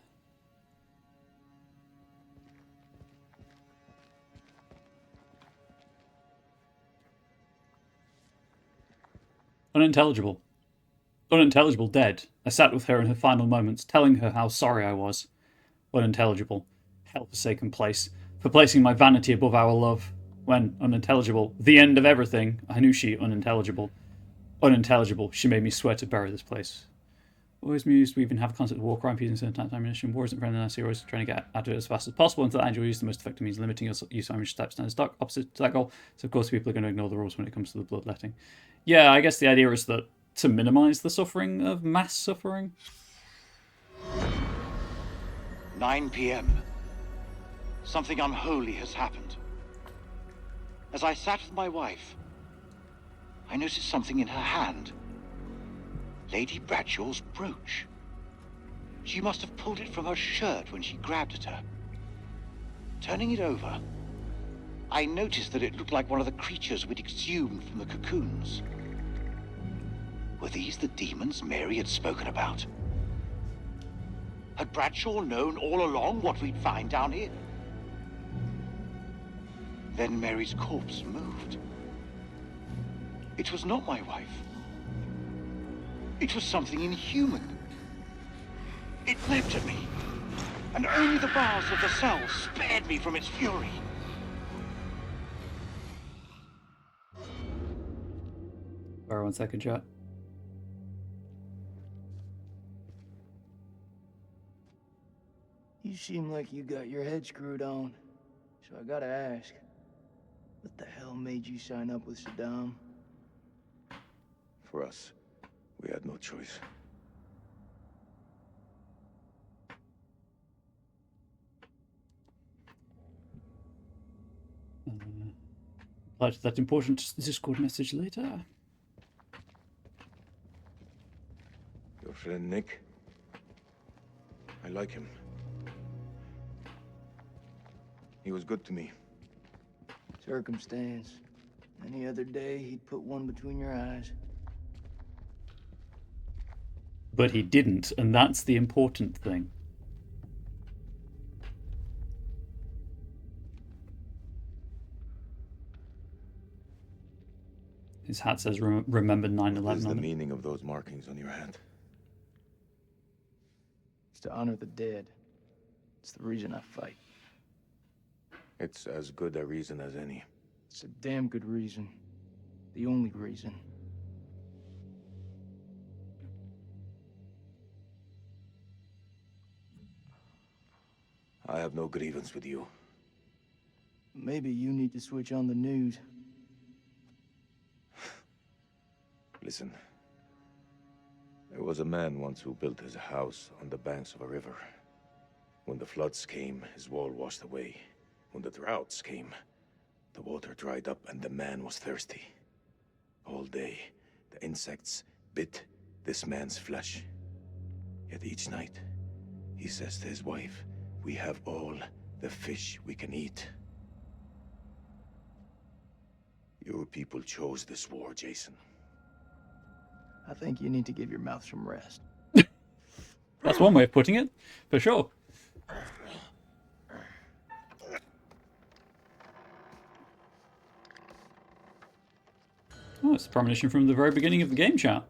Unintelligible. Unintelligible dead. I sat with her in her final moments, telling her how sorry I was. Unintelligible. Hell-forsaken place. For placing my vanity above our love. When, unintelligible, the end of everything, I knew she unintelligible. Unintelligible, she made me swear to bury this place. Always mused we even have a concept of war crime using certain types of ammunition. War isn't friendly unless you're always trying to get out of it as fast as possible. Until that end, you'll use the most effective means limiting your use of ammunition types. Standard stock, opposite to that goal. So of course people are going to ignore the rules when it comes to the bloodletting. Yeah, I guess the idea is that to minimize the suffering of mass suffering. 9 p.m. Something unholy has happened. As I sat with my wife, I noticed something in her hand. Lady Bradshaw's brooch. She must have pulled it from her shirt when she grabbed at her. Turning it over, I noticed that it looked like one of the creatures we'd exhumed from the cocoons. Were these the demons Mary had spoken about? Had Bradshaw known all along what we'd find down here? Then Mary's corpse moved. It was not my wife. It was something inhuman. It leapt at me, and only the bars of the cell spared me from its fury. Sorry, 1 second, chat. You seem like you got your head screwed on. So I gotta ask, what the hell made you sign up with Saddam? For us, we had no choice. Reply to that important Discord message later. Your friend Nick? I like him. He was good to me. Circumstance. Any other day, he'd put one between your eyes. But he didn't, and that's the important thing. His hat says remember 9/11 What is the on it. meaning of those markings on your hand? It's to honor the dead. It's the reason I fight. It's as good a reason as any. It's a damn good reason. The only reason. I have no grievance with you. Maybe you need to switch on the news. Listen. There was a man once who built his house on the banks of a river. When the floods came, his wall washed away. When the droughts came, the water dried up and the man was thirsty. All day, the insects bit this man's flesh. Yet each night, he says to his wife, "We have all the fish we can eat." Your people chose this war, Jason. I think you need to give your mouth some rest. That's one way of putting it, for sure. Oh, it's a premonition from the very beginning of the game chat.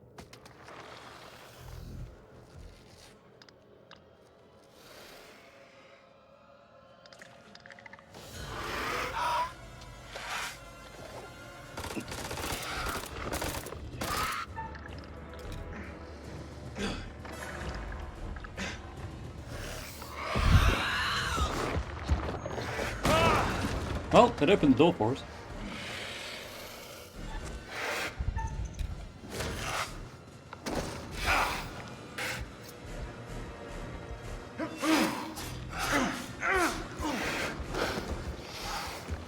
Well, that opened the door for us.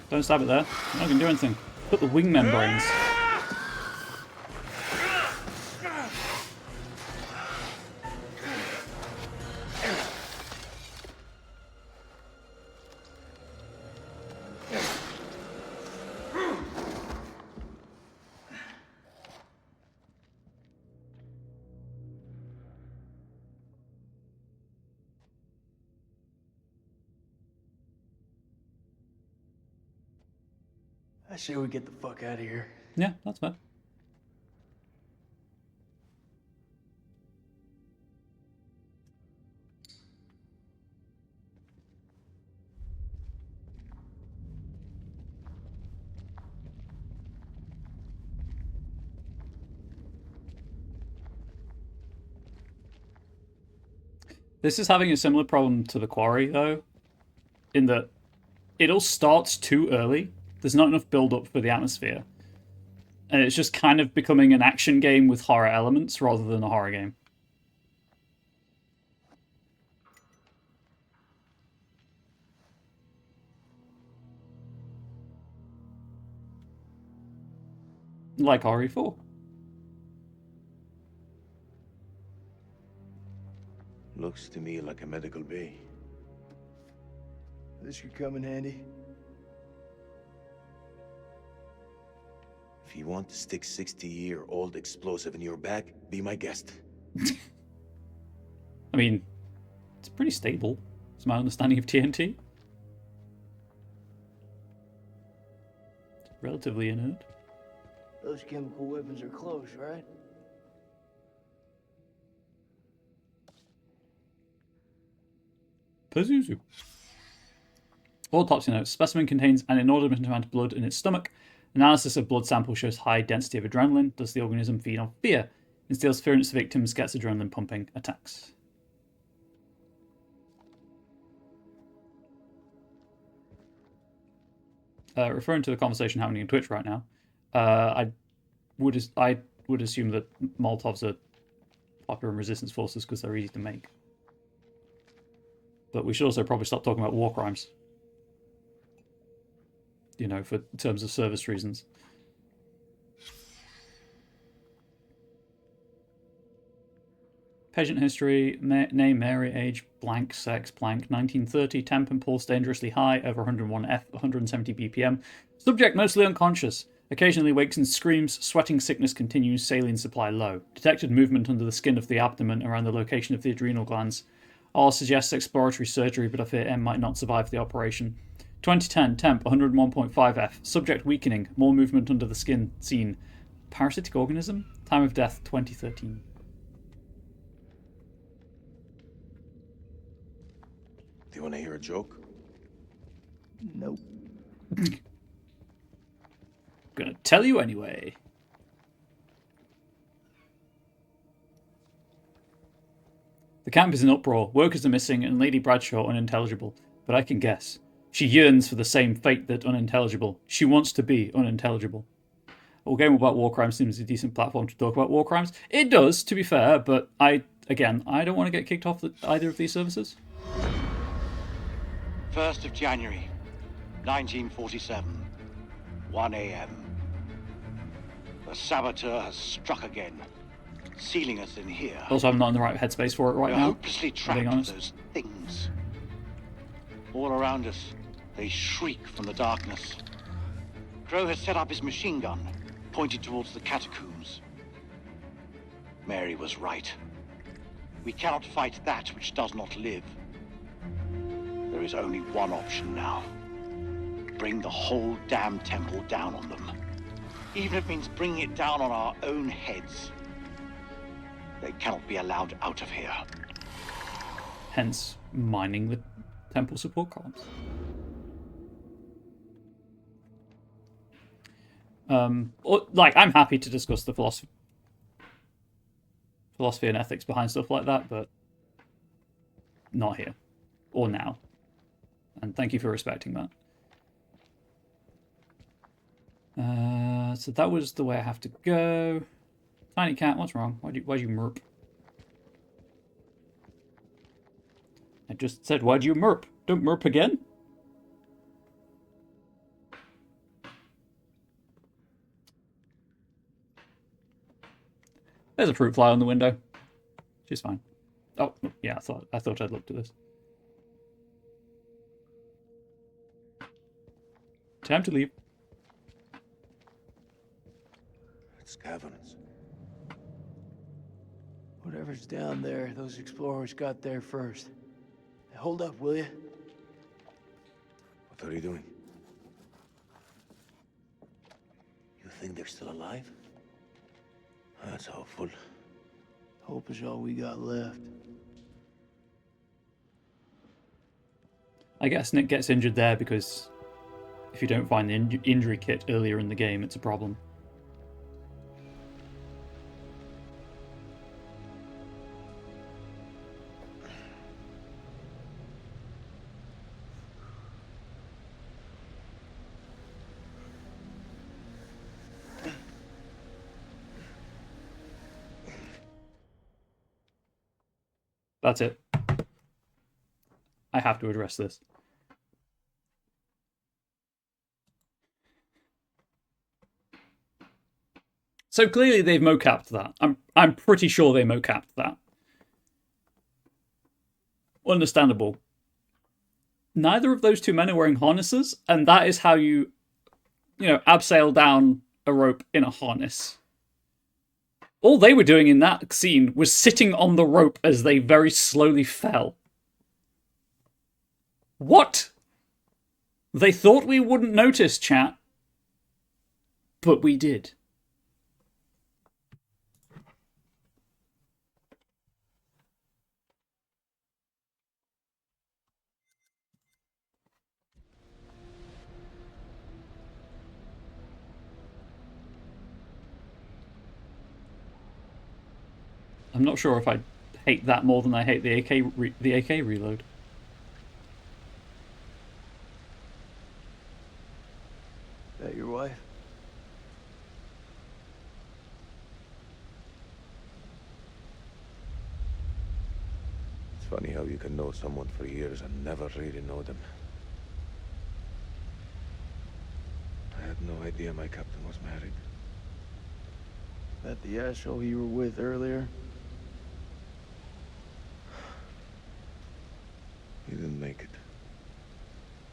Don't stab it there. I'm not going to do anything. Put the wing membranes. I say we get the fuck out of here. Yeah, that's fair. This is having a similar problem to the Quarry, though, in that it all starts too early. There's not enough build-up for the atmosphere. And it's just kind of becoming an action game with horror elements rather than a horror game. Like RE4. Looks to me like a medical bay. This could come in handy. If you want to stick 60-year-old explosive in your back, be my guest. I mean, it's pretty stable. It's my understanding of TNT. It's relatively inert. Those chemical weapons are close, right? Pazuzu. Autopsy notes. Specimen contains an inordinate amount of blood in its stomach. Analysis of blood sample shows high density of adrenaline. Does the organism feed on fear? Instills fear in its victims, gets adrenaline pumping, attacks. Referring to the conversation happening on Twitch right now, I would assume that Molotovs are popular in resistance forces because they're easy to make. But we should also probably stop talking about war crimes. You know, for terms of service reasons. Patient history, name, Mary, age, blank, sex, blank, 1930, temp and pulse dangerously high, over 101 F, 170 BPM. Subject mostly unconscious. Occasionally wakes and screams, sweating sickness continues, saline supply low. Detected movement under the skin of the abdomen around the location of the adrenal glands. R suggests exploratory surgery, but I fear M might not survive the operation. 2010, temp 101.5 F. Subject weakening, more movement under the skin seen. Parasitic organism? Time of death 2013. Do you want to hear a joke? Nope. Gonna tell you anyway. The camp is in uproar, workers are missing, and Lady Bradshaw unintelligible. But I can guess. She yearns for the same fate that unintelligible. She wants to be unintelligible. Well, Game About War Crimes seems a decent platform to talk about war crimes. It does, to be fair, but I don't want to get kicked off either of these services. 1st of January, 1947, 1 a.m. The saboteur has struck again, sealing us in here. Also, I'm not in the right headspace for it right We're now. hopelessly trapped with those things. All around us, they shriek from the darkness. Crow has set up his machine gun, pointed towards the catacombs. Mary was right. We cannot fight that which does not live. There is only one option now. Bring the whole damn temple down on them. Even if it means bringing it down on our own heads. They cannot be allowed out of here. Hence, mining the temple support columns. I'm happy to discuss the philosophy and ethics behind stuff like that, but not here or now. And thank you for respecting that. So that was the way I have to go. Tiny cat, what's wrong? Why'd you merp? I just said, why'd you merp? Don't merp again? There's a fruit fly on the window. She's fine. Oh, yeah, I thought I'd looked at this. Time to leave. It's caverns. Whatever's down there, those explorers got there first. Hold up, will you? What are you doing? You think they're still alive? That's hopeful. Hope is all we got left. I guess Nick gets injured there because if you don't find the injury kit earlier in the game, it's a problem. That's it. I have to address this. So clearly they've mocapped that. I'm pretty sure they mocapped that. Understandable. Neither of those two men are wearing harnesses, and that is how you abseil down a rope in a harness. All they were doing in that scene was sitting on the rope as they very slowly fell. What? They thought we wouldn't notice, chat. But we did. I'm not sure if I hate that more than I hate the AK reload. That your wife? It's funny how you can know someone for years and never really know them. I had no idea my captain was married. That the asshole you were with earlier? You didn't make it.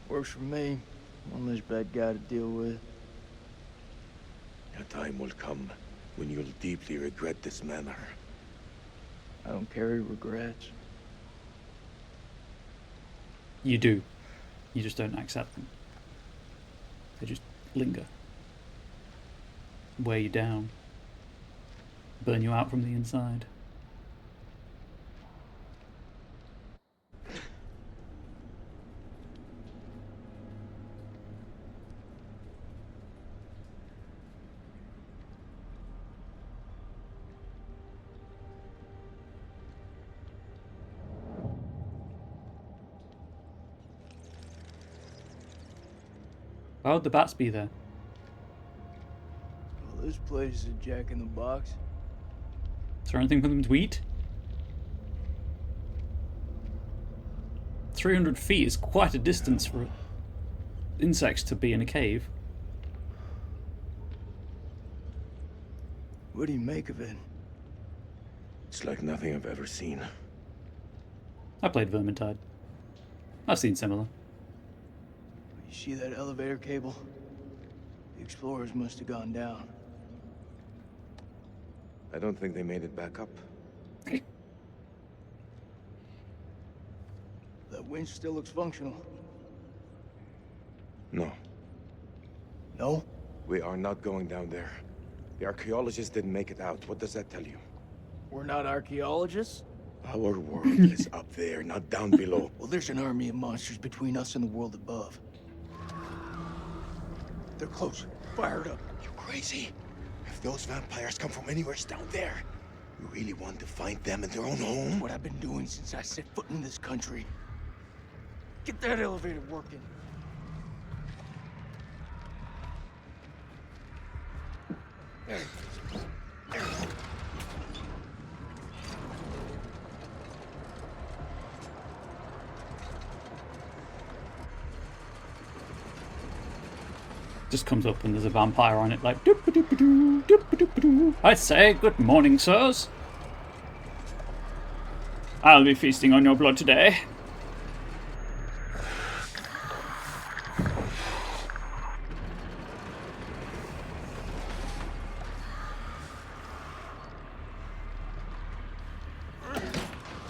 Works for me. One less bad guy to deal with. A time will come when you'll deeply regret this manner. I don't carry regrets. You do. You just don't accept them. They just linger. Weigh you down. Burn you out from the inside. Why would the bats be there? Well, this place is a jack in the box. Is there anything for them to eat? 300 feet is quite a distance for insects to be in a cave. What do you make of it? It's like nothing I've ever seen. I played Vermintide. I've seen similar. You see that elevator cable? The explorers must have gone down. I don't think they made it back up. That winch still looks functional. No. No? We are not going down there. The archaeologists didn't make it out. What does that tell you? We're not archaeologists? Our world is up there, not down below. Well, there's an army of monsters between us and the world above. They're close. Fired up. You crazy? If those vampires come from anywhere down there, you really want to find them in their own home? That's what I've been doing since I set foot in this country. Get that elevator working. Just comes up and there's a vampire on it, like doop-a-doop-a-doo, doop-a-doop-a-doo. I say, good morning, sirs. I'll be feasting on your blood today.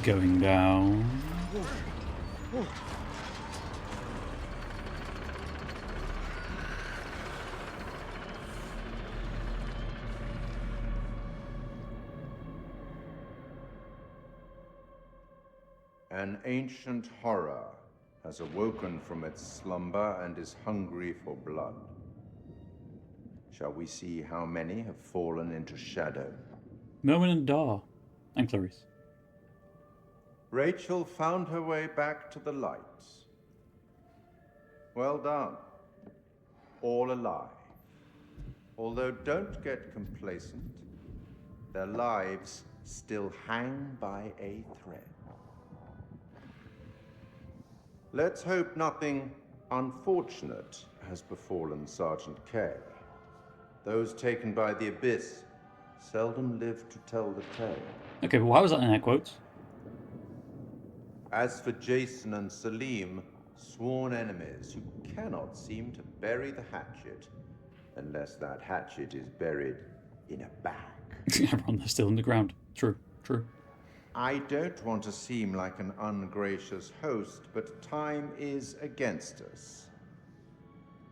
Going down. An ancient horror has awoken from its slumber and is hungry for blood. Shall we see how many have fallen into shadow? Merwin and Dar. And Clarice. Rachel found her way back to the lights. Well done. All alive. Although don't get complacent, their lives still hang by a thread. Let's hope nothing unfortunate has befallen Sergeant K. Those taken by the Abyss seldom live to tell the tale. Okay, but why was that in air quotes? As for Jason and Salim, sworn enemies who cannot seem to bury the hatchet, unless that hatchet is buried in a bag. Everyone, they're still in the ground. True, true. I don't want to seem like an ungracious host, but time is against us.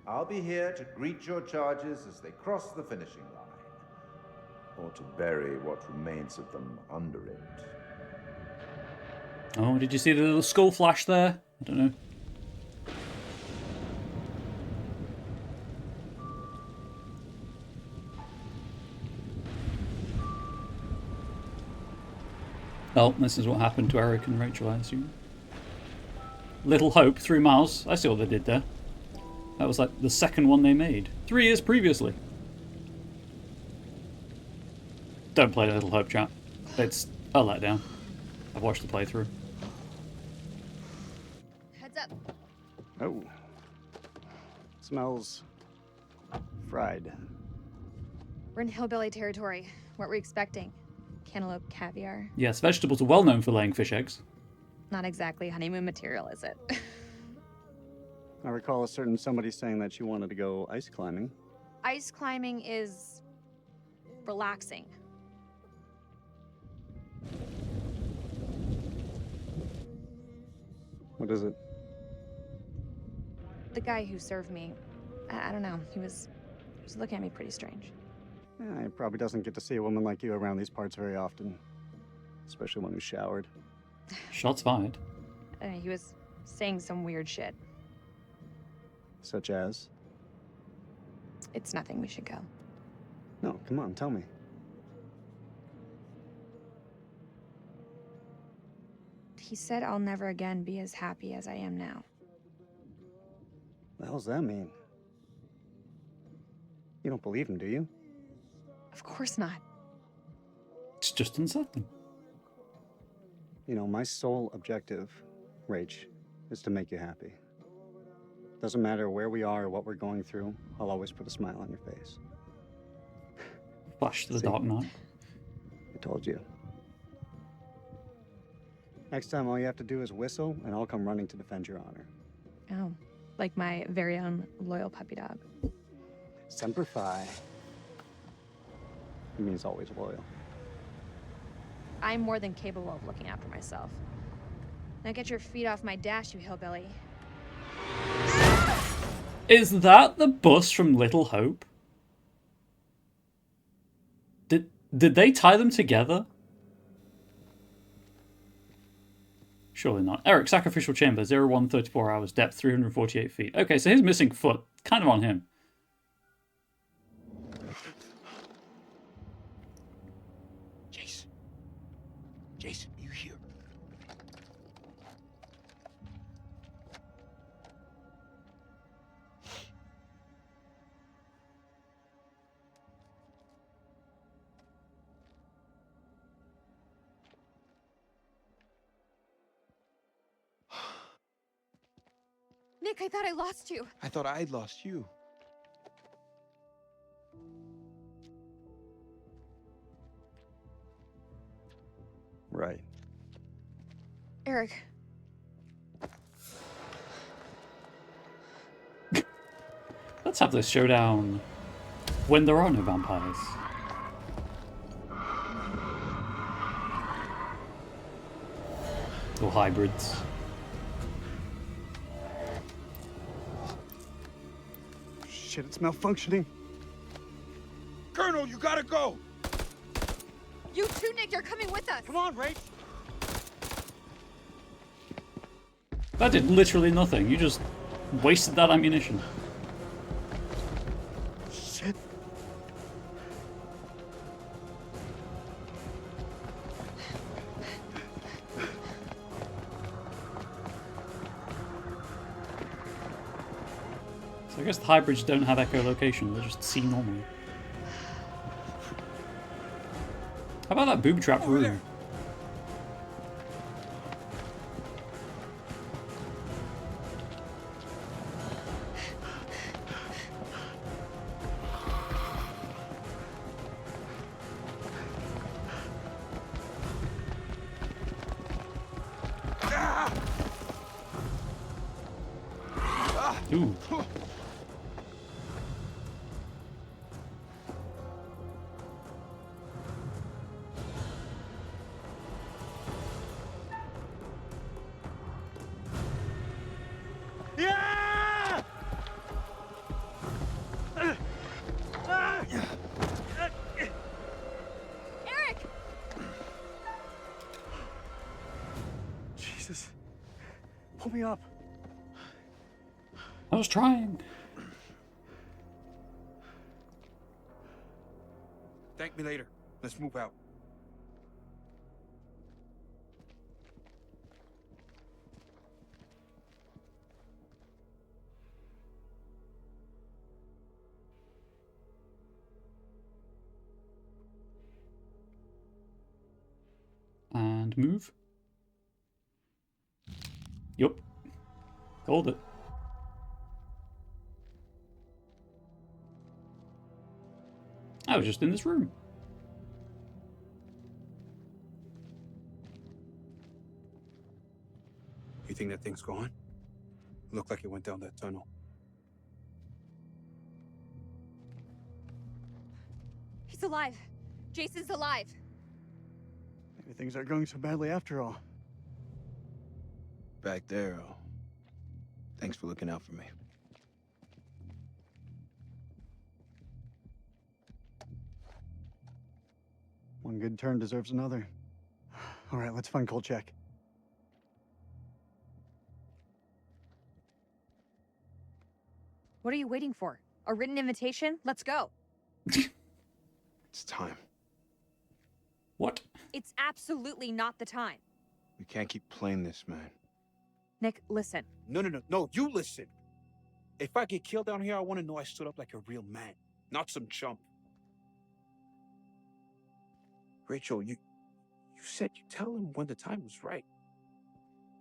I'll be here to greet your charges as they cross the finishing line, or to bury what remains of them under it. Oh, did you see the little skull flash there? I don't know. Well, this is what happened to Eric and Rachel, I assume. Little Hope, 3 miles. I see what they did there. That was like the second one they made. 3 years previously. Don't play Little Hope, chat. It's a letdown. I've watched the playthrough. Heads up. Oh. Smells fried. We're in hillbilly territory. What were we expecting? Cantaloupe caviar. Yes, vegetables are well known for laying fish eggs. Not exactly honeymoon material, is it? I recall a certain somebody saying that she wanted to go ice climbing. Ice climbing is relaxing. What is it? The guy who served me, I don't know, he was looking at me pretty strange. Yeah, he probably doesn't get to see a woman like you around these parts very often. Especially one who's showered. Shots fired. He was saying some weird shit. Such as? It's nothing, we should go. No, come on, tell me. He said I'll never again be as happy as I am now. What the hell's that mean? You don't believe him, do you? Of course not. It's just unsettling. You know, my sole objective, Rach, is to make you happy. Doesn't matter where we are or what we're going through, I'll always put a smile on your face. Flash to the See? Dark Knight. I told you. Next time, all you have to do is whistle, and I'll come running to defend your honor. Oh, like my very own loyal puppy dog. Semper Fi. It means always loyal. I'm more than capable of looking after myself. Now get your feet off my dash, you hillbilly. Is that the bus from Little Hope? Did they tie them together? Surely not. Eric, sacrificial chamber, 0134 hours, depth 348 feet. Okay, so his missing foot, kind of on him. Jason. Jason, you here? Nick, I thought I lost you. I thought I'd lost you. Right. Eric. Let's have this showdown when there are no vampires. Or hybrids. Shit, it's malfunctioning. Colonel, you gotta go! You too, Nick, you're coming with us. Come on, Rach. That did literally nothing. You just wasted that ammunition. Shit. So I guess the hybrids don't have echolocation, they just see normally. How about that booby trap room? There. Ooh. Eric! Jesus. Pull me up. I was trying. Thank me later. Let's move out. And move. Yup. Called it. I was just in this room. You think that thing's gone? Looked like it went down that tunnel. He's alive. Jason's alive. Maybe things aren't going so badly after all. Back there, thanks for looking out for me. One good turn deserves another. All right, let's find Kolchak. What are you waiting for? A written invitation? Let's go. It's time. What? It's absolutely not the time. We can't keep playing this, man. Nick, listen. No, you listen. If I get killed down here, I want to know I stood up like a real man, not some chump. Rachel, you said you'd tell him when the time was right.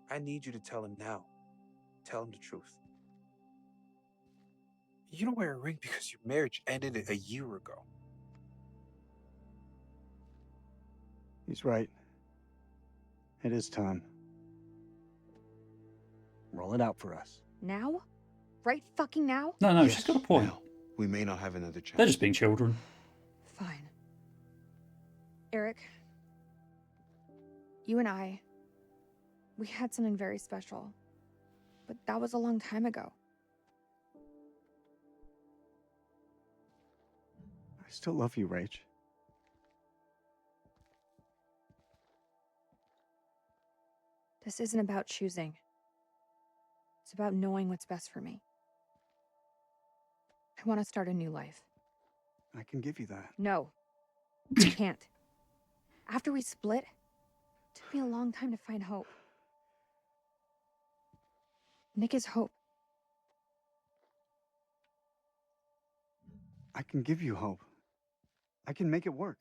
I need you to tell him now. Tell him the truth. You don't wear a ring because your marriage ended a year ago. He's right. It is time. Roll it out for us. Now? Right fucking now? No, she's got a point. Now, we may not have another chance. They're just being children. Fine. Eric, you and we had something very special. But that was a long time ago. I still love you, Rach. This isn't about choosing. It's about knowing what's best for me. I want to start a new life. I can give you that. No, you can't. After we split, it took me a long time to find hope. Nick is hope. I can give you hope. I can make it work.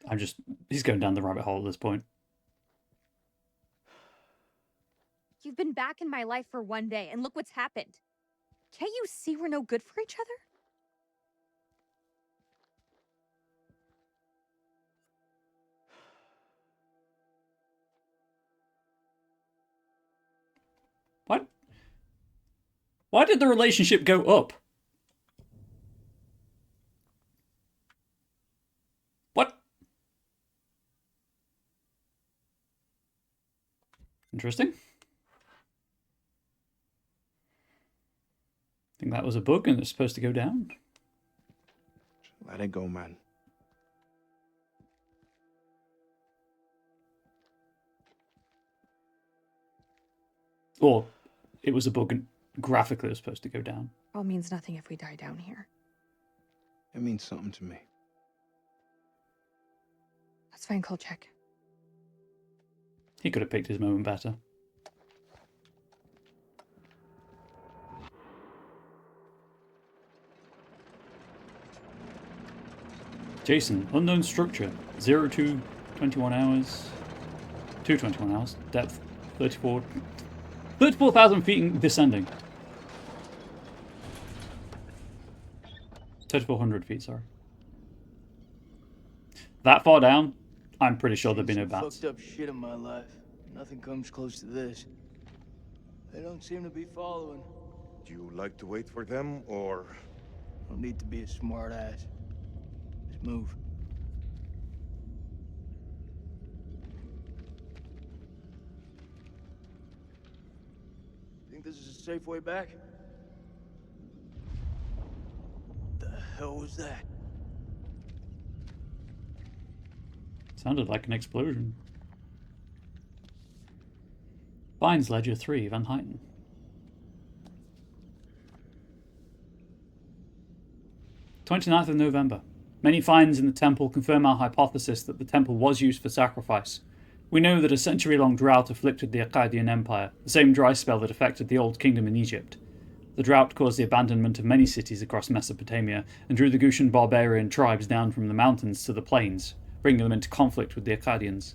He's going down the rabbit hole at this point. You've been back in my life for one day, and look what's happened. Can't you see we're no good for each other? What? Why did the relationship go up? What? Interesting. I think that was a bug and it's supposed to go down. Let it go, man. Or it was a bug and graphically it was supposed to go down. All means nothing if we die down here. It means something to me. Let's find Kolchak. He could have picked his moment better. Jason, unknown structure, 0 to 21 hours, 2 21 hours, depth 34,000 feet and descending. 3,400 feet, sorry. That far down, I'm pretty sure there'd be no bats. Fucked up shit in my life. Nothing comes close to this. They don't seem to be following. Do you like to wait for them, or...? Don't need to be a smart ass. Just move. Think this is a safe way back? The hell was that? Sounded like an explosion. Bynes Ledger 3, Van Huyten. 29th of November. Many finds in the temple confirm our hypothesis that the temple was used for sacrifice. We know that a century-long drought afflicted the Akkadian Empire, the same dry spell that affected the Old Kingdom in Egypt. The drought caused the abandonment of many cities across Mesopotamia and drew the Gutian barbarian tribes down from the mountains to the plains, bringing them into conflict with the Akkadians.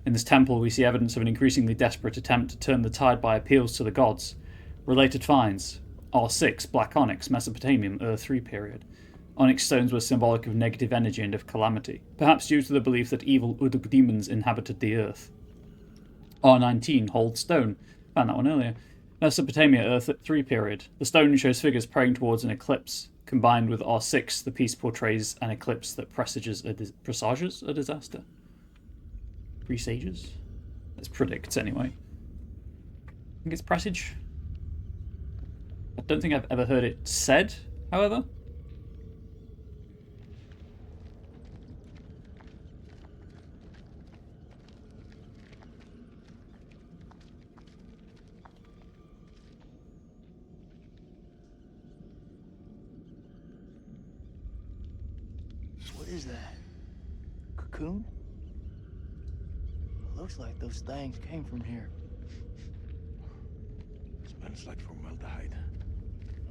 In this temple we see evidence of an increasingly desperate attempt to turn the tide by appeals to the gods. Related finds: R6 Black Onyx, Mesopotamian, Ur-3 period. Onyx stones were symbolic of negative energy and of calamity, perhaps due to the belief that evil Udug demons inhabited the earth. R19 Hold Stone, found that one earlier. Mesopotamia, Earth at 3 period. The stone shows figures praying towards an eclipse. Combined with R6, the piece portrays an eclipse that presages a disaster. Presages? It's predicts anyway. I think it's presage. I don't think I've ever heard it said, however. What is that? Cocoon? Looks like those things came from here. Smells like formaldehyde.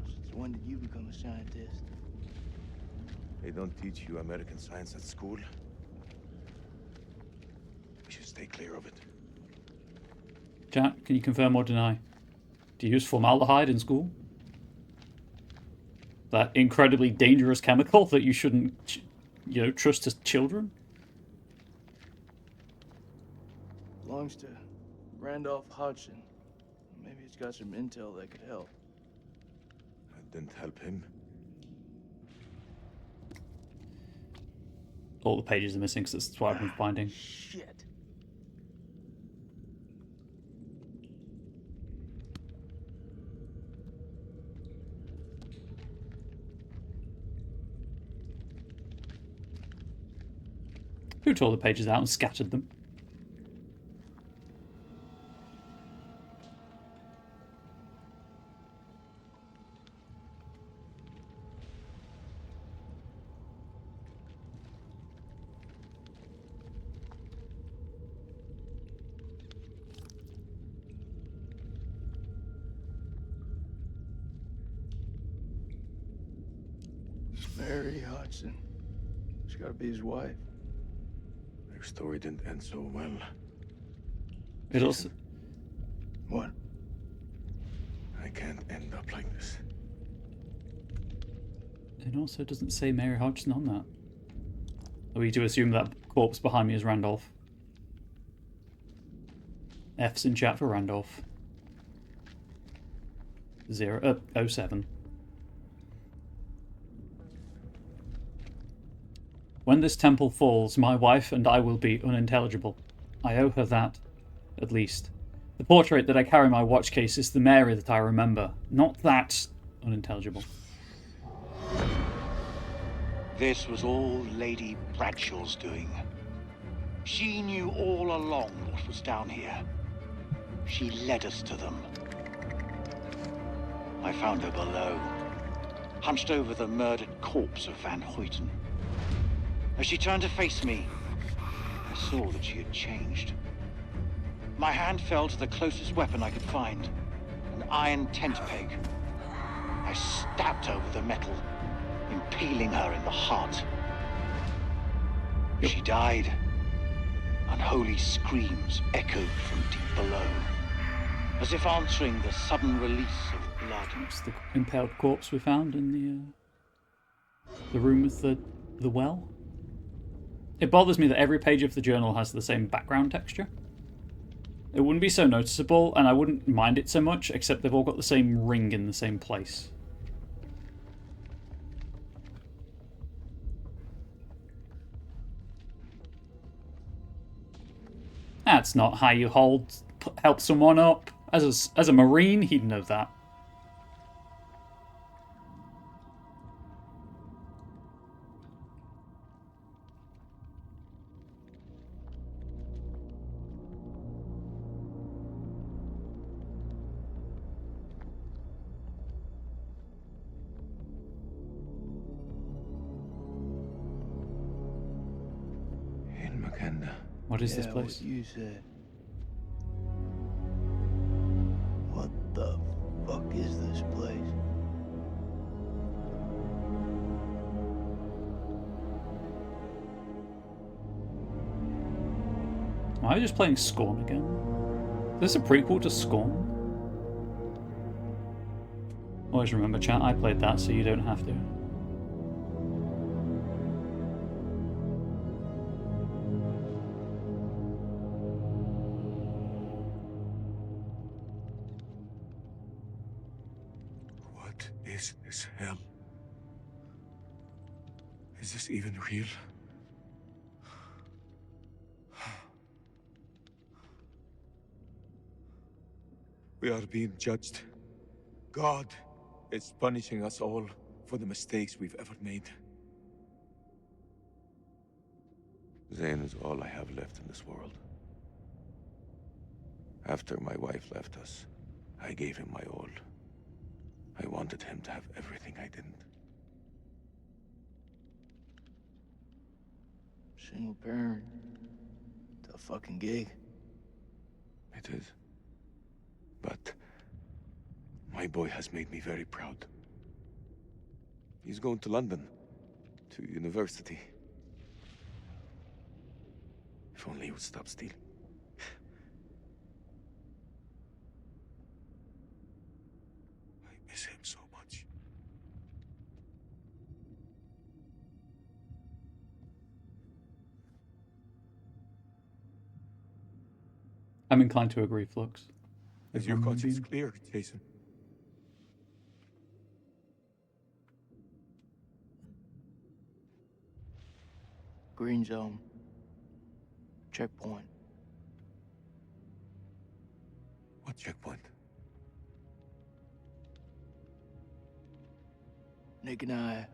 Since when did you become a scientist? They don't teach you American science at school. We should stay clear of it. Jack, can you confirm or deny? Do you use formaldehyde in school? That incredibly dangerous chemical that you shouldn't, trust to children? Belongs to Randolph Hodgson. Maybe it's got some intel that could help. That didn't help him. All the pages are missing, because that's what I've been finding. Shit. Who tore the pages out and scattered them? Mary Hodgson. She's gotta be his wife. Their story didn't end so well. It also... What? I can't end up like this. It also doesn't say Mary Hodgson on that. Are we to assume that corpse behind me is Randolph? F's in chat for Randolph. 07. When this temple falls, my wife and I will be unintelligible. I owe her that, at least. The portrait that I carry in my watch case is the Mary that I remember, not that unintelligible. This was all Lady Bradshaw's doing. She knew all along what was down here. She led us to them. I found her below, hunched over the murdered corpse of Van Hoyten. As she turned to face me, I saw that she had changed. My hand fell to the closest weapon I could find, an iron tent peg. I stabbed her with the metal, impaling her in the heart. She died. Unholy screams echoed from deep below, as if answering the sudden release of blood. It's the impaled corpse we found in the room with the well. It bothers me that every page of the journal has the same background texture. It wouldn't be so noticeable, and I wouldn't mind it so much, except they've all got the same ring in the same place. That's not how you help someone up. As a Marine, he'd know that. What is this place? What you said. What the fuck is this place? Am I just playing Scorn again? Is this a prequel to Scorn? Always remember, chat, I played that, so you don't have to. This hell. Is this even real? We are being judged. God is punishing us all for the mistakes we've ever made. Zane is all I have left in this world. After my wife left us, I gave him my all. I wanted him to have everything I didn't. Single parent. Tough fucking gig. It is. But my boy has made me very proud. He's going to London, to university. If only he would stop stealing. I miss him so much. I'm inclined to agree, Flux. Is your conscience clear, Jason? Green zone. Checkpoint. What checkpoint? Nick and I,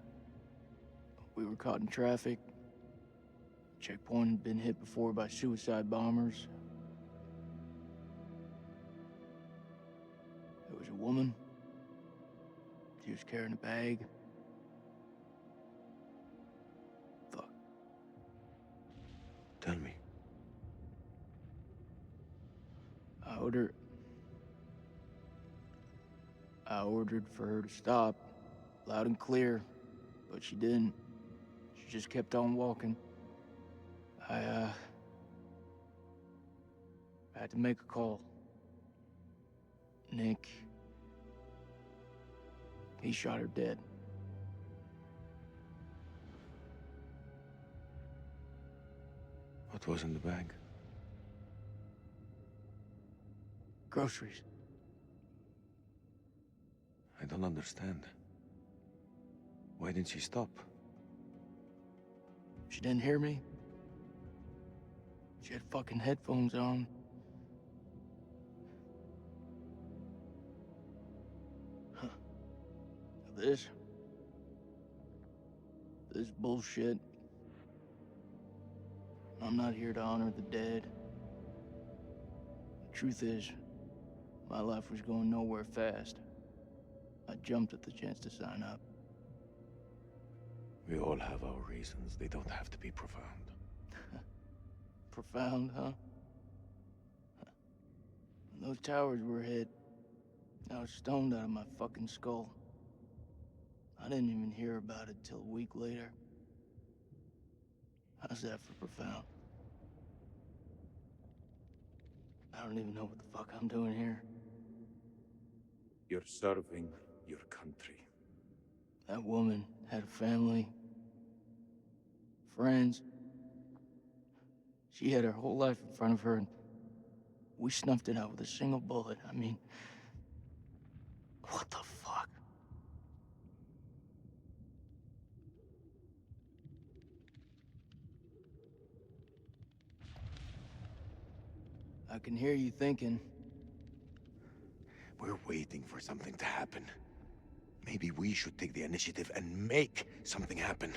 we were caught in traffic. Checkpoint had been hit before by suicide bombers. There was a woman. She was carrying a bag. Fuck. Tell me. I ordered for her to stop, loud and clear, but she didn't. She just kept on walking. I had to make a call. Nick, he shot her dead. What was in the bag? Groceries. I don't understand. Why didn't she stop? She didn't hear me. She had fucking headphones on. Huh. This bullshit. I'm not here to honor the dead. The truth is, my life was going nowhere fast. I jumped at the chance to sign up. We all have our reasons. They don't have to be profound. Profound, huh? When those towers were hit, I was stoned out of my fucking skull. I didn't even hear about it till a week later. How's that for profound? I don't even know what the fuck I'm doing here. You're serving your country. That woman had a family, friends. She had her whole life in front of her, and we snuffed it out with a single bullet. I mean, what the fuck? I can hear you thinking. We're waiting for something to happen. Maybe we should take the initiative and make something happen.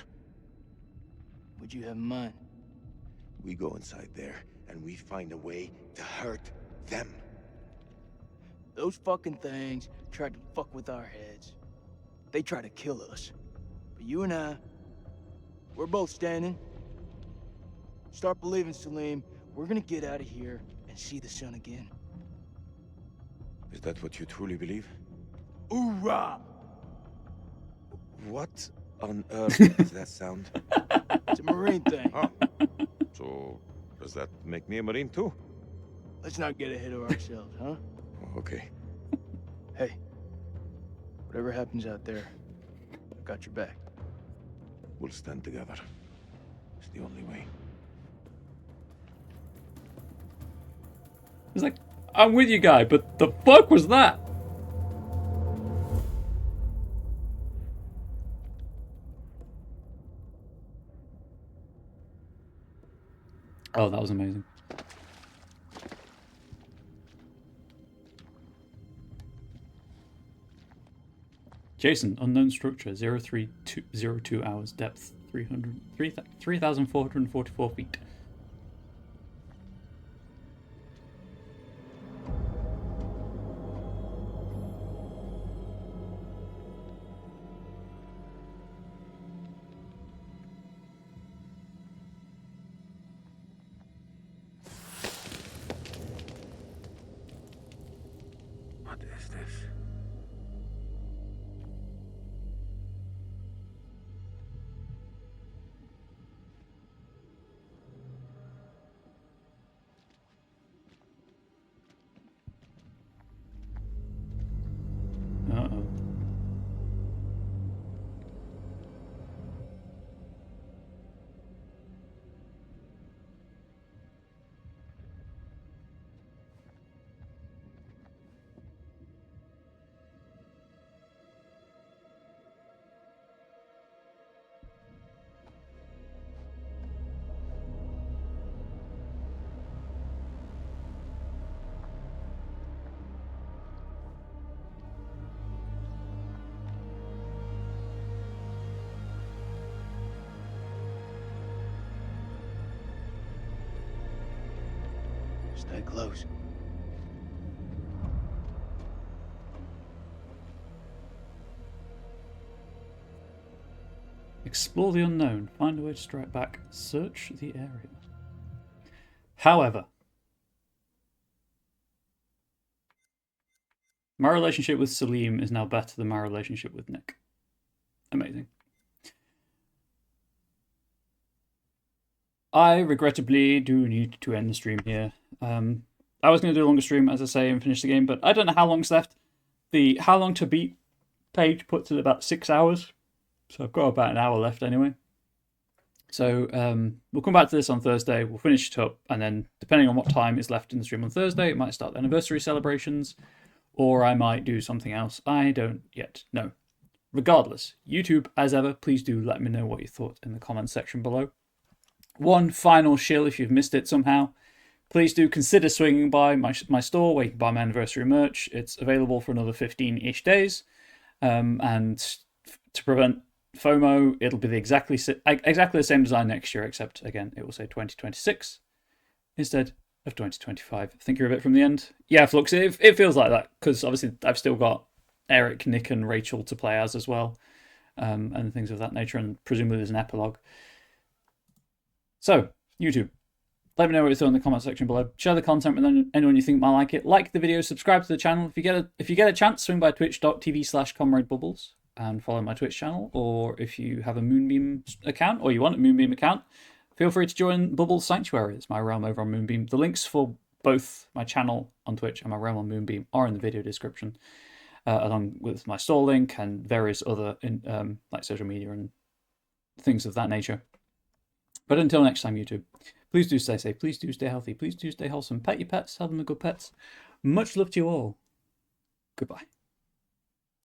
What'd you have in mind? We go inside there, and we find a way to hurt them. Those fucking things tried to fuck with our heads. They tried to kill us. But you and I, we're both standing. Start believing, Salim. We're gonna get out of here and see the sun again. Is that what you truly believe? Hoorah! What on earth does that sound? It's a Marine thing. Oh. So, does that make me a Marine too? Let's not get ahead of ourselves, huh? Okay. Hey, whatever happens out there, I got your back. We'll stand together. It's the only way. He's like, I'm with you, guy, but the fuck was that? Oh, that was amazing. Jason, unknown structure, 0302 hours, depth 3,444 feet. What is this? Uh-oh. Stay close. Explore the unknown. Find a way to strike back. Search the area. However, my relationship with Salim is now better than my relationship with Nick. Amazing. I regrettably do need to end the stream here. I was going to do a longer stream, as I say, and finish the game, but I don't know how long's left. The how long to beat page puts it about 6 hours, so I've got about an hour left anyway. So we'll come back to this on Thursday, we'll finish it up, and then depending on what time is left in the stream on Thursday, it might start the anniversary celebrations, or I might do something else. I don't yet know. Regardless, YouTube, as ever, please do let me know what you thought in the comments section below. One final shill if you've missed it somehow. Please do consider swinging by my store where you can buy my anniversary merch. It's available for another 15-ish days. And to prevent FOMO, it'll be exactly the same design next year, except, again, it will say 2026 instead of 2025. Think of it from the end. Yeah, Flux, it feels like that, because obviously I've still got Eric, Nick, and Rachel to play as well, and things of that nature, and presumably there's an epilogue. So, YouTube, let me know what you thought in the comment section below. Share the content with anyone you think might like it. Like the video, subscribe to the channel. If you get a chance, swing by twitch.tv/ComradeBubbles and follow my Twitch channel. Or if you have a Moonbeam account, or you want a Moonbeam account, feel free to join Bubbles Sanctuary. It's my realm over on Moonbeam. The links for both my channel on Twitch and my realm on Moonbeam are in the video description, along with my store link and various other like social media and things of that nature. But until next time, YouTube, please do stay safe, please do stay healthy, please do stay wholesome. Pet your pets, have them a good pets. Much love to you all. Goodbye.